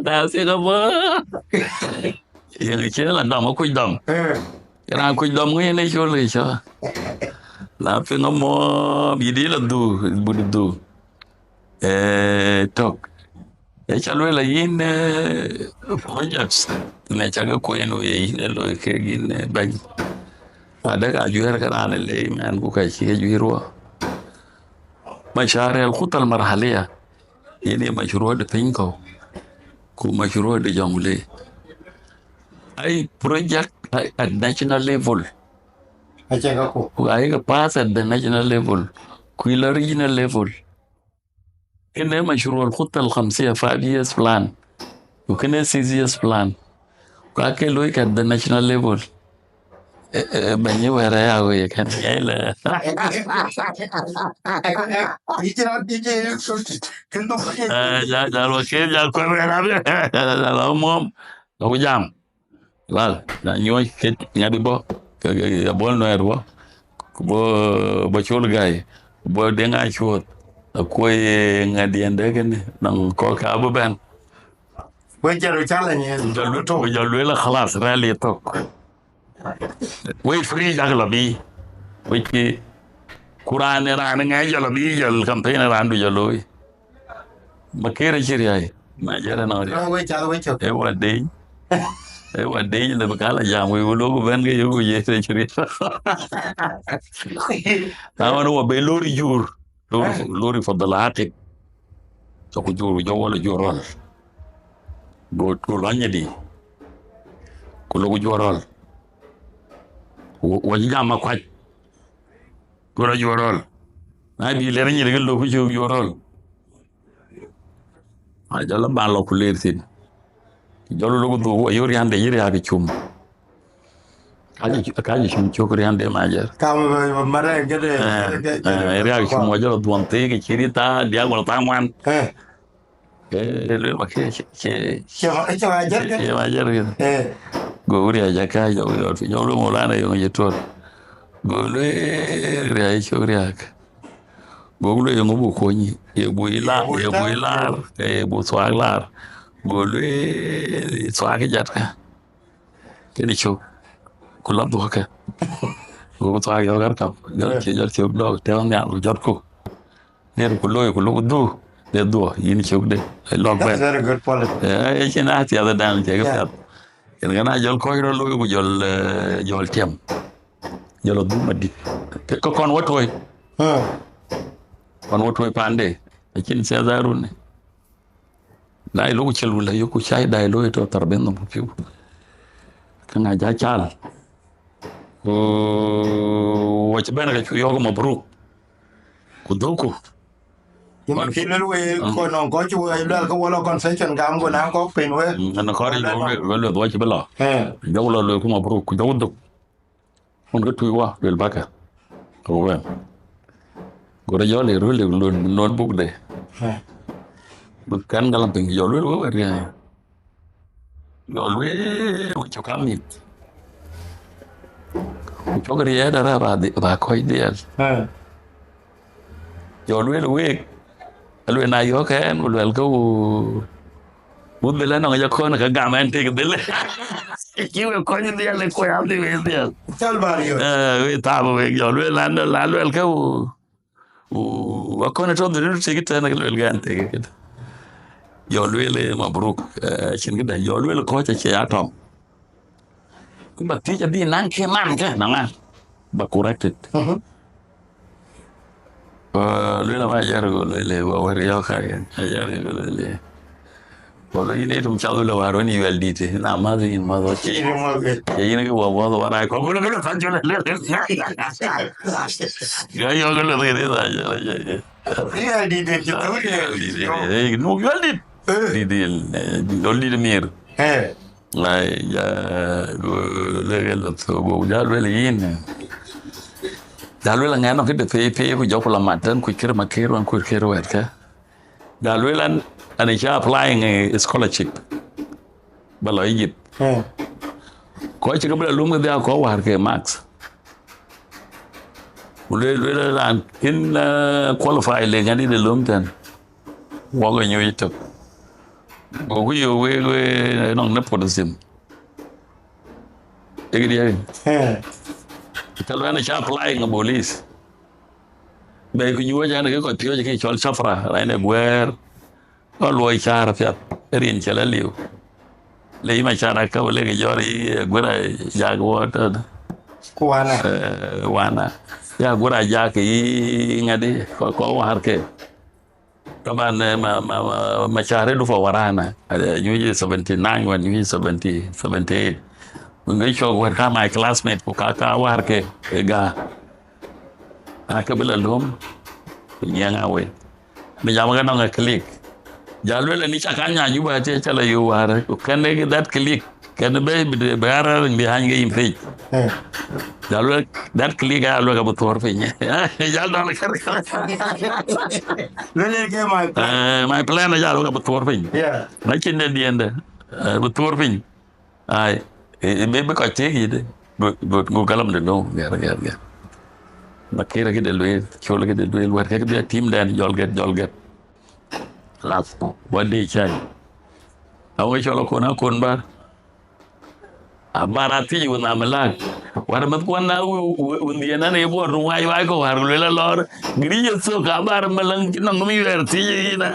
da se ga ba ye chene la dom aku dom ra aku dom ngi ne cho le cha la pe no mo bi di la du tok cha lo la yin projects ne cha ga ko eno ye lo ke gin ba ada ka juer ka na le man ku ka chi juiro مشاريع الخطة المرحلية يعني مشروع بينكو كو مشروع جملي أي project at national level أي pass at the national level كويلا regional level كنا مشروع الخطة الخمسية 5 years plan وكنا 6 years plan كاكي لويك at the national level banyak wara ya kan ya lah lo ke ya ko la mom lo jam wal na nyoy ke ngadi bo ya bol no erbo bo chul gai bo denga chut ko ngadi ende ken nang ko ka bu ben bo jaro chala ni jalu la khalas rali tok wait free jaglabi wiki Quran ran ngai jalabi jal campaign ran du jaloi makere chiriai ma jara na ri we cha we chok e wa de le bakala jam we lo ben ge yo ye se chiri tawa no be lori jur lori fadalatik so ko juru jo wala jorol go lanya di ko lo jorol wa jama kwaj ko la jorol na bi le ni le lo ko jorol a jala ba lo ko ler sin jolo lo do yori hande yiri abi chum kaji chum chokri hande majer kam mare gede eri abi chum jolo duante ke chirita dia gol taman le ma ke majer go uri aja ka yo lo molana yo yetor go le ri ai chokri ak go lo yo ngobu konyi e buila e bu swaglar go le swag jatka keni chok kulab do ka go swag yo gar ka jar chok do te on ya jot ko ne ko lo do de do yin chok de lo ba very good policy e chena ti ada dan je ga ken gana jol ko ro lo go jol tem jolo du maddi ko kon wotoy kon wotoy pande e kin se zarun ne lai lo chelu la yo ko chai dai lo to tarben no piu kana ja chal o chbana ka yo ko mabruk ku doko nhưng khi nó we ko non ko chu ai dal ko wala concession gam ko na ko pin we ana khari lo do chbala do lo ko mabruk ku do on ko tuwa del baka ko we gore yo le ro le notebook de bukan dalam pinggir jalur lu area jalur ucap kami ucap area darah ba koi dia yo lwe na yo ken lwe ko budela no ya ko na ga man te dele kiwe ko ni dia le ko ya de dia Tal Mario. we ta bo we yo lwe la lwe ko wa ko na to de te kita na lwe ga te ke yo lwe mabruk chin ga yo lwe ko cha ya tom ba ti ja di nan ke man ka na ba corrected lwe la ba ya ro le wa yo ka ya le Well, you need to tell the war when you will eat it. Now, mother in mother, you know, what I call it. Yeah, you're going to read it. Yeah, I did it. No, you did. Don't need a mirror. Hey. Like, go that really in. That will not get the pay with your mutton, quicker, my care, and quicker worker. That will and he's applying a scholarship. Balo Egypt. Ko ci gabla lungu dia ko war ke max. Ule ran in qualify le ngani de lumtan. Wo go nyu yitok. Go ku yo we non na potassium. Egi dia. Talwana cha applying a police. Be ku nyu ja na ko pio ke chol safra ra ne gwer. Có lùi xa ra phiệt riêng chỉ là liều lấy mà xa ra câu lấy cái gió đi bữa nay ra của wana ya bữa nay ra cái nghe đi có war ke các bạn mà xa ra đủ phải warana như 79 và như 70 78 mình nghĩ cho qua cả my classmate của cả war ke ga cái bữa lùm nhà ngồi bây giờ mà cái nó click Jalwela ni chakanya juba te chala yo wara kan ne that click kan be bara ngi hanga impe Jalwela that click ga lo ga botor fe nya jal do kar Lele ke my plan ja lo ga botor fe yeah na chin ne diende botor fe ai be ko te yide go galam de no gar makira ke de lo chola ke de lo war ke de team dan jolget last one day chai awe cholo kona konbar abarati una melag war mat kona undi na ne bo ruwai wai ko har lela lor griye so ka bar melang nang mi verti na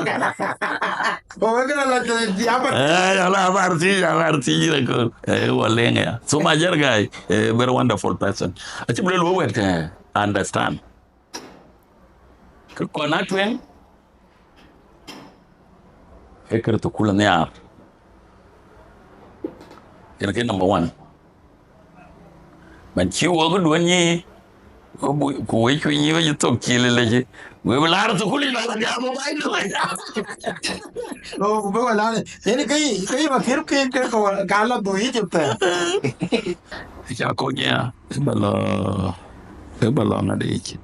o ga la te ya barti na ko walenga so ma jar guy very wonderful person achi bule lo wet understand ko kona twen Ekar to kula niar. Yana ke number 1. Man chi wo go duani ko we ko ni we to kile leje. We lar to kuli la ga mo bai no. o ba la yani kai ma kir ke ko gala do yi jutta Ya ko nya bala na de chi.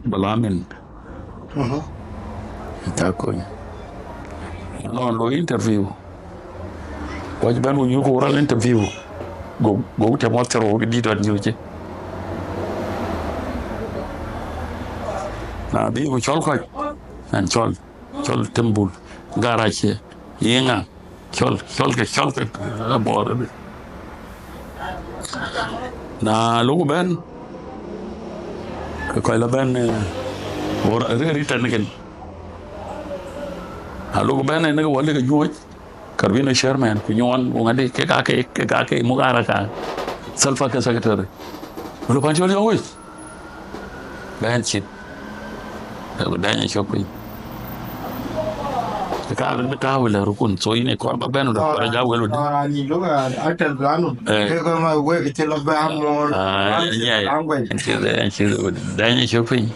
Bala men. Ta ko nya. Non lo interview waj ban ñu ko waral interview go te mo tero di do ñu ci na bi ko chol ko an chol tembul garage yenga chol ke bor na lu ben ko la ben wor return again Halo bana ne wale ga juoj karbino chairman ku ñon ngade ke ka mu gara ka salfa ka secretary lo pancho yo wi ben chit ko danya shopping ka ga ta wala rukun so ine ko ba ben do para ja welo ni lo ga atel plano ke ko ma we ke lo ba mo danya shopping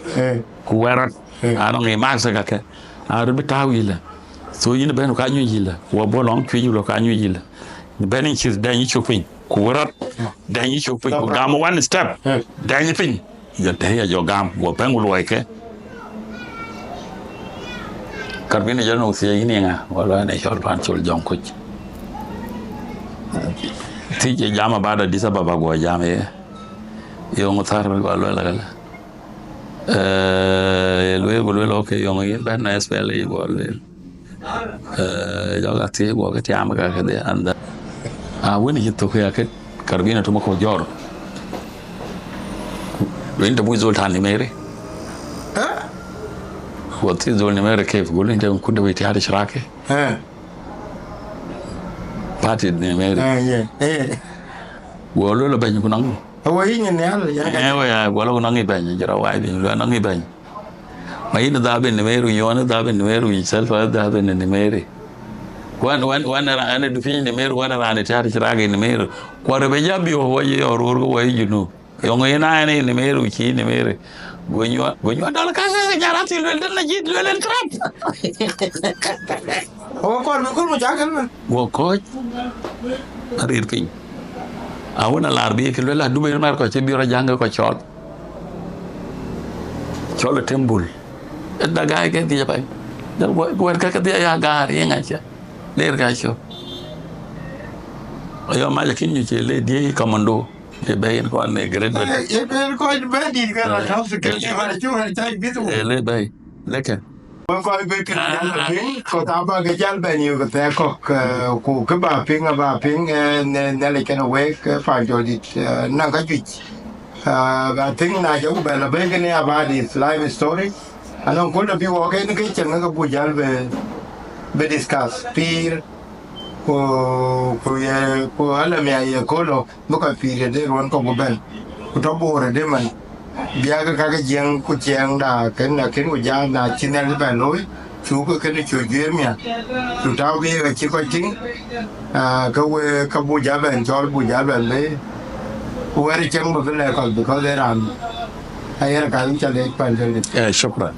ku wara ano ngi maxa ka arbe tawila so yin ben ka nyu yila wa bolong kwi lo ka nyu yila ben chi dan yi chopin ku rat dan yi chopin ku gam one step dan yi pin ya te ya yo gam wo ben lo ke karbine ja no se yin nga wala ne shor pan chol jong ku ti je jama bada disa baba go jama yo ngotar ko lo la lue lo ke yong yin ban na spell go le jo ga ti go ke tiam ga ke de anda woni hito ke ke karbina to ko jor lo inda bu zol tani mere وطي زول نمر كيف قول انت كنت بيتي هذا شراكه باتي نمر قولوا له بني كنان هو هي نيال ايوه يا قولوا كنان بني جرا وايد لو نان بني ما ين دابن نمر يونا دابن نمر يسلف دابن نمر وانا انا دفين نمر وانا انا تاري شراكه نمر قرب جابي هو يورور هو يجنو يوم ينا انا نمر وشي نمر Gonyo dal ka jarat il wel la jit wel trap ko mo jagal man go ko arir pin awona larbi ke la dubay mar ko ci biro jang ko chol tembul da gaay ke di bay dal go ka di ya gar yenga ci der ga cho ayo ma jakin ñu ci le di commando e bayin ko ne grade e ben ko be di ga la house ke ma ju ha tai bitu le bay leke ko be ke ko ta ba ga jal ben yu ko te ko ku ba ping ne le ken we ke fa jo di na ga ju ba ting na jo ba la be ke ne ba di live story anon ko da bi wo ke ne ke chen ga bu jal be discuss pir ko ala me ay ko lo mo ka pire de ron ko ben ko to bore de man bia ka jeng ku jeng da ken na ken ku ja na chinel ba loi chú cái này chú duyên mía chú tao biết là chỉ có chính cái bu giá bền cho bu giá bền lấy bu ấy chẳng một cái này còn bị có thể làm hay là cái chúng ta lấy bàn cho شكرا